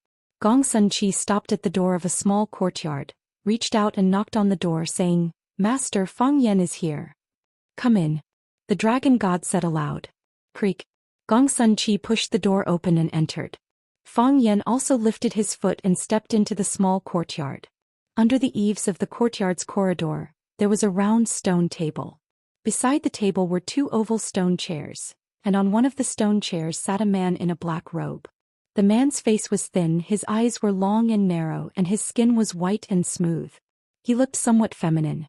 Gong Sun Chi stopped at the door of a small courtyard, reached out and knocked on the door, saying, Master, Fang Yan is here. Come in. The dragon god said aloud. Creak. Gong Sun Chi pushed the door open and entered. Fang Yan also lifted his foot and stepped into the small courtyard. Under the eaves of the courtyard's corridor, there was a round stone table. Beside the table were two oval stone chairs, and on one of the stone chairs sat a man in a black robe. The man's face was thin, his eyes were long and narrow, and his skin was white and smooth. He looked somewhat feminine.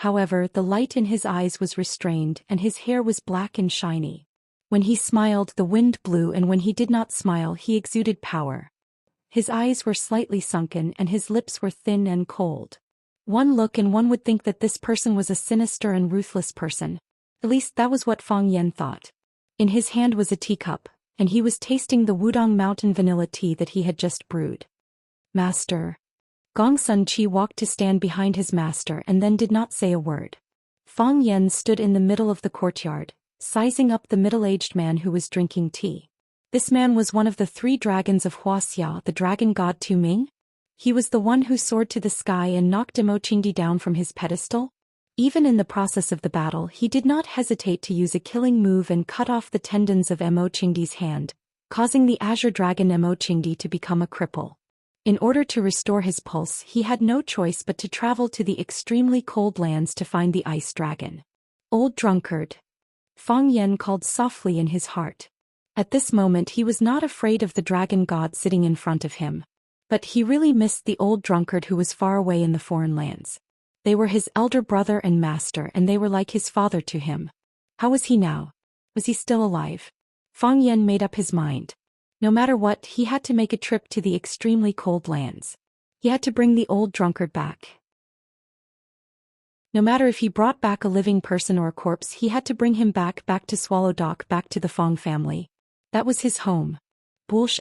However, the light in his eyes was restrained and his hair was black and shiny. When he smiled, the wind blew, and when he did not smile, he exuded power. His eyes were slightly sunken and his lips were thin and cold. One look and one would think that this person was a sinister and ruthless person. At least that was what Fang Yan thought. In his hand was a teacup, and he was tasting the Wudong Mountain vanilla tea that he had just brewed. Master. Gong Sun Chi walked to stand behind his master and then did not say a word. Fang Yan stood in the middle of the courtyard, sizing up the middle-aged man who was drinking tea. This man was one of the three dragons of Huaxia, the dragon god Tu Ming. He was the one who soared to the sky and knocked Mo Qingdi down from his pedestal. Even in the process of the battle, he did not hesitate to use a killing move and cut off the tendons of Mo Qingdi's hand, causing the Azure Dragon Mo Qingdi to become a cripple. In order to restore his pulse, he had no choice but to travel to the extremely cold lands to find the ice dragon. Old drunkard. Fang Yan called softly in his heart. At this moment he was not afraid of the dragon god sitting in front of him. But he really missed the old drunkard who was far away in the foreign lands. They were his elder brother and master, and they were like his father to him. How was he now? Was he still alive? Fang Yan made up his mind. No matter what, he had to make a trip to the extremely cold lands. He had to bring the old drunkard back. No matter if he brought back a living person or a corpse, he had to bring him back to Swallow Dock, back to the Fong family. That was his home. Bulsh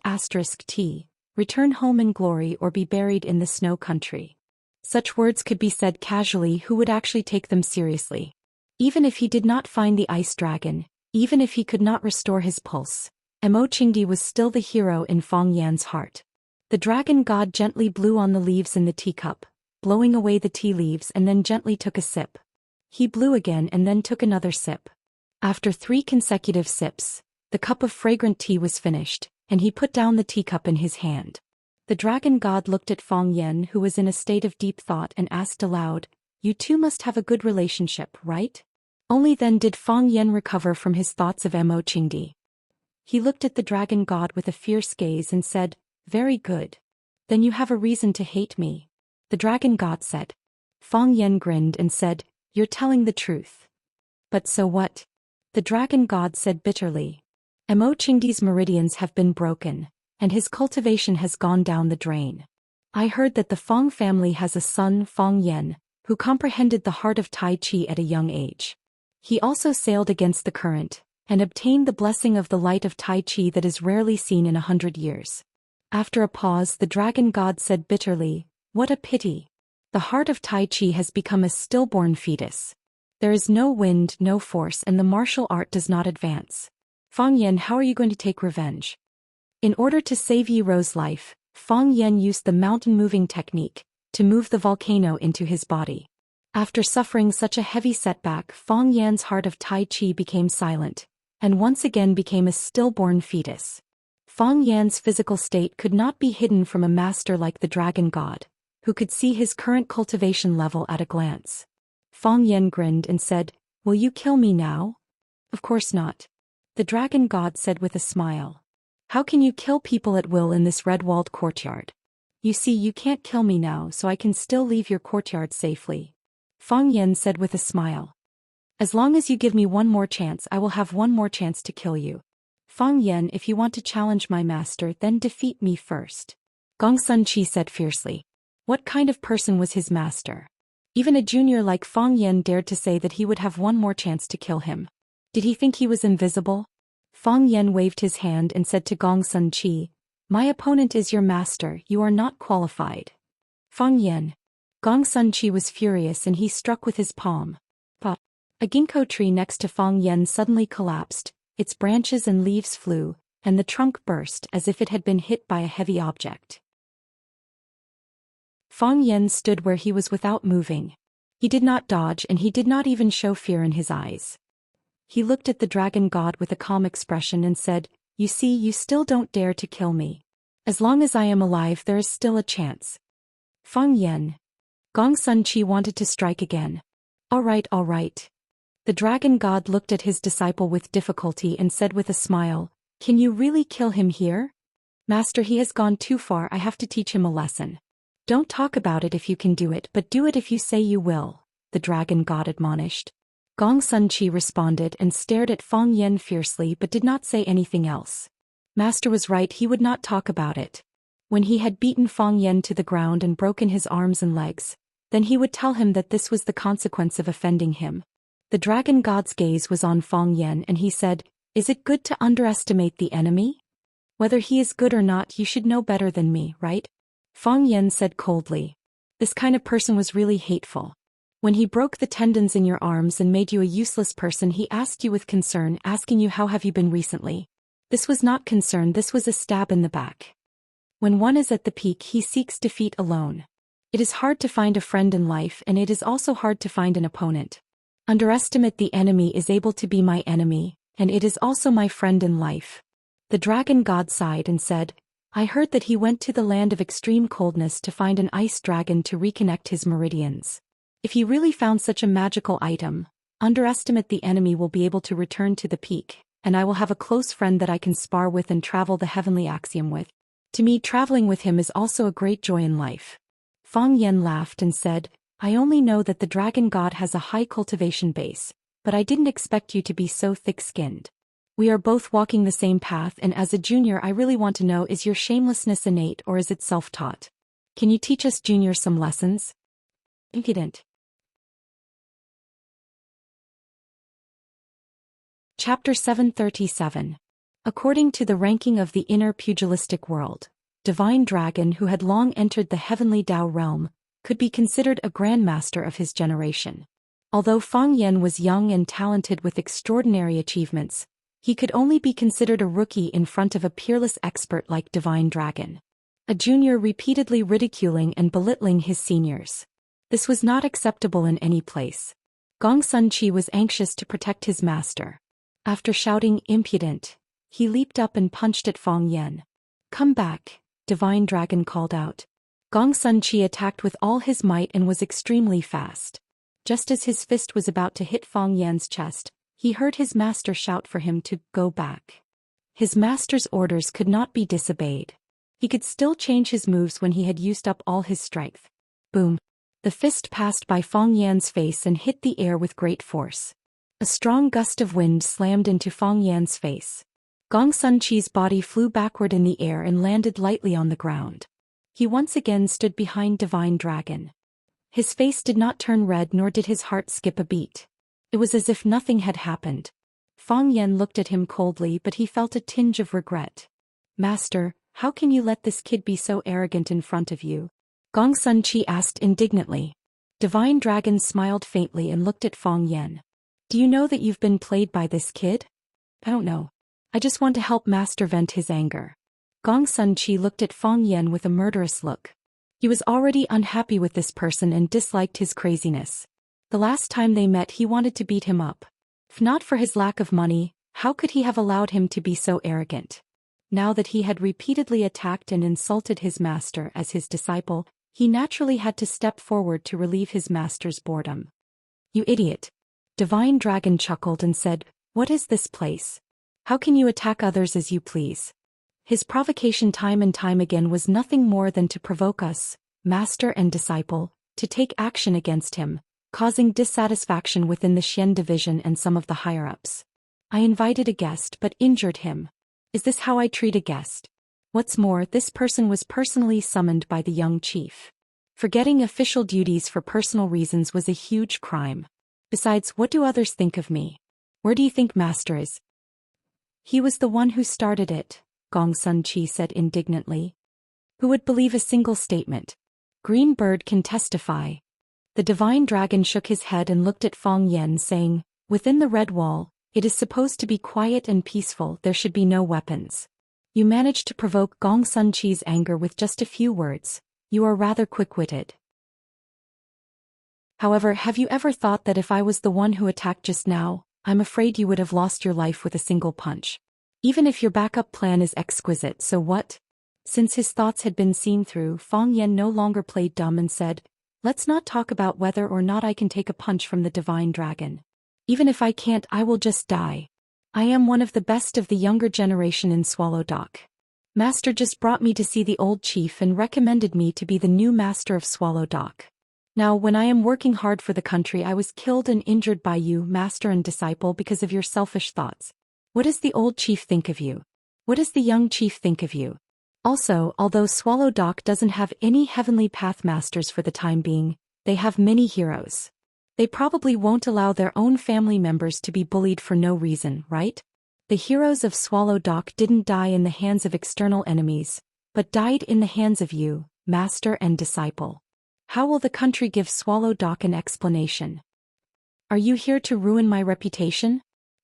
*T. Return home in glory or be buried in the snow country. Such words could be said casually. Who would actually take them seriously? Even if he did not find the ice dragon, even if he could not restore his pulse, Chingdi was still the hero in Fong Yan's heart. The dragon god gently blew on the leaves in the teacup, blowing away the tea leaves, and then gently took a sip. He blew again and then took another sip. After 3 consecutive sips, the cup of fragrant tea was finished, and he put down the teacup in his hand. The dragon god looked at Fong Yan, who was in a state of deep thought, and asked aloud, "You two must have a good relationship, right?" Only then did Fong Yan recover from his thoughts of Chingdi. He looked at the dragon god with a fierce gaze and said, "Very good. Then you have a reason to hate me," the dragon god said. Fong Yan grinned and said, "You're telling the truth." "But so what?" the dragon god said bitterly. Chingdi's meridians have been broken, and his cultivation has gone down the drain. I heard that the Fong family has a son, Fong Yan, who comprehended the heart of Tai Chi at a young age. He also sailed against the current, and obtained the blessing of the light of Tai Chi that is rarely seen in 100 years. After a pause, the dragon god said bitterly, "What a pity. The heart of Tai Chi has become a stillborn fetus. There is no wind, no force, and the martial art does not advance. Fong Yan, how are you going to take revenge?" In order to save Yi Ro's life, Fong Yan used the mountain-moving technique to move the volcano into his body. After suffering such a heavy setback, Fong Yan's heart of Tai Chi became silent, and once again became a stillborn fetus. Fong Yan's physical state could not be hidden from a master like the dragon god, who could see his current cultivation level at a glance. Fong Yan grinned and said, "Will you kill me now?" "Of course not," the dragon god said with a smile. "How can you kill people at will in this red-walled courtyard? You see, you can't kill me now, so I can still leave your courtyard safely," Fong Yan said with a smile. "As long as you give me one more chance, I will have one more chance to kill you. Fong Yan, if you want to challenge my master, then defeat me first," Gong Sun Chi said fiercely. What kind of person was his master? Even a junior like Fong Yan dared to say that he would have one more chance to kill him. Did he think he was invisible? Fong Yan waved his hand and said to Gong Sun Chi, "My opponent is your master, you are not qualified." Fong Yan. Gong Sun Chi was furious and he struck with his palm. Pa. A ginkgo tree next to Fong Yan suddenly collapsed, its branches and leaves flew, and the trunk burst as if it had been hit by a heavy object. Fong Yan stood where he was without moving. He did not dodge and he did not even show fear in his eyes. He looked at the dragon god with a calm expression and said, "You see, you still don't dare to kill me. As long as I am alive, there is still a chance." Fong Yan. Gong Sun Chi wanted to strike again. All right. The dragon god looked at his disciple with difficulty and said with a smile, "Can you really kill him here?" "Master, he has gone too far, I have to teach him a lesson." "Don't talk about it if you can do it, but do it if you say you will," the dragon god admonished. Gong Sun Chi responded and stared at Fong Yan fiercely but did not say anything else. Master was right, he would not talk about it. When he had beaten Fong Yan to the ground and broken his arms and legs, then he would tell him that this was the consequence of offending him. The dragon god's gaze was on Fong Yan and he said, "Is it good to underestimate the enemy? Whether he is good or not, you should know better than me, right?" Fong Yan said coldly. This kind of person was really hateful. When he broke the tendons in your arms and made you a useless person, he asked you with concern, asking you how have you been recently. This was not concern, this was a stab in the back. When one is at the peak, he seeks defeat alone. It is hard to find a friend in life, and it is also hard to find an opponent. Underestimate the enemy is able to be my enemy, and it is also my friend in life. The dragon god sighed and said, "I heard that he went to the land of extreme coldness to find an ice dragon to reconnect his meridians. If he really found such a magical item, underestimate the enemy will be able to return to the peak, and I will have a close friend that I can spar with and travel the heavenly axiom with. To me, traveling with him is also a great joy in life." Fong Yan laughed and said, "I only know that the dragon god has a high cultivation base, but I didn't expect you to be so thick-skinned. We are both walking the same path, and as a junior I really want to know, is your shamelessness innate or is it self-taught? Can you teach us juniors some lessons?" Impudent. Chapter 737. According to the ranking of the inner pugilistic world, Divine Dragon, who had long entered the heavenly Tao realm, could be considered a grandmaster of his generation. Although Fang Yan was young and talented with extraordinary achievements, he could only be considered a rookie in front of a peerless expert like Divine Dragon. A junior repeatedly ridiculing and belittling his seniors. This was not acceptable in any place. Gong Sun Chi was anxious to protect his master. After shouting "impudent," he leaped up and punched at Fang Yan. "Come back," Divine Dragon called out. Gong Sun Chi attacked with all his might and was extremely fast. Just as his fist was about to hit Fang Yan's chest, he heard his master shout for him to go back. His master's orders could not be disobeyed. He could still change his moves when he had used up all his strength. Boom! The fist passed by Fang Yan's face and hit the air with great force. A strong gust of wind slammed into Fang Yan's face. Gong Sun Chi's body flew backward in the air and landed lightly on the ground. He once again stood behind Divine Dragon. His face did not turn red, nor did his heart skip a beat. It was as if nothing had happened. Fang Yan looked at him coldly, but he felt a tinge of regret. "Master, how can you let this kid be so arrogant in front of you?" Gong Sun Chi asked indignantly. Divine Dragon smiled faintly and looked at Fang Yan. "Do you know that you've been played by this kid?" "I don't know. I just want to help Master vent his anger." Gong Sun Chi looked at Fang Yan with a murderous look. He was already unhappy with this person and disliked his craziness. The last time they met, he wanted to beat him up. If not for his lack of money, how could he have allowed him to be so arrogant? Now that he had repeatedly attacked and insulted his master as his disciple, he naturally had to step forward to relieve his master's boredom. "You idiot!" Divine Dragon chuckled and said, "What is this place? How can you attack others as you please?" His provocation time and time again was nothing more than to provoke us, master and disciple, to take action against him, causing dissatisfaction within the Xian division and some of the higher-ups. "I invited a guest but injured him. Is this how I treat a guest?" What's more, this person was personally summoned by the young chief. Forgetting official duties for personal reasons was a huge crime. Besides, what do others think of me? Where do you think Master is? "He was the one who started it," Gong Sun Chi said indignantly. "Who would believe a single statement? Green Bird can testify." The Divine Dragon shook his head and looked at Fang Yan, saying, "Within the Red Wall, it is supposed to be quiet and peaceful. There should be no weapons. You managed to provoke Gong Sun Chi's anger with just a few words. You are rather quick-witted. However, have you ever thought that if I was the one who attacked just now, I'm afraid you would have lost your life with a single punch? Even if your backup plan is exquisite, so what?" Since his thoughts had been seen through, Fang Yan no longer played dumb and said, "Let's not talk about whether or not I can take a punch from the Divine Dragon. Even if I can't, I will just die. I am one of the best of the younger generation in Swallow Dock. Master just brought me to see the old chief and recommended me to be the new master of Swallow Dock. Now, when I am working hard for the country, I was killed and injured by you, master and disciple, because of your selfish thoughts. What does the old chief think of you? What does the young chief think of you? Also, although Swallow Dock doesn't have any heavenly path masters for the time being, they have many heroes. They probably won't allow their own family members to be bullied for no reason, right? The heroes of Swallow Dock didn't die in the hands of external enemies, but died in the hands of you, master and disciple. How will the country give Swallow Dock an explanation? Are you here to ruin my reputation?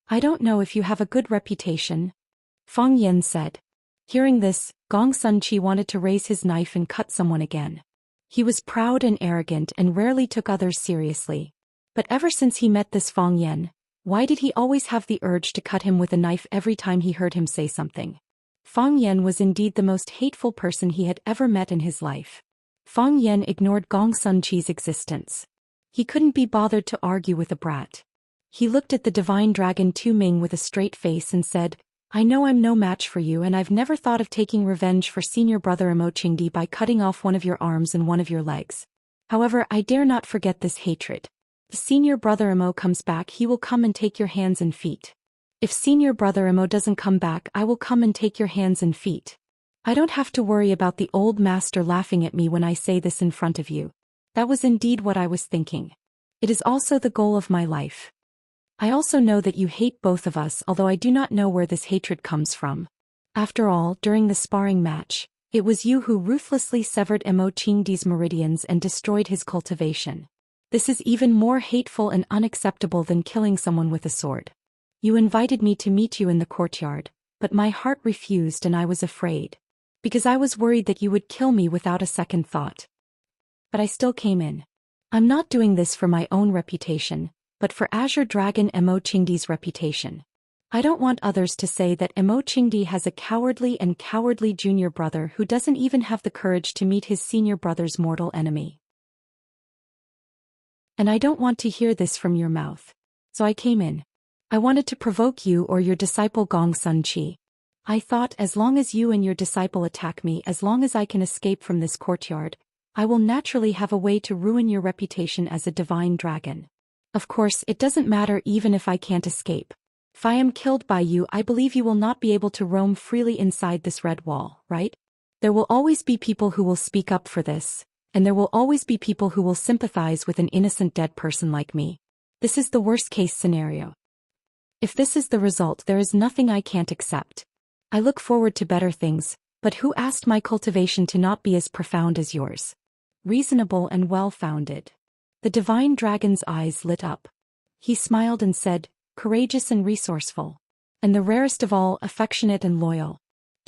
I don't know if you have a good reputation," Fang Yan said. Hearing this, Gong Sun Chi wanted to raise his knife and cut someone again. He was proud and arrogant and rarely took others seriously. But ever since he met this Fang Yan, why did he always have the urge to cut him with a knife every time he heard him say something? Fang Yan was indeed the most hateful person he had ever met in his life. Fang Yan ignored Gong Sun Chi's existence. He couldn't be bothered to argue with a brat. He looked at the Divine Dragon Tu Ming with a straight face and said, "I know I'm no match for you, and I've never thought of taking revenge for senior brother Imo Qingdi by cutting off one of your arms and one of your legs. However, I dare not forget this hatred. If senior brother Imo comes back, he will come and take your hands and feet. If senior brother Imo doesn't come back, I will come and take your hands and feet. I don't have to worry about the old master laughing at me when I say this in front of you. That was indeed what I was thinking. It is also the goal of my life." I also know that you hate both of us, although I do not know where this hatred comes from. After all, during the sparring match, it was you who ruthlessly severed Chingdi's meridians and destroyed his cultivation. This is even more hateful and unacceptable than killing someone with a sword. You invited me to meet you in the courtyard, but my heart refused and I was afraid. Because I was worried that you would kill me without a second thought. But I still came in. I'm not doing this for my own reputation, but for Azure Dragon Chingdi's reputation. I don't want others to say that Chingdi has a cowardly junior brother who doesn't even have the courage to meet his senior brother's mortal enemy. And I don't want to hear this from your mouth. So I came in. I wanted to provoke you or your disciple Gong Sun Chi. I thought as long as you and your disciple attack me, as long as I can escape from this courtyard, I will naturally have a way to ruin your reputation as a divine dragon. Of course, it doesn't matter even if I can't escape. If I am killed by you, I believe you will not be able to roam freely inside this red wall, right? There will always be people who will speak up for this, and there will always be people who will sympathize with an innocent dead person like me. This is the worst-case scenario. If this is the result, there is nothing I can't accept. I look forward to better things, but who asked my cultivation to not be as profound as yours? Reasonable and well-founded. The divine dragon's eyes lit up. He smiled and said, courageous and resourceful. And the rarest of all, affectionate and loyal.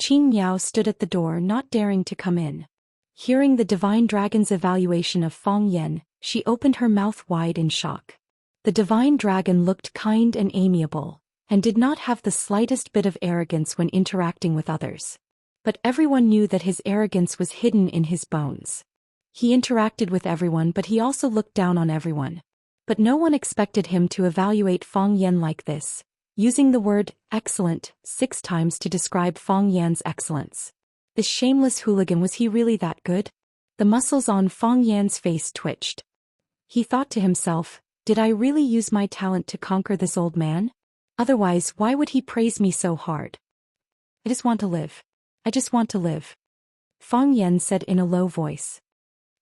Qing Yao stood at the door, not daring to come in. Hearing the divine dragon's evaluation of Fong Yan, she opened her mouth wide in shock. The divine dragon looked kind and amiable, and did not have the slightest bit of arrogance when interacting with others. But everyone knew that his arrogance was hidden in his bones. He interacted with everyone, but he also looked down on everyone. But no one expected him to evaluate Fong Yan like this, using the word excellent 6 times to describe Fong Yan's excellence. This shameless hooligan, was he really that good? The muscles on Fong Yan's face twitched. He thought to himself, did I really use my talent to conquer this old man? Otherwise, why would he praise me so hard? I just want to live. I just want to live. Fong Yan said in a low voice.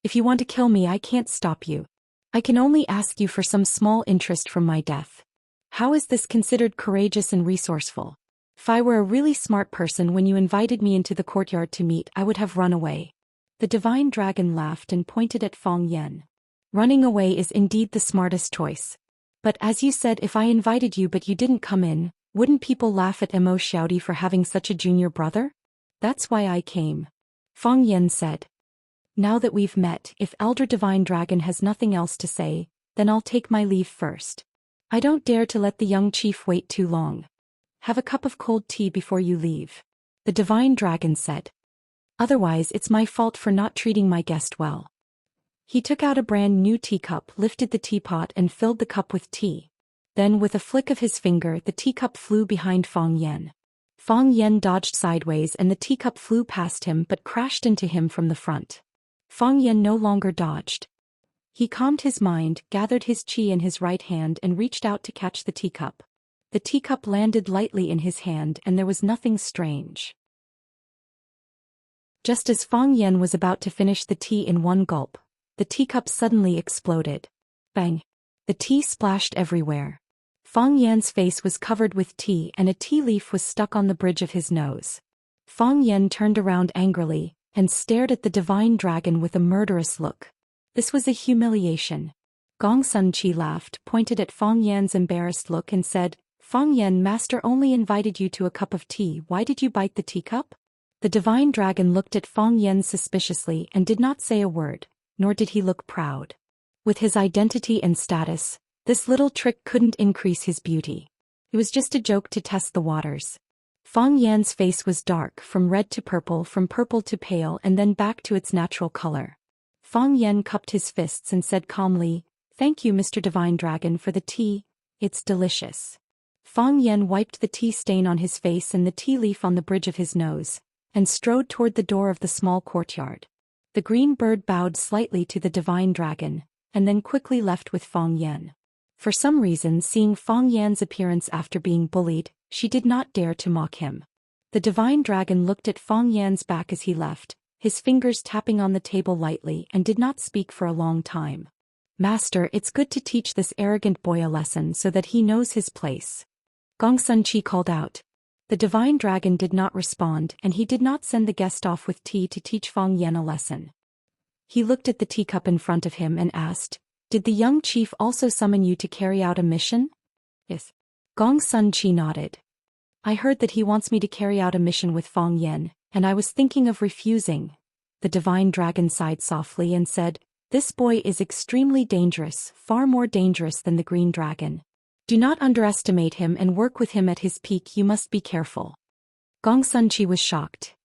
If you want to kill me, I can't stop you. I can only ask you for some small interest from my death. How is this considered courageous and resourceful? If I were a really smart person when you invited me into the courtyard to meet, I would have run away. The divine dragon laughed and pointed at Fong Yan. Running away is indeed the smartest choice. But as you said, if I invited you but you didn't come in, wouldn't people laugh at Xiaodi for having such a junior brother? That's why I came. Fong Yan said. Now that we've met, if Elder Divine Dragon has nothing else to say, then I'll take my leave first. I don't dare to let the young chief wait too long. Have a cup of cold tea before you leave. The Divine Dragon said. Otherwise, it's my fault for not treating my guest well. He took out a brand new teacup, lifted the teapot and filled the cup with tea. Then with a flick of his finger, the teacup flew behind Fong Yan. Fong Yan dodged sideways and the teacup flew past him but crashed into him from the front. Fong Yan no longer dodged. He calmed his mind, gathered his qi in his right hand and reached out to catch the teacup. The teacup landed lightly in his hand and there was nothing strange. Just as Fong Yan was about to finish the tea in one gulp, the teacup suddenly exploded. Bang! The tea splashed everywhere. Fong Yan's face was covered with tea and a tea leaf was stuck on the bridge of his nose. Fong Yan turned around angrily and stared at the divine dragon with a murderous look. This was a humiliation. Gong Sun Chi laughed, pointed at Fong Yan's embarrassed look and said, Fong Yan, master only invited you to a cup of tea, why did you bite the teacup? The divine dragon looked at Fong Yan suspiciously and did not say a word, nor did he look proud. With his identity and status, this little trick couldn't increase his beauty. It was just a joke to test the waters. Fong Yan's face was dark, from red to purple, from purple to pale and then back to its natural color. Fong Yan cupped his fists and said calmly, Thank you, Mr. Divine Dragon, for the tea, it's delicious. Fong Yan wiped the tea stain on his face and the tea leaf on the bridge of his nose, and strode toward the door of the small courtyard. The green bird bowed slightly to the divine dragon, and then quickly left with Fong Yan. For some reason, seeing Fong Yan's appearance after being bullied, she did not dare to mock him. The divine dragon looked at Fong Yan's back as he left, his fingers tapping on the table lightly, and did not speak for a long time. Master, it's good to teach this arrogant boy a lesson so that he knows his place. Gong Sun Chi called out. The divine dragon did not respond, and he did not send the guest off with tea to teach Fang Yan a lesson. He looked at the teacup in front of him and asked, "Did the young chief also summon you to carry out a mission?" "Yes." Gong Sun Chi nodded. "I heard that he wants me to carry out a mission with Fang Yan, and I was thinking of refusing." The divine dragon sighed softly and said, "This boy is extremely dangerous, far more dangerous than the green dragon. Do not underestimate him and work with him at his peak. You must be careful." Gong Sun Chi was shocked.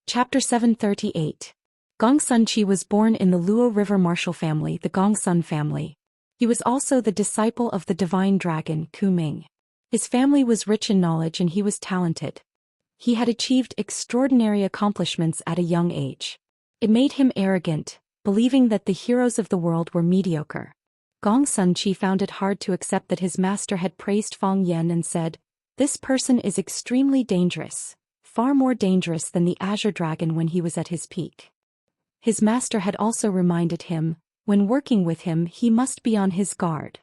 Chapter 738. Gong Sun Chi was born in the Luo River martial family, the Gong Sun family. He was also the disciple of the divine dragon, Ku Ming. His family was rich in knowledge and he was talented. He had achieved extraordinary accomplishments at a young age. It made him arrogant, believing that the heroes of the world were mediocre. Gong Sun Chi found it hard to accept that his master had praised Fang Yan and said, "This person is extremely dangerous, far more dangerous than the Azure Dragon when he was at his peak." His master had also reminded him, when working with him he must be on his guard.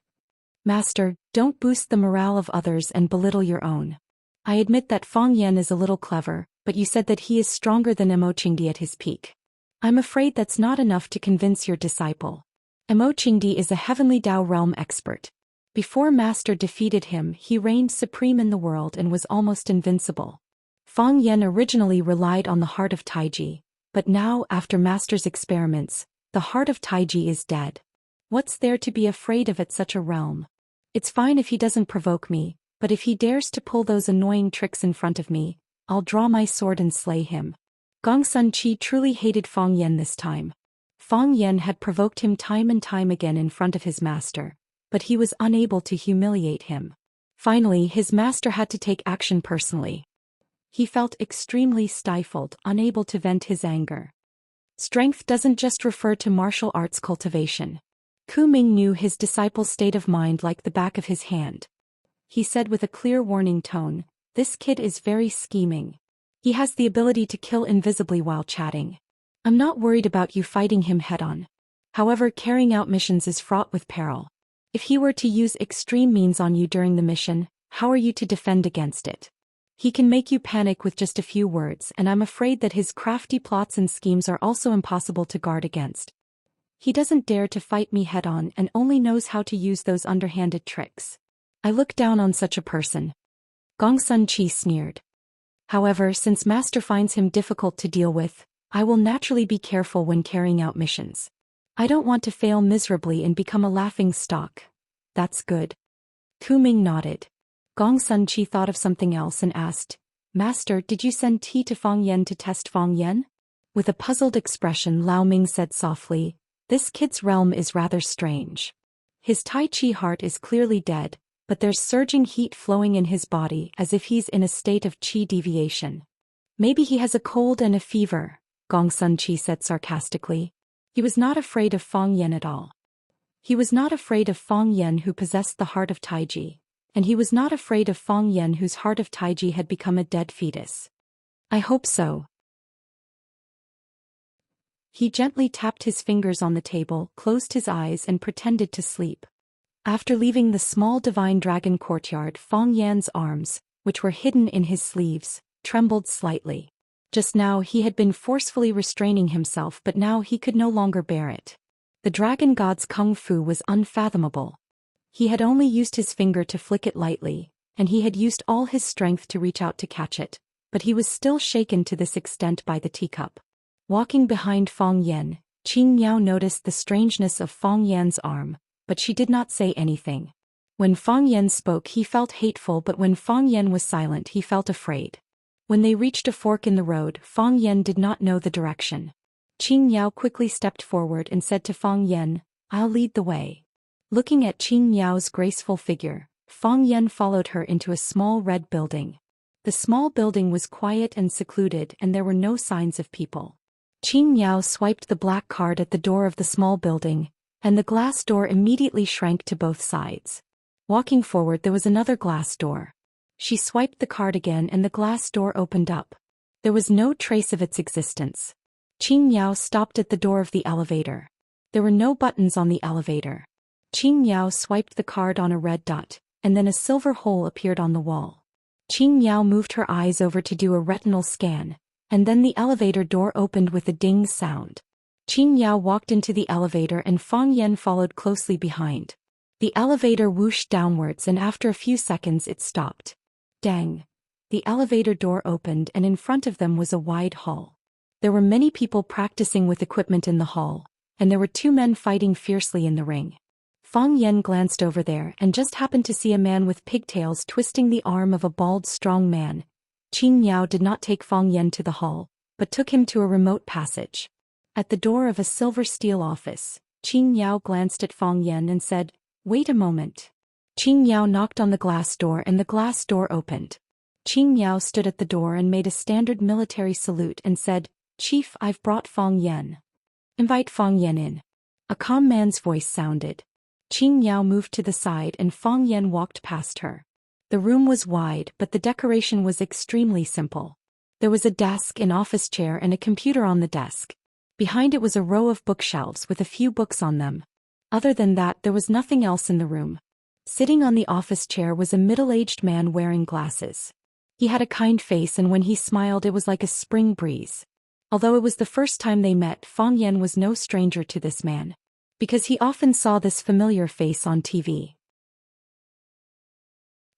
"Master, don't boost the morale of others and belittle your own. I admit that Fang Yan is a little clever, but you said that he is stronger than Emochingdi at his peak. I'm afraid that's not enough to convince your disciple. Emochingdi is a heavenly Dao realm expert. Before Master defeated him, he reigned supreme in the world and was almost invincible. Fang Yan originally relied on the heart of Taiji, but now, after Master's experiments, the heart of Taiji is dead. What's there to be afraid of at such a realm? It's fine if he doesn't provoke me, but if he dares to pull those annoying tricks in front of me, I'll draw my sword and slay him." Gong Sun Chi truly hated Fang Yan this time. Fang Yan had provoked him time and time again in front of his master, but he was unable to humiliate him. Finally, his master had to take action personally. He felt extremely stifled, unable to vent his anger. Strength doesn't just refer to martial arts cultivation. Ku Ming knew his disciple's state of mind like the back of his hand. He said with a clear warning tone, "This kid is very scheming. He has the ability to kill invisibly while chatting. I'm not worried about you fighting him head-on. However, carrying out missions is fraught with peril. If he were to use extreme means on you during the mission, how are you to defend against it? He can make you panic with just a few words, and I'm afraid that his crafty plots and schemes are also impossible to guard against. He doesn't dare to fight me head-on and only knows how to use those underhanded tricks. I look down on such a person." Gong Sun Chi sneered. "However, since Master finds him difficult to deal with, I will naturally be careful when carrying out missions. I don't want to fail miserably and become a laughing stock." "That's good." Ku Ming nodded. Gong Sun Chi thought of something else and asked, "Master, did you send tea to Fang Yan to test Fang Yan?" With a puzzled expression, Lao Ming said softly, "This kid's realm is rather strange. His Tai Chi heart is clearly dead, but there's surging heat flowing in his body as if he's in a state of chi deviation. Maybe he has a cold and a fever," Gong Sun Chi said sarcastically. He was not afraid of Fang Yan at all. He was not afraid of Fang Yan who possessed the heart of Taiji, and he was not afraid of Fang Yan whose heart of Taiji had become a dead fetus. "I hope so." He gently tapped his fingers on the table, closed his eyes and pretended to sleep. After leaving the small divine dragon courtyard, Fang Yan's arms, which were hidden in his sleeves, trembled slightly. Just now he had been forcefully restraining himself, but now he could no longer bear it. The dragon god's kung fu was unfathomable. He had only used his finger to flick it lightly, and he had used all his strength to reach out to catch it, but he was still shaken to this extent by the teacup. Walking behind Fang Yan, Qing Miao noticed the strangeness of Fang Yan's arm, but she did not say anything. When Fang Yan spoke he felt hateful, but when Fang Yan was silent he felt afraid. When they reached a fork in the road, Fang Yan did not know the direction. Qing Miao quickly stepped forward and said to Fang Yan, "I'll lead the way." Looking at Qing Miao's graceful figure, Fang Yan followed her into a small red building. The small building was quiet and secluded and there were no signs of people. Qing Miao swiped the black card at the door of the small building, and the glass door immediately shrank to both sides. Walking forward there was another glass door. She swiped the card again and the glass door opened up. There was no trace of its existence. Qing Miao stopped at the door of the elevator. There were no buttons on the elevator. Qing Miao swiped the card on a red dot, and then a silver hole appeared on the wall. Qing Miao moved her eyes over to do a retinal scan, and then the elevator door opened with a ding sound. Qing Miao walked into the elevator and Fang Yan followed closely behind. The elevator whooshed downwards and after a few seconds it stopped. Dang! The elevator door opened and in front of them was a wide hall. There were many people practicing with equipment in the hall, and there were two men fighting fiercely in the ring. Fang Yan glanced over there and just happened to see a man with pigtails twisting the arm of a bald strong man. Qing Miao did not take Fang Yan to the hall, but took him to a remote passage. At the door of a silver steel office, Qing Miao glanced at Fang Yan and said, "Wait a moment." Qing Miao knocked on the glass door and the glass door opened. Qing Miao stood at the door and made a standard military salute and said, "Chief, I've brought Fang Yan." "Invite Fang Yan in." A calm man's voice sounded. Qing Miao moved to the side and Fang Yan walked past her. The room was wide but the decoration was extremely simple. There was a desk, an office chair and a computer on the desk. Behind it was a row of bookshelves with a few books on them. Other than that there was nothing else in the room. Sitting on the office chair was a middle-aged man wearing glasses. He had a kind face and when he smiled it was like a spring breeze. Although it was the first time they met, Fang Yan was no stranger to this man, because he often saw this familiar face on TV.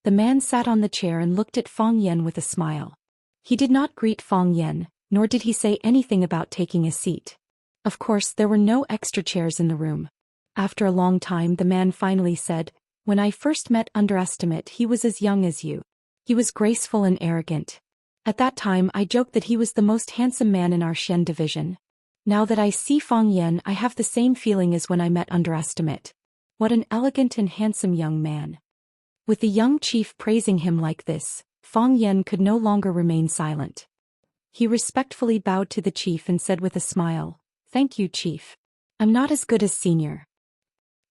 The man sat on the chair and looked at Fang Yan with a smile. He did not greet Fang Yan, nor did he say anything about taking a seat. Of course, there were no extra chairs in the room. After a long time the man finally said, "When I first met Underestimate he was as young as you. He was graceful and arrogant. At that time I joked that he was the most handsome man in our Xian division. Now that I see Fang Yan I have the same feeling as when I met Underestimate. What an elegant and handsome young man." With the young chief praising him like this, Fang Yan could no longer remain silent. He respectfully bowed to the chief and said with a smile, "Thank you, chief. I'm not as good as senior.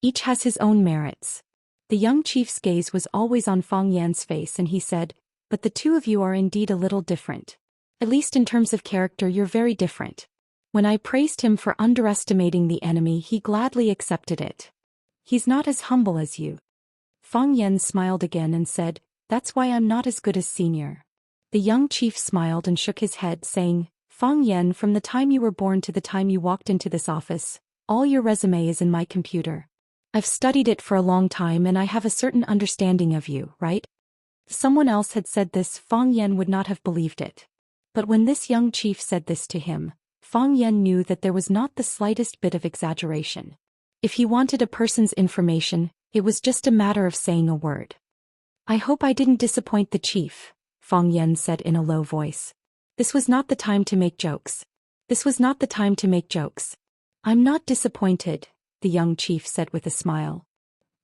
Each has his own merits." The young chief's gaze was always on Fang Yan's face and he said, "But the two of you are indeed a little different. At least in terms of character you're very different." When I praised him for underestimating the enemy he gladly accepted it. "He's not as humble as you." Fang Yan smiled again and said, "That's why I'm not as good as senior." The young chief smiled and shook his head saying, "Fang Yan, from the time you were born to the time you walked into this office, all your resume is in my computer. I've studied it for a long time and I have a certain understanding of you, right?" If someone else had said this, Fang Yan would not have believed it. But when this young chief said this to him, Fang Yan knew that there was not the slightest bit of exaggeration. If he wanted a person's information, it was just a matter of saying a word. "I hope I didn't disappoint the chief," Fang Yan said in a low voice. "This was not the time to make jokes. This was not the time to make jokes." "I'm not disappointed," the young chief said with a smile.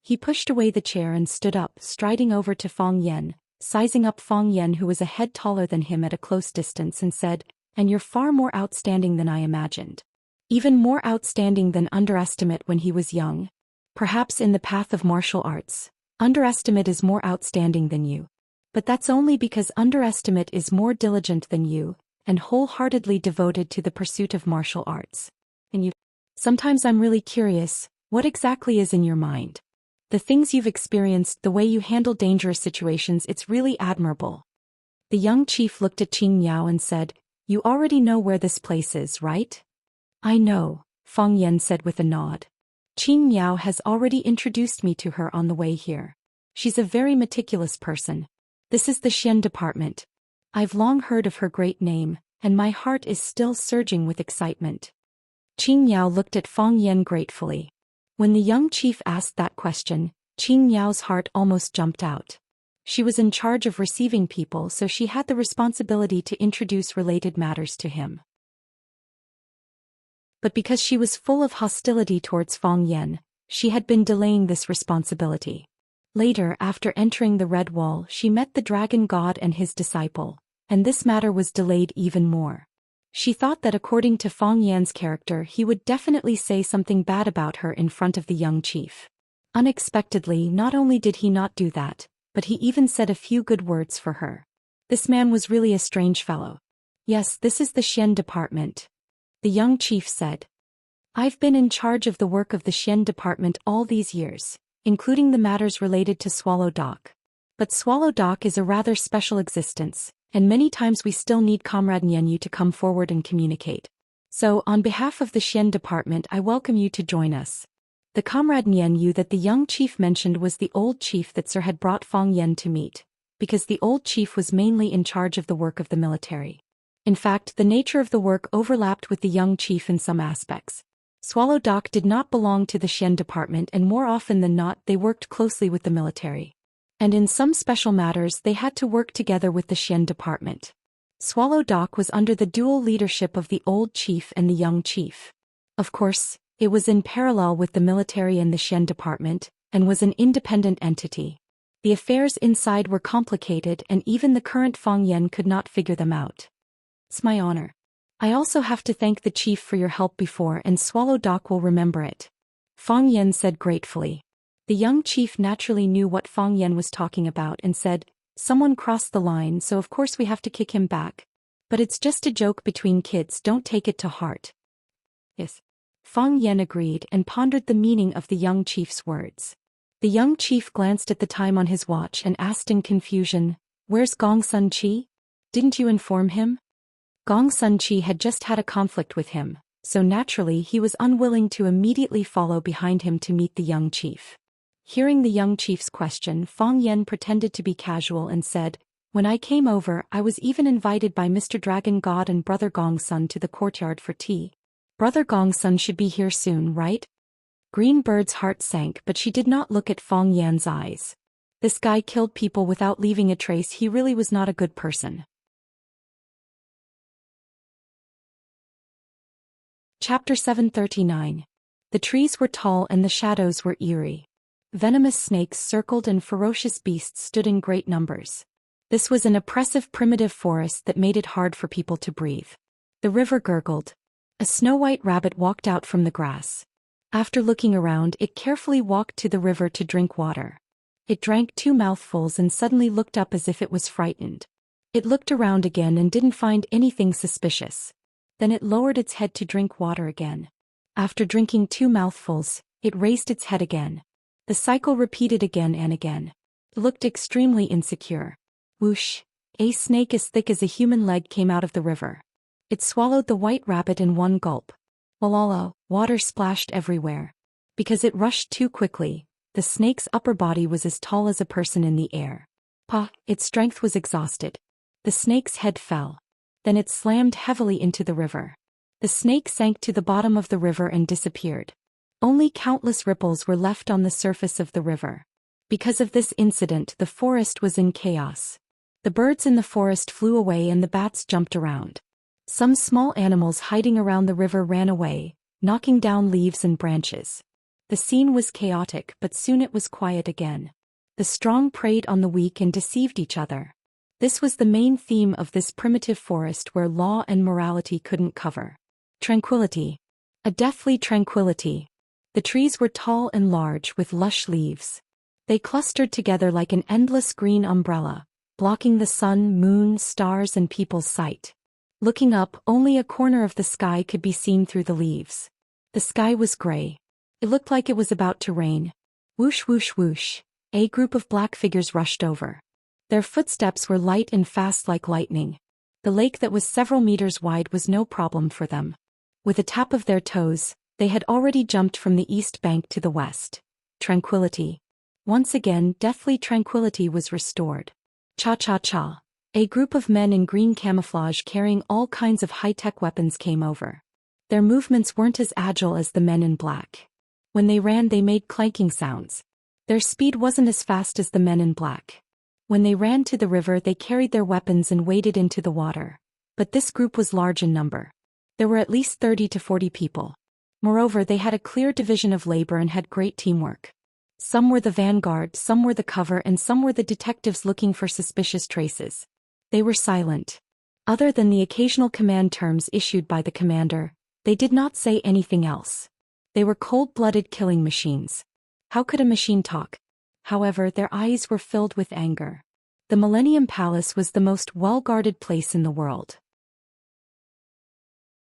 He pushed away the chair and stood up, striding over to Fang Yan, sizing up Fang Yan who was a head taller than him at a close distance and said, "And you're far more outstanding than I imagined. Even more outstanding than Underestimate when he was young. Perhaps in the path of martial arts, Underestimate is more outstanding than you. But that's only because Underestimate is more diligent than you, and wholeheartedly devoted to the pursuit of martial arts. And you. Sometimes I'm really curious, what exactly is in your mind? The things you've experienced, the way you handle dangerous situations, it's really admirable." The young chief looked at Qing Miao and said, "You already know where this place is, right?" "I know," Fang Yan said with a nod. "Qing Miao has already introduced me to her on the way here. She's a very meticulous person. This is the Xian department. I've long heard of her great name, and my heart is still surging with excitement." Qing Miao looked at Fang Yan gratefully. When the young chief asked that question, Qing Miao's heart almost jumped out. She was in charge of receiving people, so she had the responsibility to introduce related matters to him. But because she was full of hostility towards Fang Yan, she had been delaying this responsibility. Later, after entering the Red Wall, she met the Dragon God and his disciple, and this matter was delayed even more. She thought that according to Fang Yan's character he would definitely say something bad about her in front of the young chief. Unexpectedly, not only did he not do that, but he even said a few good words for her. This man was really a strange fellow. "Yes, this is the Xian department. The young chief said. I've been in charge of the work of the Xian department all these years, including the matters related to Swallow Dock. But Swallow Dock is a rather special existence, and many times we still need Comrade Nianyu to come forward and communicate. So, on behalf of the Xian department, I welcome you to join us. The Comrade Nianyu that the young chief mentioned was the old chief that Sir had brought Fang Yan to meet, because the old chief was mainly in charge of the work of the military. In fact, the nature of the work overlapped with the young chief in some aspects. Swallow Dock did not belong to the Xian department, and more often than not they worked closely with the military. And in some special matters they had to work together with the Xian department. Swallow Dock was under the dual leadership of the old chief and the young chief. Of course, it was in parallel with the military and the Xian department, and was an independent entity. The affairs inside were complicated, and even the current Fang Yan could not figure them out. It's my honor. I also have to thank the chief for your help before, and Swallow Dock will remember it. Fang Yan said gratefully. The young chief naturally knew what Fang Yan was talking about and said, someone crossed the line, so of course we have to kick him back. But it's just a joke between kids, don't take it to heart. Yes. Fang Yan agreed and pondered the meaning of the young chief's words. The young chief glanced at the time on his watch and asked in confusion, where's Gong Sun Chi? Didn't you inform him? Gong Sun Chi had just had a conflict with him, so naturally he was unwilling to immediately follow behind him to meet the young chief. Hearing the young chief's question, Fang Yan pretended to be casual and said, when I came over, I was even invited by Mr. Dragon God and Brother Gong Sun to the courtyard for tea. Brother Gong Sun should be here soon, right? Green Bird's heart sank, but she did not look at Fang Yan's eyes. This guy killed people without leaving a trace. He really was not a good person. Chapter 739. The trees were tall and the shadows were eerie. Venomous snakes circled and ferocious beasts stood in great numbers. This was an oppressive primitive forest that made it hard for people to breathe. The river gurgled. A snow-white rabbit walked out from the grass. After looking around, it carefully walked to the river to drink water. It drank 2 mouthfuls and suddenly looked up as if it was frightened. It looked around again and didn't find anything suspicious. Then it lowered its head to drink water again. After drinking 2 mouthfuls, it raised its head again. The cycle repeated again and again. It looked extremely insecure. Whoosh! A snake as thick as a human leg came out of the river. It swallowed the white rabbit in one gulp. Walala, water splashed everywhere. Because it rushed too quickly, the snake's upper body was as tall as a person in the air. Its strength was exhausted. The snake's head fell. Then it slammed heavily into the river. The snake sank to the bottom of the river and disappeared. Only countless ripples were left on the surface of the river. Because of this incident, the forest was in chaos. The birds in the forest flew away and the bats jumped around. Some small animals hiding around the river ran away, knocking down leaves and branches. The scene was chaotic, but soon it was quiet again. The strong preyed on the weak and deceived each other. This was the main theme of this primitive forest where law and morality couldn't cover. Tranquility. A deathly tranquility. The trees were tall and large with lush leaves. They clustered together like an endless green umbrella, blocking the sun, moon, stars, and people's sight. Looking up, only a corner of the sky could be seen through the leaves. The sky was gray. It looked like it was about to rain. Whoosh whoosh whoosh. A group of black figures rushed over. Their footsteps were light and fast like lightning. The lake that was several meters wide was no problem for them. With a tap of their toes, they had already jumped from the east bank to the west. Tranquility. Once again, deathly tranquility was restored. Cha-cha-cha. A group of men in green camouflage carrying all kinds of high-tech weapons came over. Their movements weren't as agile as the men in black. When they ran, they made clanking sounds. Their speed wasn't as fast as the men in black. When they ran to the river, they carried their weapons and waded into the water. But this group was large in number. There were at least 30 to 40 people. Moreover, they had a clear division of labor and had great teamwork. Some were the vanguard, some were the cover, and some were the detectives looking for suspicious traces. They were silent. Other than the occasional command terms issued by the commander, they did not say anything else. They were cold-blooded killing machines. How could a machine talk? However, their eyes were filled with anger. The Millennium Palace was the most well-guarded place in the world.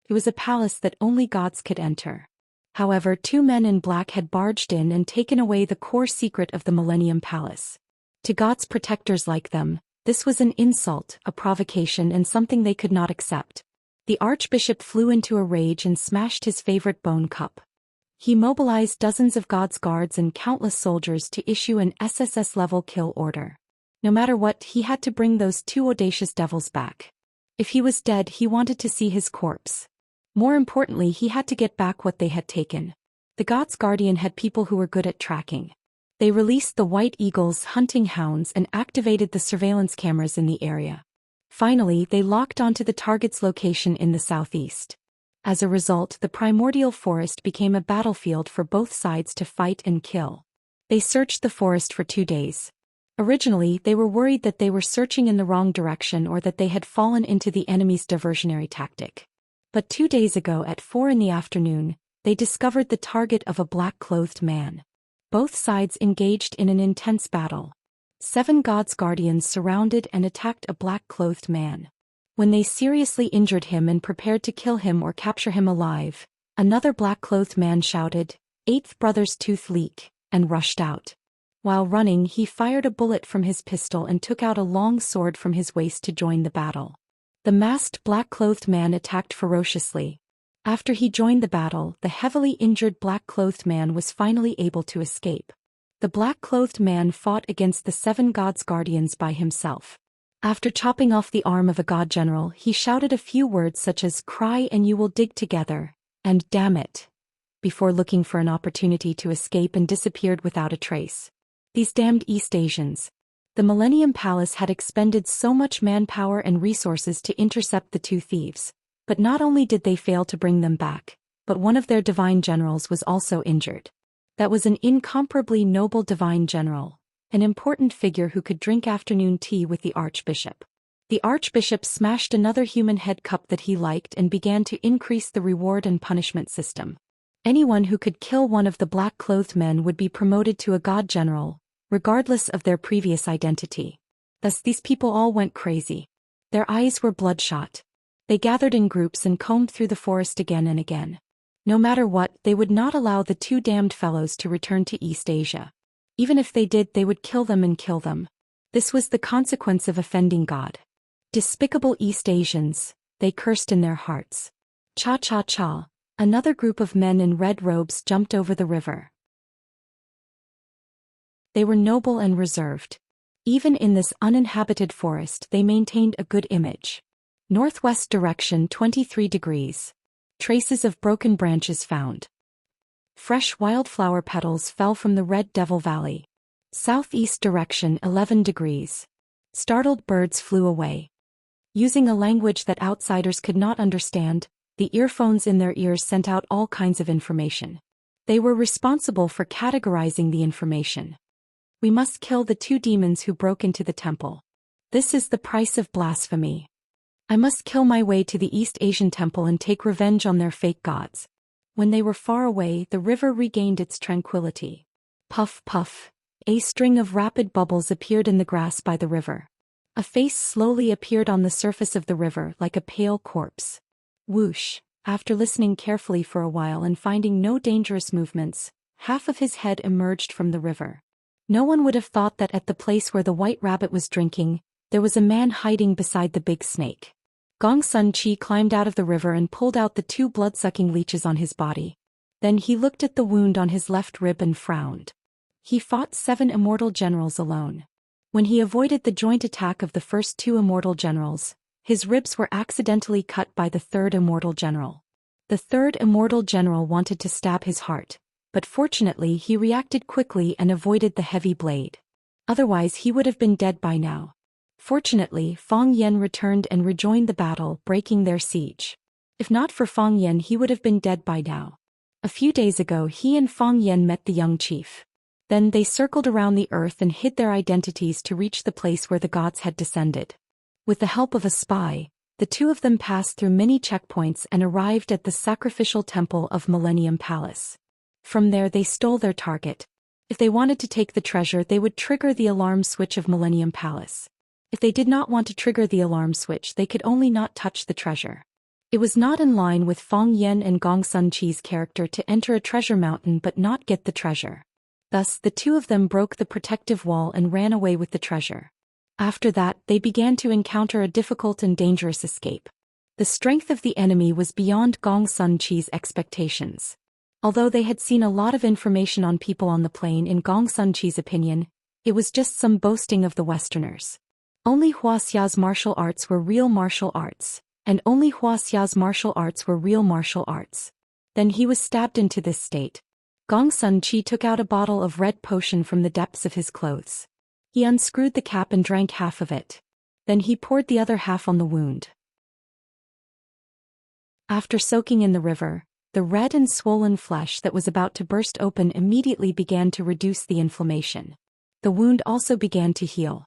It was a palace that only gods could enter. However, two men in black had barged in and taken away the core secret of the Millennium Palace. To God's protectors like them, this was an insult, a provocation, and something they could not accept. The archbishop flew into a rage and smashed his favorite bone cup. He mobilized dozens of God's guards and countless soldiers to issue an SSS-level kill order. No matter what, he had to bring those two audacious devils back. If he was dead, he wanted to see his corpse. More importantly, he had to get back what they had taken. The God's Guardian had people who were good at tracking. They released the White Eagles hunting hounds and activated the surveillance cameras in the area. Finally, they locked onto the target's location in the southeast. As a result, the primordial forest became a battlefield for both sides to fight and kill. They searched the forest for 2 days. Originally, they were worried that they were searching in the wrong direction or that they had fallen into the enemy's diversionary tactic. But 2 days ago at 4 in the afternoon, they discovered the target of a black-clothed man. Both sides engaged in an intense battle. 7 God's Guardians surrounded and attacked a black-clothed man. When they seriously injured him and prepared to kill him or capture him alive, another black-clothed man shouted, "Eighth brother's tooth leak," and rushed out. While running, he fired a bullet from his pistol and took out a long sword from his waist to join the battle. The masked black-clothed man attacked ferociously. After he joined the battle, the heavily injured black-clothed man was finally able to escape. The black-clothed man fought against the 7 God's Guardians by himself. After chopping off the arm of a god general, he shouted a few words such as "Cry and you will dig together," and "Damn it," before looking for an opportunity to escape and disappeared without a trace. These damned East Asians. The Millennium Palace had expended so much manpower and resources to intercept the 2 thieves, but not only did they fail to bring them back, but one of their divine generals was also injured. That was an incomparably noble divine general, an important figure who could drink afternoon tea with the archbishop. The archbishop smashed another human head cup that he liked and began to increase the reward and punishment system. Anyone who could kill one of the black-clothed men would be promoted to a god general, regardless of their previous identity. Thus these people all went crazy. Their eyes were bloodshot. They gathered in groups and combed through the forest again and again. No matter what, they would not allow the 2 damned fellows to return to East Asia. Even if they did, they would kill them and kill them. This was the consequence of offending God. Despicable East Asians, they cursed in their hearts. Cha-cha-cha, another group of men in red robes jumped over the river. They were noble and reserved. Even in this uninhabited forest, they maintained a good image. Northwest direction 23 degrees. Traces of broken branches found. Fresh wildflower petals fell from the Red Devil Valley. Southeast direction 11 degrees. Startled birds flew away. Using a language that outsiders could not understand, the earphones in their ears sent out all kinds of information. They were responsible for categorizing the information. We must kill the 2 demons who broke into the temple. This is the price of blasphemy. I must kill my way to the East Asian temple and take revenge on their fake gods. When they were far away, the river regained its tranquility. Puff, puff. A string of rapid bubbles appeared in the grass by the river. A face slowly appeared on the surface of the river like a pale corpse. Whoosh. After listening carefully for a while and finding no dangerous movements, half of his head emerged from the river. No one would have thought that at the place where the white rabbit was drinking, there was a man hiding beside the big snake. Gong Sun Chi climbed out of the river and pulled out the 2 blood-sucking leeches on his body. Then he looked at the wound on his left rib and frowned. He fought 7 immortal generals alone. When he avoided the joint attack of the first 2 immortal generals, his ribs were accidentally cut by the 3rd immortal general. The 3rd immortal general wanted to stab his heart, but fortunately he reacted quickly and avoided the heavy blade. Otherwise he would have been dead by now. Fortunately, Fang Yen returned and rejoined the battle, breaking their siege. If not for Fang Yen, he would have been dead by now. A few days ago he and Fang Yen met the young chief. Then they circled around the earth and hid their identities to reach the place where the gods had descended. With the help of a spy, the 2 of them passed through many checkpoints and arrived at the sacrificial temple of Millennium Palace. From there they stole their target. If they wanted to take the treasure, they would trigger the alarm switch of Millennium Palace. If they did not want to trigger the alarm switch, they could only not touch the treasure. It was not in line with Fang Yan and Gong Sun Chi's character to enter a treasure mountain but not get the treasure. Thus, the two of them broke the protective wall and ran away with the treasure. After that, they began to encounter a difficult and dangerous escape. The strength of the enemy was beyond Gong Sun Chi's expectations. Although they had seen a lot of information on people on the plane, in Gong Sun Chi's opinion, it was just some boasting of the Westerners. Only Huaxia's martial arts were real martial arts, and only Huaxia's martial arts were real martial arts. Then he was stabbed into this state. Gong Sun Chi took out a bottle of red potion from the depths of his clothes. He unscrewed the cap and drank half of it. Then he poured the other half on the wound. After soaking in the river, the red and swollen flesh that was about to burst open immediately began to reduce the inflammation. The wound also began to heal.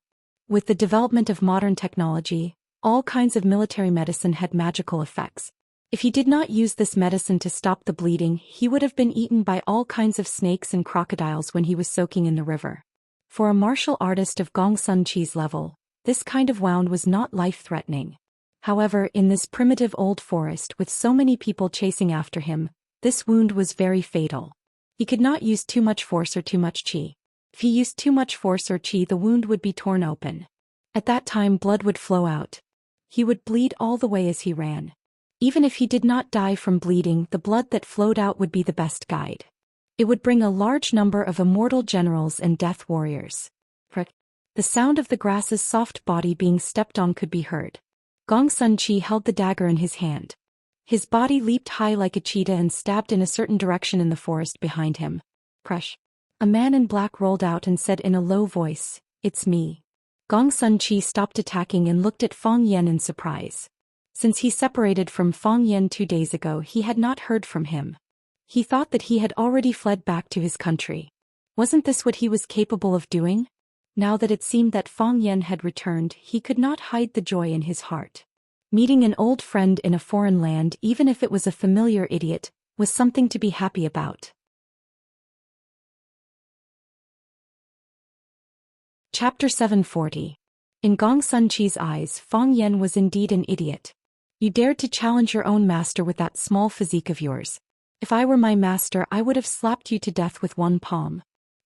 With the development of modern technology, all kinds of military medicine had magical effects. If he did not use this medicine to stop the bleeding, he would have been eaten by all kinds of snakes and crocodiles when he was soaking in the river. For a martial artist of Gong Sun Chi's level, this kind of wound was not life-threatening. However, in this primitive old forest with so many people chasing after him, this wound was very fatal. He could not use too much force or too much qi. If he used too much force or qi, the wound would be torn open. At that time, blood would flow out. He would bleed all the way as he ran. Even if he did not die from bleeding, the blood that flowed out would be the best guide. It would bring a large number of immortal generals and death warriors. The sound of the grass's soft body being stepped on could be heard. Gong Sun Chi held the dagger in his hand. His body leaped high like a cheetah and stabbed in a certain direction in the forest behind him. Crush. A man in black rolled out and said in a low voice, "It's me." Gong Sun Chi stopped attacking and looked at Fang Yan in surprise. Since he separated from Fang Yan 2 days ago, he had not heard from him. He thought that he had already fled back to his country. Wasn't this what he was capable of doing? Now that it seemed that Fang Yan had returned, he could not hide the joy in his heart. Meeting an old friend in a foreign land, even if it was a familiar idiot, was something to be happy about. Chapter 740. In Gong Sun Chi's eyes, Fang Yan was indeed an idiot. You dared to challenge your own master with that small physique of yours. If I were my master, I would have slapped you to death with one palm.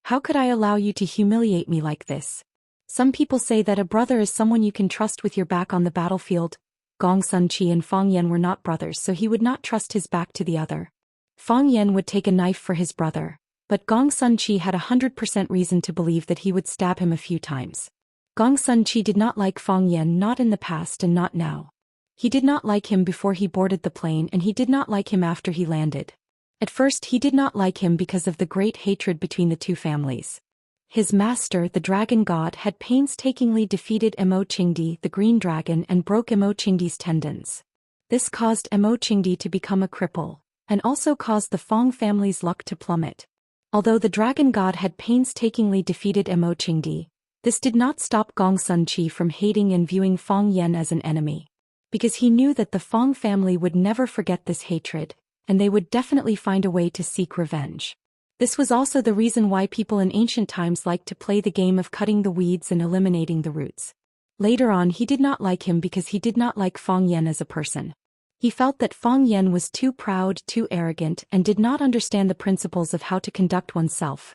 How could I allow you to humiliate me like this? Some people say that a brother is someone you can trust with your back on the battlefield. Gong Sun Chi and Fang Yan were not brothers, so he would not trust his back to the other. Fang Yan would take a knife for his brother, but Gong Sun Chi had 100% reason to believe that he would stab him a few times. Gong Sun Chi did not like Fang Yan, not in the past and not now. He did not like him before he boarded the plane, and he did not like him after he landed. At first he did not like him because of the great hatred between the two families. His master, the dragon god, had painstakingly defeated Mo Qingdi, the green dragon, and broke Mo Qingdi's tendons. This caused Mo Qingdi to become a cripple, and also caused the Fang family's luck to plummet. Although the dragon god had painstakingly defeated Mo Qingdi, this did not stop Gong Sun Chi from hating and viewing Fang Yan as an enemy. Because he knew that the Fang family would never forget this hatred, and they would definitely find a way to seek revenge. This was also the reason why people in ancient times liked to play the game of cutting the weeds and eliminating the roots. Later on, he did not like him because he did not like Fang Yan as a person. He felt that Fang Yan was too proud, too arrogant, and did not understand the principles of how to conduct oneself.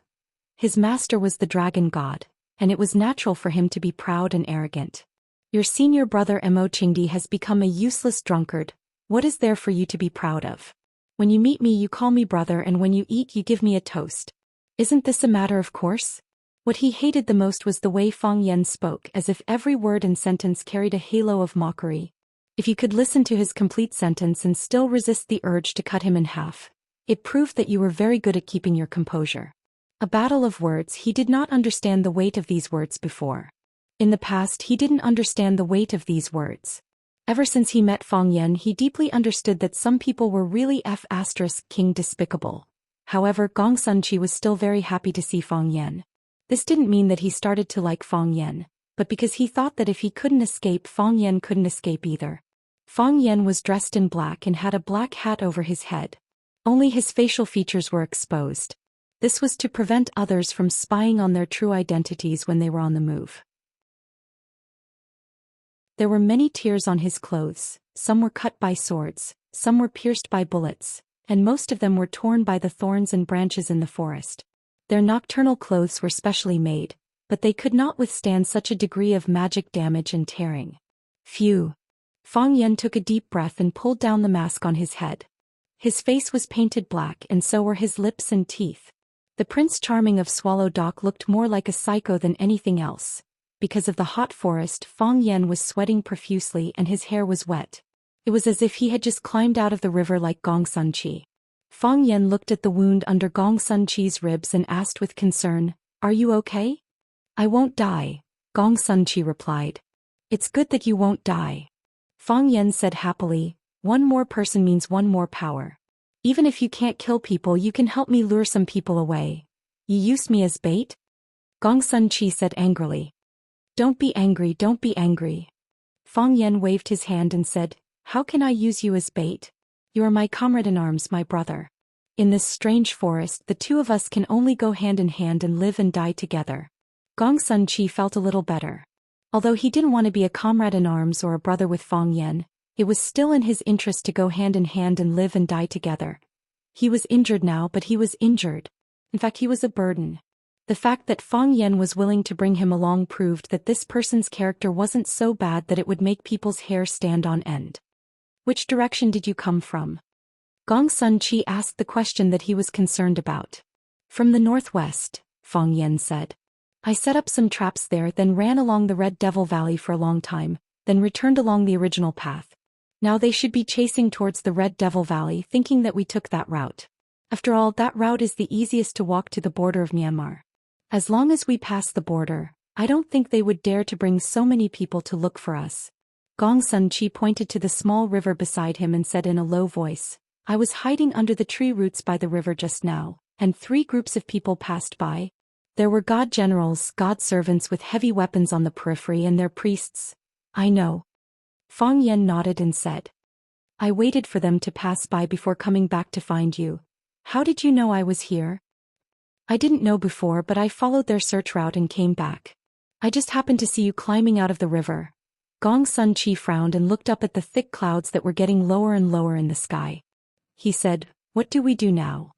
His master was the dragon god, and it was natural for him to be proud and arrogant. Your senior brother Mo Qingdi has become a useless drunkard. What is there for you to be proud of? When you meet me, you call me brother, and when you eat, you give me a toast. Isn't this a matter of course? What he hated the most was the way Fang Yan spoke, as if every word and sentence carried a halo of mockery. If you could listen to his complete sentence and still resist the urge to cut him in half, it proved that you were very good at keeping your composure. A battle of words. He did not understand the weight of these words before. In the past, he didn't understand the weight of these words. Ever since he met Fang Yan, he deeply understood that some people were really King despicable. However, Gong Sun Chi was still very happy to see Fang Yan. This didn't mean that he started to like Fang Yan, but because he thought that if he couldn't escape, Fang Yan couldn't escape either. Fang Yan was dressed in black and had a black hat over his head. Only his facial features were exposed. This was to prevent others from spying on their true identities when they were on the move. There were many tears on his clothes, some were cut by swords, some were pierced by bullets, and most of them were torn by the thorns and branches in the forest. Their nocturnal clothes were specially made, but they could not withstand such a degree of magic damage and tearing. Phew! Fang Yan took a deep breath and pulled down the mask on his head. His face was painted black and so were his lips and teeth. The Prince Charming of Swallow Dock looked more like a psycho than anything else. Because of the hot forest, Fang Yan was sweating profusely and his hair was wet. It was as if he had just climbed out of the river like Gong Sun Chi. Fang Yan looked at the wound under Gong Sun Chi's ribs and asked with concern, "Are you okay?" "I won't die," Gong Sun Chi replied. "It's good that you won't die." Fang Yan said happily, "One more person means one more power. Even if you can't kill people, you can help me lure some people away. You used me as bait?" Gong Sun Chi said angrily. "Don't be angry, don't be angry." Fang Yan waved his hand and said, "How can I use you as bait? You are my comrade in arms, my brother. In this strange forest, the two of us can only go hand in hand and live and die together." Gong Sun Chi felt a little better. Although he didn't want to be a comrade in arms or a brother with Fang Yan, it was still in his interest to go hand in hand and live and die together. He was injured now, but he was injured. In fact, he was a burden. The fact that Fang Yan was willing to bring him along proved that this person's character wasn't so bad that it would make people's hair stand on end. "Which direction did you come from?" Gong Sun Chi asked the question that he was concerned about. "From the northwest," Fang Yan said. "I set up some traps there, then ran along the Red Devil Valley for a long time, then returned along the original path. Now they should be chasing towards the Red Devil Valley, thinking that we took that route. After all, that route is the easiest to walk to the border of Myanmar. As long as we pass the border, I don't think they would dare to bring so many people to look for us." Gong Sun Chi pointed to the small river beside him and said in a low voice, "I was hiding under the tree roots by the river just now, and 3 groups of people passed by. There were god generals, god servants with heavy weapons on the periphery and their priests." "I know." Fang Yan nodded and said, "I waited for them to pass by before coming back to find you. How did you know I was here?" "I didn't know before, but I followed their search route and came back. I just happened to see you climbing out of the river." Gong Sun Chi frowned and looked up at the thick clouds that were getting lower and lower in the sky. He said, "What do we do now?"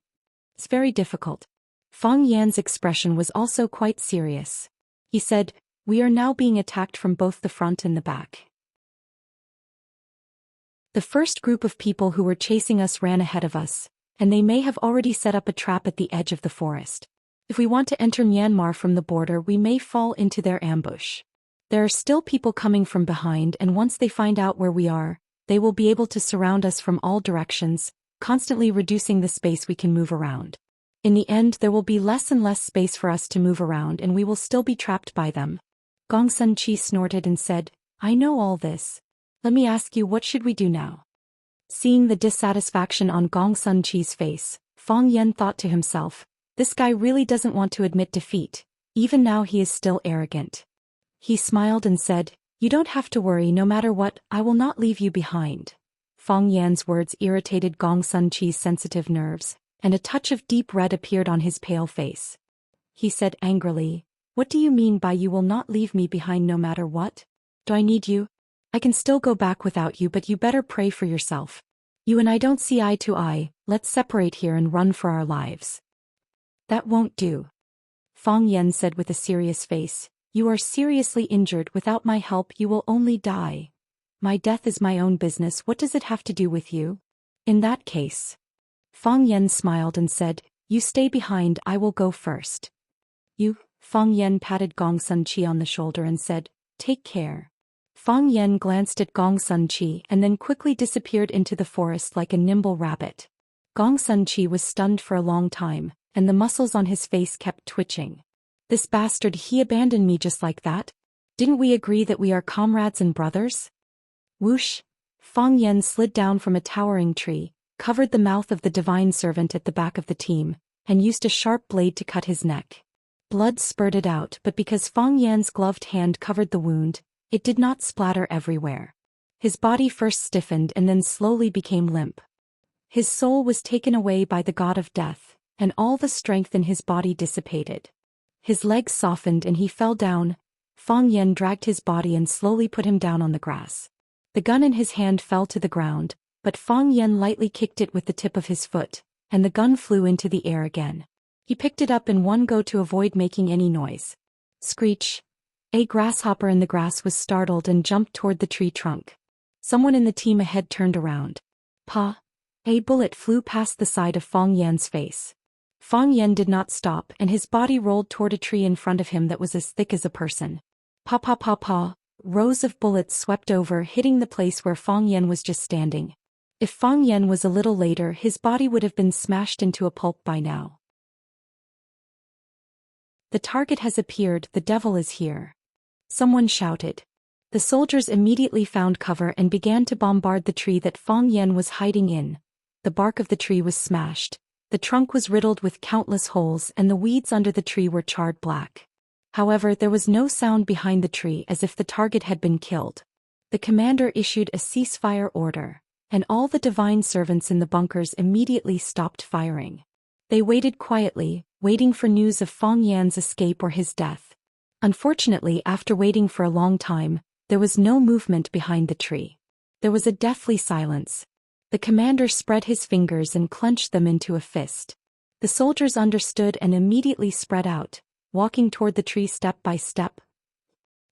"It's very difficult." Fang Yan's expression was also quite serious. He said, "We are now being attacked from both the front and the back. The first group of people who were chasing us ran ahead of us, and they may have already set up a trap at the edge of the forest. If we want to enter Myanmar from the border, we may fall into their ambush. There are still people coming from behind, and once they find out where we are, they will be able to surround us from all directions, constantly reducing the space we can move around. In the end, there will be less and less space for us to move around, and we will still be trapped by them." Gong Sun Chi snorted and said, "I know all this. Let me ask you, what should we do now?" Seeing the dissatisfaction on Gong Sun Chi's face, Fang Yan thought to himself, "This guy really doesn't want to admit defeat. Even now he is still arrogant." He smiled and said, "You don't have to worry, no matter what, I will not leave you behind." Fang Yan's words irritated Gong Sun Chi's sensitive nerves, and a touch of deep red appeared on his pale face. He said angrily, "What do you mean by you will not leave me behind no matter what? Do I need you? I can still go back without you, but you better pray for yourself. You and I don't see eye to eye, let's separate here and run for our lives." "That won't do," Fang Yan said with a serious face. "You are seriously injured. Without my help you will only die. My death is my own business. What does it have to do with you?" "In that case," Fang Yan smiled and said, "You stay behind, I will go first." "You," Fang Yan patted Gong Sun Chi on the shoulder and said, "Take care." Fang Yan glanced at Gong Sun Chi and then quickly disappeared into the forest like a nimble rabbit. Gong Sun Chi was stunned for a long time, and the muscles on his face kept twitching. This bastard, he abandoned me just like that? Didn't we agree that we are comrades and brothers? Whoosh! Fang Yan slid down from a towering tree, covered the mouth of the divine servant at the back of the team, and used a sharp blade to cut his neck. Blood spurted out, but because Fang Yan's gloved hand covered the wound, it did not splatter everywhere. His body first stiffened and then slowly became limp. His soul was taken away by the god of death, and all the strength in his body dissipated. His legs softened and he fell down, Fang Yan dragged his body and slowly put him down on the grass. The gun in his hand fell to the ground, but Fang Yan lightly kicked it with the tip of his foot, and the gun flew into the air again. He picked it up in one go to avoid making any noise. Screech! A grasshopper in the grass was startled and jumped toward the tree trunk. Someone in the team ahead turned around. Pa! A bullet flew past the side of Fang Yan's face. Fang Yan did not stop and his body rolled toward a tree in front of him that was as thick as a person. Pa pa pa pa! Rows of bullets swept over, hitting the place where Fang Yan was just standing. If Fang Yan was a little later, his body would have been smashed into a pulp by now. The target has appeared, the devil is here. Someone shouted. The soldiers immediately found cover and began to bombard the tree that Fang Yan was hiding in. The bark of the tree was smashed, the trunk was riddled with countless holes and the weeds under the tree were charred black. However, there was no sound behind the tree as if the target had been killed. The commander issued a ceasefire order, and all the divine servants in the bunkers immediately stopped firing. They waited quietly, waiting for news of Fang Yan's escape or his death. Unfortunately, after waiting for a long time, there was no movement behind the tree. There was a deathly silence. The commander spread his fingers and clenched them into a fist. The soldiers understood and immediately spread out, walking toward the tree step by step.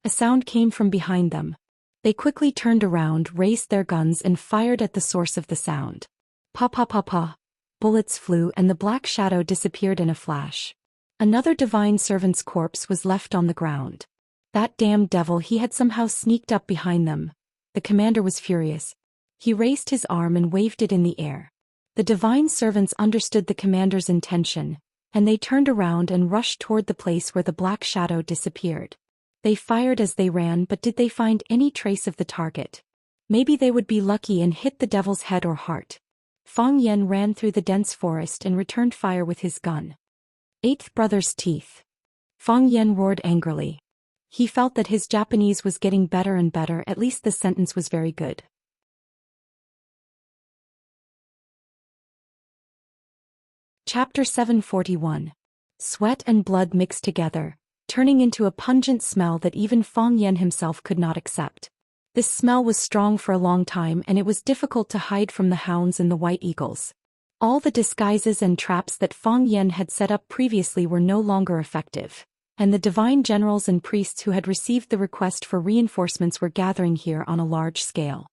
A sound came from behind them. They quickly turned around, raised their guns and fired at the source of the sound. Pa pa pa pa! Bullets flew and the black shadow disappeared in a flash. Another divine servant's corpse was left on the ground. That damned devil, he had somehow sneaked up behind them. The commander was furious. He raised his arm and waved it in the air. The divine servants understood the commander's intention, and they turned around and rushed toward the place where the black shadow disappeared. They fired as they ran, but did they find any trace of the target? Maybe they would be lucky and hit the devil's head or heart. Fang Yan ran through the dense forest and returned fire with his gun. Eighth brother's teeth. Fang Yan roared angrily. He felt that his Japanese was getting better and better, at least the sentence was very good. Chapter 741. Sweat and blood mixed together, turning into a pungent smell that even Fang Yan himself could not accept. This smell was strong for a long time and it was difficult to hide from the hounds and the white eagles. All the disguises and traps that Fang Yan had set up previously were no longer effective, and the divine generals and priests who had received the request for reinforcements were gathering here on a large scale.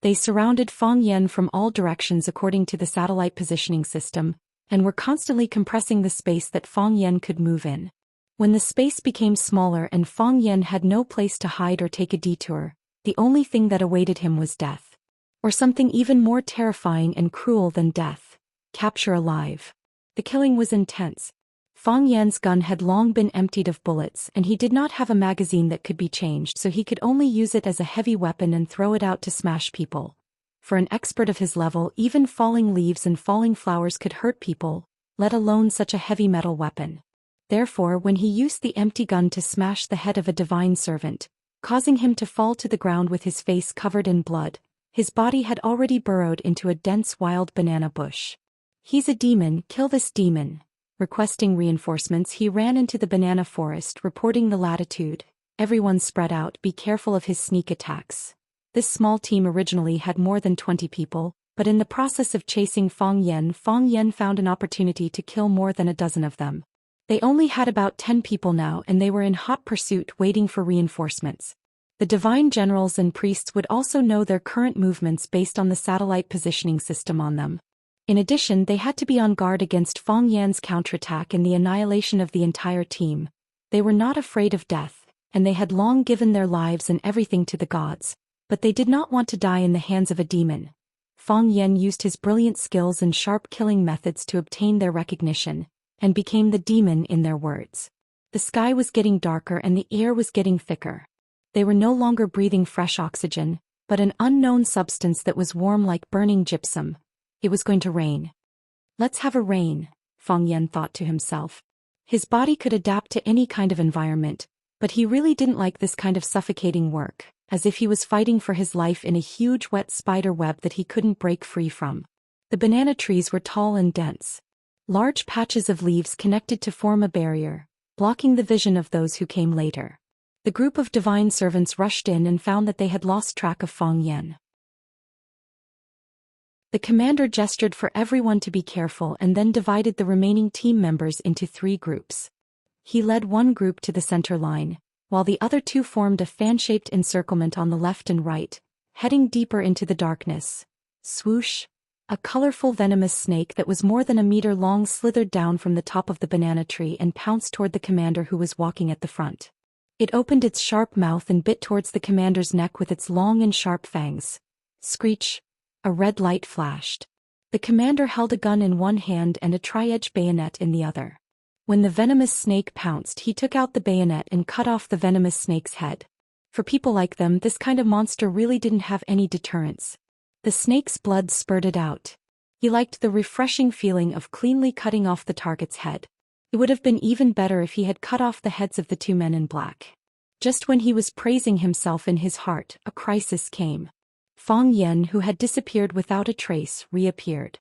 They surrounded Fang Yan from all directions according to the satellite positioning system, and were constantly compressing the space that Fang Yan could move in. When the space became smaller and Fang Yan had no place to hide or take a detour, the only thing that awaited him was death. Or something even more terrifying and cruel than death: capture alive. The killing was intense. Fang Yan's gun had long been emptied of bullets and he did not have a magazine that could be changed, so he could only use it as a heavy weapon and throw it out to smash people. For an expert of his level, even falling leaves and falling flowers could hurt people, let alone such a heavy metal weapon. Therefore, when he used the empty gun to smash the head of a divine servant, causing him to fall to the ground with his face covered in blood, his body had already burrowed into a dense wild banana bush. He's a demon, kill this demon. Requesting reinforcements, he ran into the banana forest, reporting the latitude. Everyone spread out, be careful of his sneak attacks. This small team originally had more than 20 people, but in the process of chasing Fang Yan found an opportunity to kill more than a dozen of them. They only had about 10 people now and they were in hot pursuit waiting for reinforcements. The divine generals and priests would also know their current movements based on the satellite positioning system on them. In addition, they had to be on guard against Fang Yan's counterattack and the annihilation of the entire team. They were not afraid of death, and they had long given their lives and everything to the gods, but they did not want to die in the hands of a demon. Fang Yan used his brilliant skills and sharp killing methods to obtain their recognition, and became the demon in their words. The sky was getting darker and the air was getting thicker. They were no longer breathing fresh oxygen, but an unknown substance that was warm like burning gypsum. It was going to rain. Let's have a rain, Fang Yan thought to himself. His body could adapt to any kind of environment, but he really didn't like this kind of suffocating work, as if he was fighting for his life in a huge wet spider web that he couldn't break free from. The banana trees were tall and dense. Large patches of leaves connected to form a barrier, blocking the vision of those who came later. The group of divine servants rushed in and found that they had lost track of Fang Yan. The commander gestured for everyone to be careful and then divided the remaining team members into 3 groups. He led one group to the center line, while the other 2 formed a fan-shaped encirclement on the left and right, heading deeper into the darkness. Swoosh! A colorful venomous snake that was more than a meter long slithered down from the top of the banana tree and pounced toward the commander who was walking at the front. It opened its sharp mouth and bit towards the commander's neck with its long and sharp fangs. Screech! A red light flashed. The commander held a gun in one hand and a tri-edge bayonet in the other. When the venomous snake pounced, he took out the bayonet and cut off the venomous snake's head. For people like them, this kind of monster really didn't have any deterrence. The snake's blood spurted out. He liked the refreshing feeling of cleanly cutting off the target's head. It would have been even better if he had cut off the heads of the 2 men in black. Just when he was praising himself in his heart, a crisis came. Fang Yan, who had disappeared without a trace, reappeared.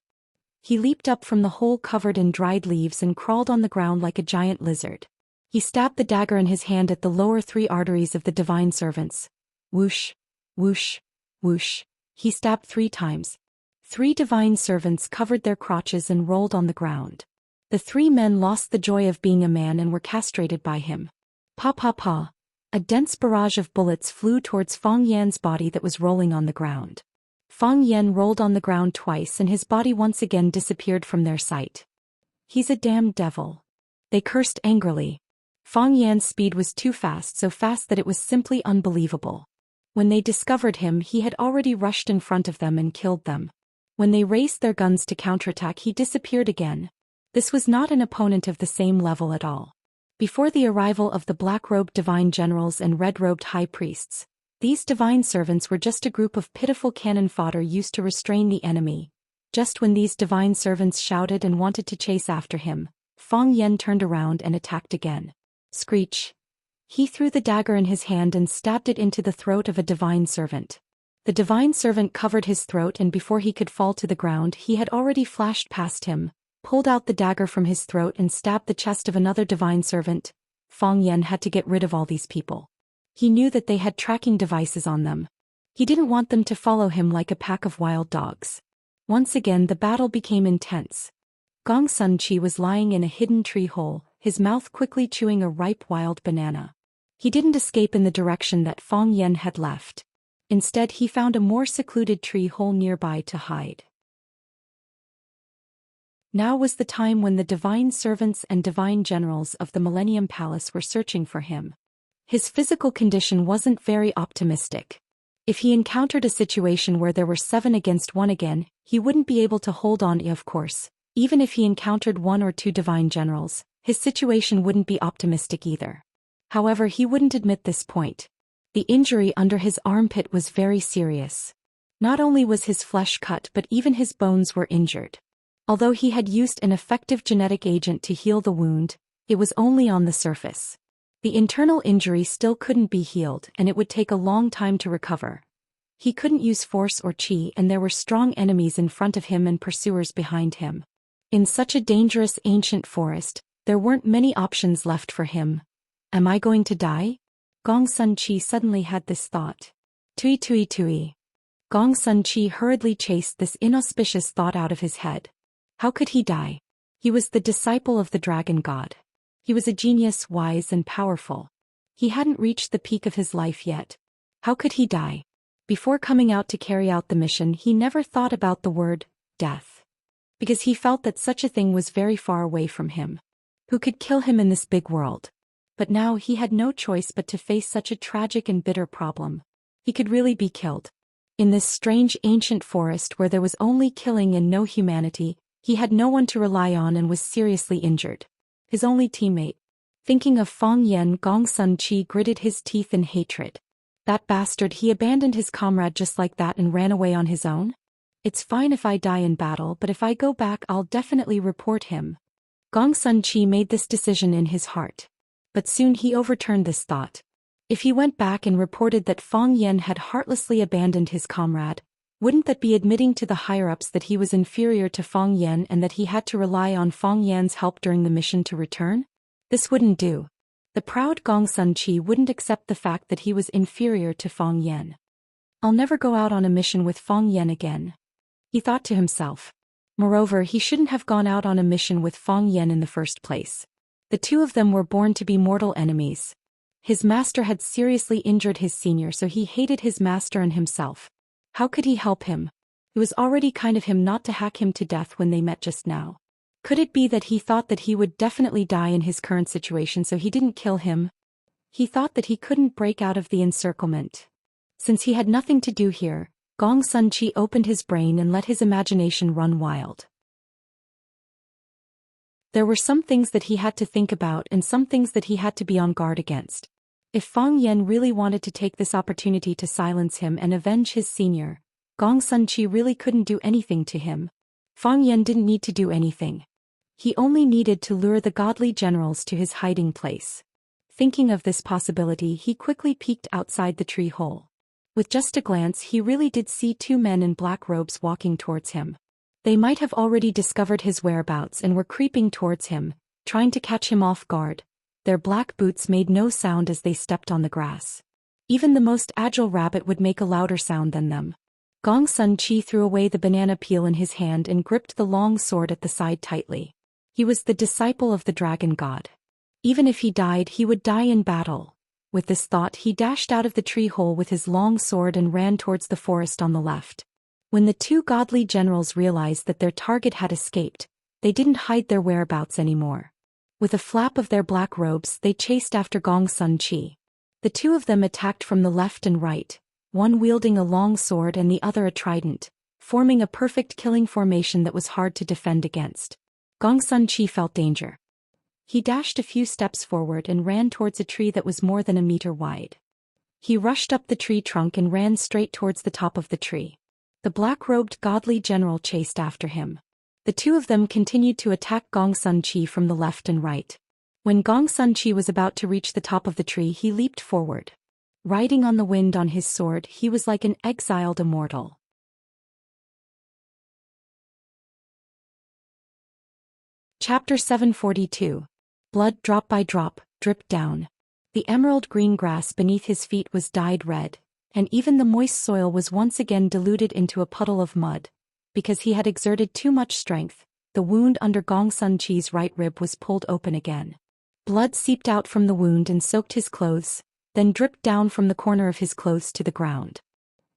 He leaped up from the hole covered in dried leaves and crawled on the ground like a giant lizard. He stabbed the dagger in his hand at the lower 3 arteries of the divine servants. Whoosh, whoosh, whoosh. He stabbed 3 times. 3 divine servants covered their crotches and rolled on the ground. The 3 men lost the joy of being a man and were castrated by him. Pa pa pa. A dense barrage of bullets flew towards Fang Yan's body that was rolling on the ground. Fang Yan rolled on the ground twice and his body once again disappeared from their sight. He's a damned devil. They cursed angrily. Fang Yan's speed was too fast, so fast that it was simply unbelievable. When they discovered him, he had already rushed in front of them and killed them. When they raised their guns to counterattack, he disappeared again. This was not an opponent of the same level at all. Before the arrival of the black-robed divine generals and red-robed high priests, these divine servants were just a group of pitiful cannon fodder used to restrain the enemy. Just when these divine servants shouted and wanted to chase after him, Fang Yan turned around and attacked again. Screech! He threw the dagger in his hand and stabbed it into the throat of a divine servant. The divine servant covered his throat, and before he could fall to the ground, he had already flashed past him, pulled out the dagger from his throat and stabbed the chest of another divine servant. Fang Yan had to get rid of all these people. He knew that they had tracking devices on them. He didn't want them to follow him like a pack of wild dogs. Once again the battle became intense. Gong Sun Chi was lying in a hidden tree hole, his mouth quickly chewing a ripe wild banana. He didn't escape in the direction that Fang Yan had left. Instead, he found a more secluded tree hole nearby to hide. Now was the time when the divine servants and divine generals of the Millennium Palace were searching for him. His physical condition wasn't very optimistic. If he encountered a situation where there were 7 against 1 again, he wouldn't be able to hold on. Of course, even if he encountered 1 or 2 divine generals, his situation wouldn't be optimistic either. However, he wouldn't admit this point. The injury under his armpit was very serious. Not only was his flesh cut, but even his bones were injured. Although he had used an effective genetic agent to heal the wound, it was only on the surface. The internal injury still couldn't be healed, and it would take a long time to recover. He couldn't use force or chi, and there were strong enemies in front of him and pursuers behind him. In such a dangerous ancient forest, there weren't many options left for him. Am I going to die? Gong Sun Chi suddenly had this thought. Tui tui tui. Gong Sun Chi hurriedly chased this inauspicious thought out of his head. How could he die? He was the disciple of the dragon god. He was a genius, wise and powerful. He hadn't reached the peak of his life yet. How could he die? Before coming out to carry out the mission, he never thought about the word, death. Because he felt that such a thing was very far away from him. Who could kill him in this big world? But now he had no choice but to face such a tragic and bitter problem. He could really be killed. In this strange ancient forest where there was only killing and no humanity, he had no one to rely on and was seriously injured. His only teammate. Thinking of Fang Yan, Gong Sun Chi gritted his teeth in hatred. That bastard, he abandoned his comrade just like that and ran away on his own? It's fine if I die in battle, but if I go back I'll definitely report him. Gong Sun Chi made this decision in his heart. But soon he overturned this thought. If he went back and reported that Fang Yan had heartlessly abandoned his comrade, wouldn't that be admitting to the higher-ups that he was inferior to Fang Yan and that he had to rely on Fang Yan's help during the mission to return? This wouldn't do. The proud Gong Sun Chi wouldn't accept the fact that he was inferior to Fang Yan. I'll never go out on a mission with Fang Yan again, he thought to himself. Moreover, he shouldn't have gone out on a mission with Fang Yan in the first place. The two of them were born to be mortal enemies. His master had seriously injured his senior, so he hated his master and himself. How could he help him? It was already kind of him not to hack him to death when they met just now. Could it be that he thought that he would definitely die in his current situation, so he didn't kill him? He thought that he couldn't break out of the encirclement. Since he had nothing to do here, Gong Sun Chi opened his brain and let his imagination run wild. There were some things that he had to think about and some things that he had to be on guard against. If Fang Yan really wanted to take this opportunity to silence him and avenge his senior, Gong Sun Chi really couldn't do anything to him. Fang Yan didn't need to do anything. He only needed to lure the godly generals to his hiding place. Thinking of this possibility, he quickly peeked outside the tree hole. With just a glance, he really did see two men in black robes walking towards him. They might have already discovered his whereabouts and were creeping towards him, trying to catch him off guard. Their black boots made no sound as they stepped on the grass. Even the most agile rabbit would make a louder sound than them. Gong Sun Chi threw away the banana peel in his hand and gripped the long sword at the side tightly. He was the disciple of the dragon god. Even if he died, he would die in battle. With this thought, he dashed out of the tree hole with his long sword and ran towards the forest on the left. When the two godly generals realized that their target had escaped, they didn't hide their whereabouts anymore. With a flap of their black robes, they chased after Gong Sun Chi. The two of them attacked from the left and right, one wielding a long sword and the other a trident, forming a perfect killing formation that was hard to defend against. Gong Sun Chi felt danger. He dashed a few steps forward and ran towards a tree that was more than a meter wide. He rushed up the tree trunk and ran straight towards the top of the tree. The black-robed godly general chased after him. The two of them continued to attack Gong Sun Chi from the left and right. When Gong Sun Chi was about to reach the top of the tree, he leaped forward. Riding on the wind on his sword, he was like an exiled immortal. Chapter 742. Blood drop by drop, dripped down. The emerald green grass beneath his feet was dyed red, and even the moist soil was once again diluted into a puddle of mud. Because he had exerted too much strength, the wound under Gong Sun Chi's right rib was pulled open again. Blood seeped out from the wound and soaked his clothes, then dripped down from the corner of his clothes to the ground.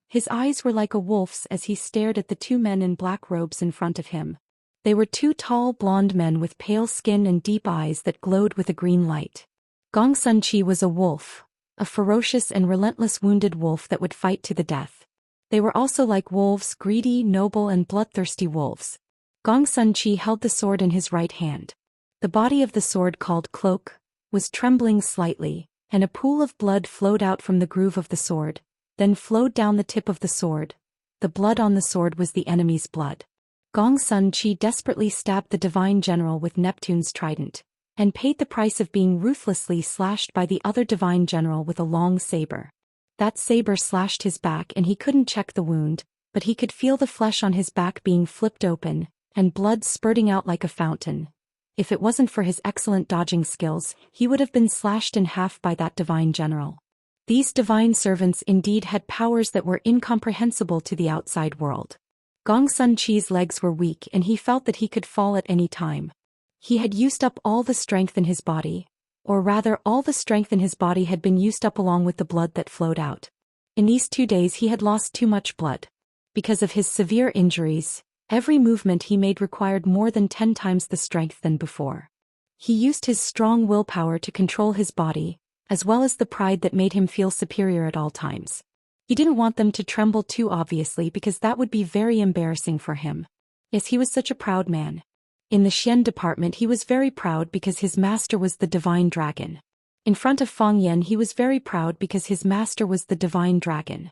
His eyes were like a wolf's as he stared at the two men in black robes in front of him. They were two tall blonde men with pale skin and deep eyes that glowed with a green light. Gong Sun Chi was a wolf, a ferocious and relentless wounded wolf that would fight to the death. They were also like wolves, greedy, noble and bloodthirsty wolves. Gong Sun Chi held the sword in his right hand. The body of the sword, called cloak, was trembling slightly, and a pool of blood flowed out from the groove of the sword, then flowed down the tip of the sword. The blood on the sword was the enemy's blood. Gong Sun Chi desperately stabbed the divine general with Neptune's trident, and paid the price of being ruthlessly slashed by the other divine general with a long saber. That saber slashed his back and he couldn't check the wound, but he could feel the flesh on his back being flipped open, and blood spurting out like a fountain. If it wasn't for his excellent dodging skills, he would have been slashed in half by that divine general. These divine servants indeed had powers that were incomprehensible to the outside world. Gong Sun Chi's legs were weak and he felt that he could fall at any time. He had used up all the strength in his body, or rather all the strength in his body had been used up along with the blood that flowed out. In these 2 days he had lost too much blood. Because of his severe injuries, every movement he made required more than 10 times the strength than before. He used his strong willpower to control his body, as well as the pride that made him feel superior at all times. He didn't want them to tremble too obviously because that would be very embarrassing for him. Yes, he was such a proud man. In the Xian department he was very proud because his master was the divine dragon. In front of Fang Yan he was very proud because his master was the divine dragon.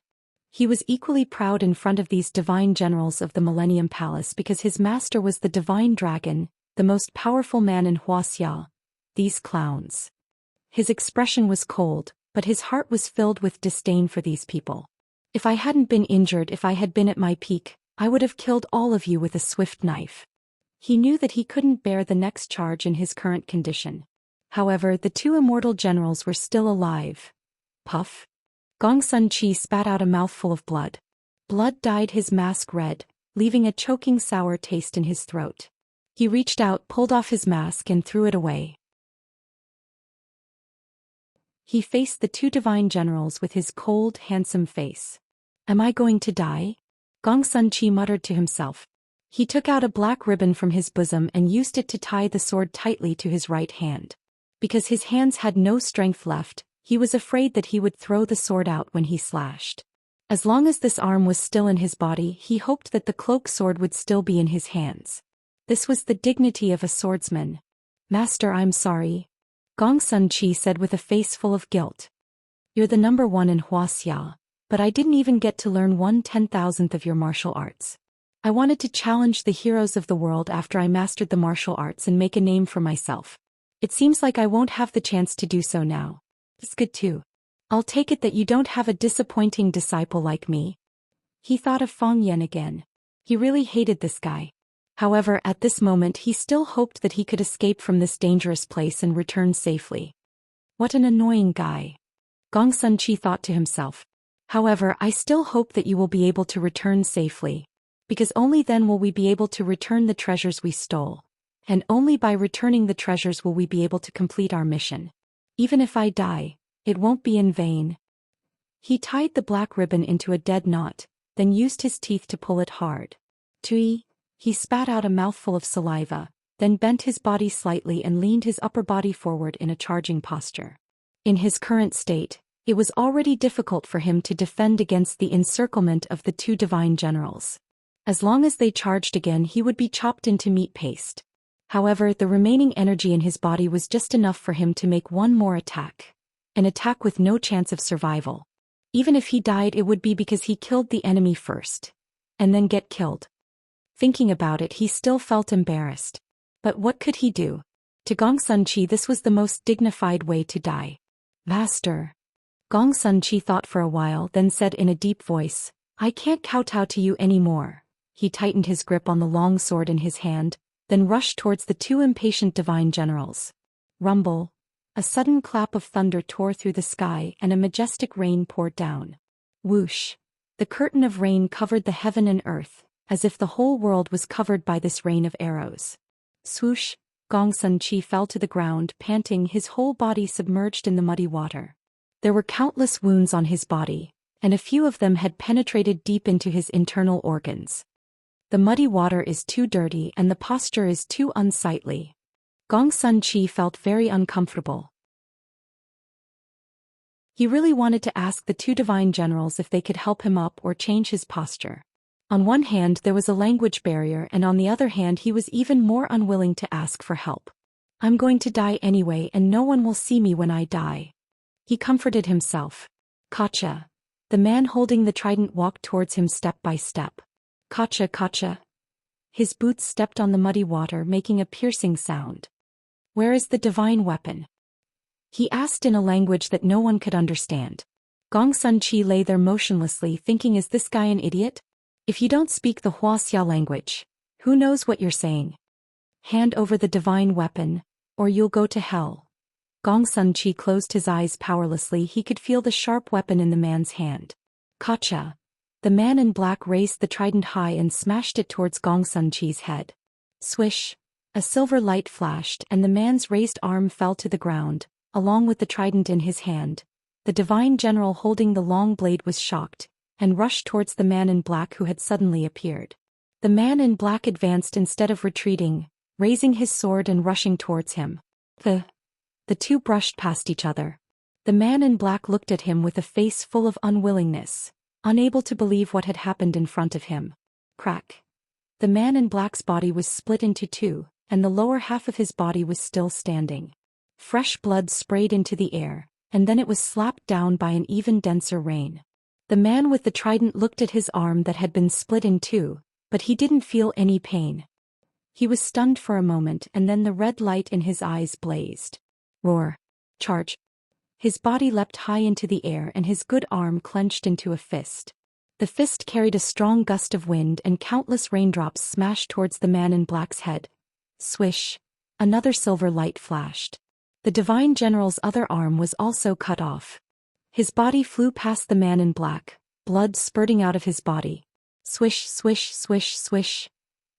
He was equally proud in front of these divine generals of the Millennium Palace because his master was the divine dragon, the most powerful man in Huaxia. These clowns. His expression was cold, but his heart was filled with disdain for these people. If I hadn't been injured, if I had been at my peak, I would have killed all of you with a swift knife. He knew that he couldn't bear the next charge in his current condition. However, the two immortal generals were still alive. Puff. Gong Sun Chi spat out a mouthful of blood. Blood dyed his mask red, leaving a choking sour taste in his throat. He reached out, pulled off his mask and threw it away. He faced the two divine generals with his cold, handsome face. Am I going to die? Gong Sun Chi muttered to himself. He took out a black ribbon from his bosom and used it to tie the sword tightly to his right hand. Because his hands had no strength left, he was afraid that he would throw the sword out when he slashed. As long as this arm was still in his body, he hoped that the cloak sword would still be in his hands. This was the dignity of a swordsman. Master, I'm sorry. Gong Sun Chi said with a face full of guilt. You're the number one in Huaxia, but I didn't even get to learn 1/10,000th of your martial arts. I wanted to challenge the heroes of the world after I mastered the martial arts and make a name for myself. It seems like I won't have the chance to do so now. It's good too. I'll take it that you don't have a disappointing disciple like me. He thought of Fang Yan again. He really hated this guy. However, at this moment he still hoped that he could escape from this dangerous place and return safely. What an annoying guy. Gong Sun Chi thought to himself. However, I still hope that you will be able to return safely. Because only then will we be able to return the treasures we stole. And only by returning the treasures will we be able to complete our mission. Even if I die, it won't be in vain. He tied the black ribbon into a dead knot, then used his teeth to pull it hard. Tui. He spat out a mouthful of saliva, then bent his body slightly and leaned his upper body forward in a charging posture. In his current state, it was already difficult for him to defend against the encirclement of the two divine generals. As long as they charged again, he would be chopped into meat paste. However, the remaining energy in his body was just enough for him to make one more attack. An attack with no chance of survival. Even if he died, it would be because he killed the enemy first. And then get killed. Thinking about it, he still felt embarrassed. But what could he do? To Gong Sun Chi, this was the most dignified way to die. Master. Gong Sun Chi thought for a while, then said in a deep voice, I can't kowtow to you anymore. He tightened his grip on the long sword in his hand, then rushed towards the two impatient divine generals. Rumble. A sudden clap of thunder tore through the sky and a majestic rain poured down. Whoosh. The curtain of rain covered the heaven and earth, as if the whole world was covered by this rain of arrows. Swoosh. Gong Sun Chi fell to the ground, panting, his whole body submerged in the muddy water. There were countless wounds on his body, and a few of them had penetrated deep into his internal organs. The muddy water is too dirty and the posture is too unsightly. Gong Sun Chi felt very uncomfortable. He really wanted to ask the two divine generals if they could help him up or change his posture. On one hand there was a language barrier, and on the other hand he was even more unwilling to ask for help. I'm going to die anyway and no one will see me when I die. He comforted himself. Kacha. The man holding the trident walked towards him step by step. Kacha, kacha. His boots stepped on the muddy water, making a piercing sound. Where is the divine weapon? He asked in a language that no one could understand. Gong Sun Chi lay there motionlessly, thinking, is this guy an idiot? If you don't speak the Huaxia language, who knows what you're saying? Hand over the divine weapon, or you'll go to hell. Gong Sun Chi closed his eyes powerlessly. He could feel the sharp weapon in the man's hand. Kacha. The man in black raised the trident high and smashed it towards Gong Sun Chi's head. Swish. A silver light flashed and the man's raised arm fell to the ground, along with the trident in his hand. The divine general holding the long blade was shocked, and rushed towards the man in black who had suddenly appeared. The man in black advanced instead of retreating, raising his sword and rushing towards him. The two brushed past each other. The man in black looked at him with a face full of unwillingness, unable to believe what had happened in front of him. Crack. The man in black's body was split into two, and the lower half of his body was still standing. Fresh blood sprayed into the air, and then it was slapped down by an even denser rain. The man with the trident looked at his arm that had been split in two, but he didn't feel any pain. He was stunned for a moment, and then the red light in his eyes blazed. Roar. Charge. His body leapt high into the air and his good arm clenched into a fist. The fist carried a strong gust of wind and countless raindrops smashed towards the man in black's head. Swish. Another silver light flashed. The Divine General's other arm was also cut off. His body flew past the man in black, blood spurting out of his body. Swish, swish, swish, swish.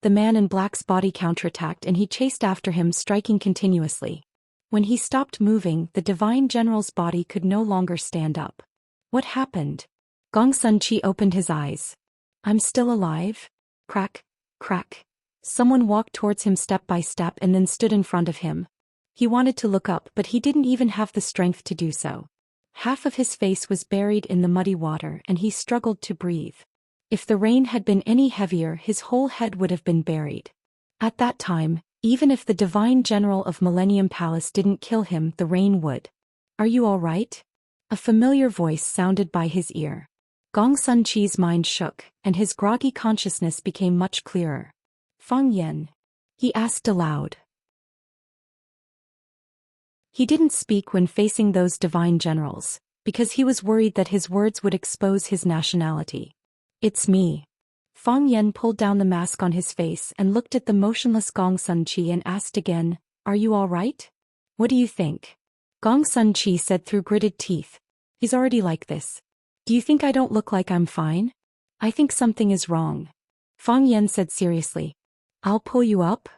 The man in black's body counterattacked and he chased after him, striking continuously. When he stopped moving, the Divine General's body could no longer stand up. What happened? Gong Sun Chi opened his eyes. I'm still alive? Crack, crack. Someone walked towards him step by step and then stood in front of him. He wanted to look up, but he didn't even have the strength to do so. Half of his face was buried in the muddy water and he struggled to breathe. If the rain had been any heavier, his whole head would have been buried. At that time, even if the Divine General of Millennium Palace didn't kill him, the rain would. Are you all right? A familiar voice sounded by his ear. Gong Sun Chi's mind shook, and his groggy consciousness became much clearer. Fang Yan? He asked aloud. He didn't speak when facing those Divine Generals, because he was worried that his words would expose his nationality. It's me. Fang Yan pulled down the mask on his face and looked at the motionless Gong Sun Chi and asked again, Are you all right? What do you think? Gong Sun Chi said through gritted teeth. He's already like this. Do you think I don't look like I'm fine? I think something is wrong. Fang Yan said seriously. I'll pull you up?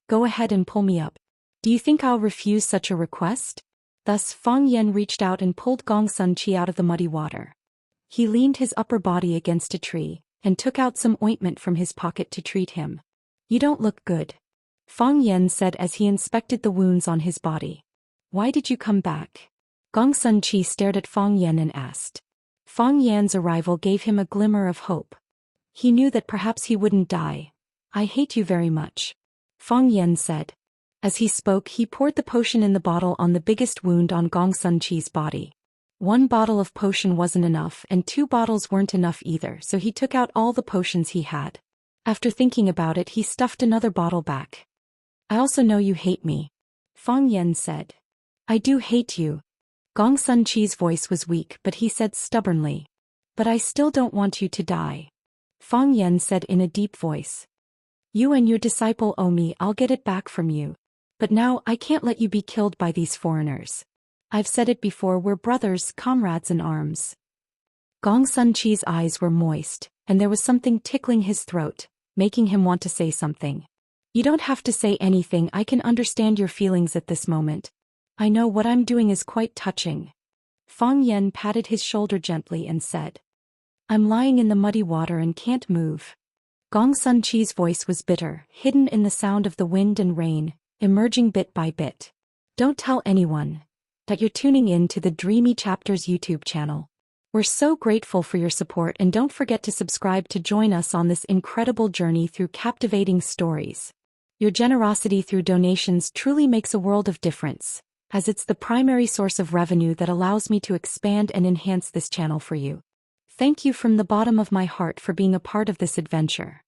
Go ahead and pull me up. Do you think I'll refuse such a request? Thus Fang Yan reached out and pulled Gong Sun Chi out of the muddy water. He leaned his upper body against a tree, and took out some ointment from his pocket to treat him. You don't look good. Fang Yan said as he inspected the wounds on his body. Why did you come back? Gong Sun Chi stared at Fang Yan and asked. Fang Yan's arrival gave him a glimmer of hope. He knew that perhaps he wouldn't die. I hate you very much. Fang Yan said. As he spoke, he poured the potion in the bottle on the biggest wound on Gong Sun Chi's body. One bottle of potion wasn't enough and 2 bottles weren't enough either, so he took out all the potions he had. After thinking about it, he stuffed another bottle back. I also know you hate me. Fang Yan said. I do hate you. Gong Sun Chi's voice was weak, but he said stubbornly. But I still don't want you to die. Fang Yan said in a deep voice. You and your disciple owe me, I'll get it back from you. But now I can't let you be killed by these foreigners. I've said it before, we're brothers, comrades in arms. Gong Sun Chi's eyes were moist, and there was something tickling his throat, making him want to say something. You don't have to say anything, I can understand your feelings at this moment. I know what I'm doing is quite touching. Fang Yan patted his shoulder gently and said. I'm lying in the muddy water and can't move. Gong Sun Chi's voice was bitter, hidden in the sound of the wind and rain, emerging bit by bit. Don't tell anyone that you're tuning in to the Dreamy Chapters YouTube channel. We're so grateful for your support, and don't forget to subscribe to join us on this incredible journey through captivating stories. Your generosity through donations truly makes a world of difference, as it's the primary source of revenue that allows me to expand and enhance this channel for you. Thank you from the bottom of my heart for being a part of this adventure.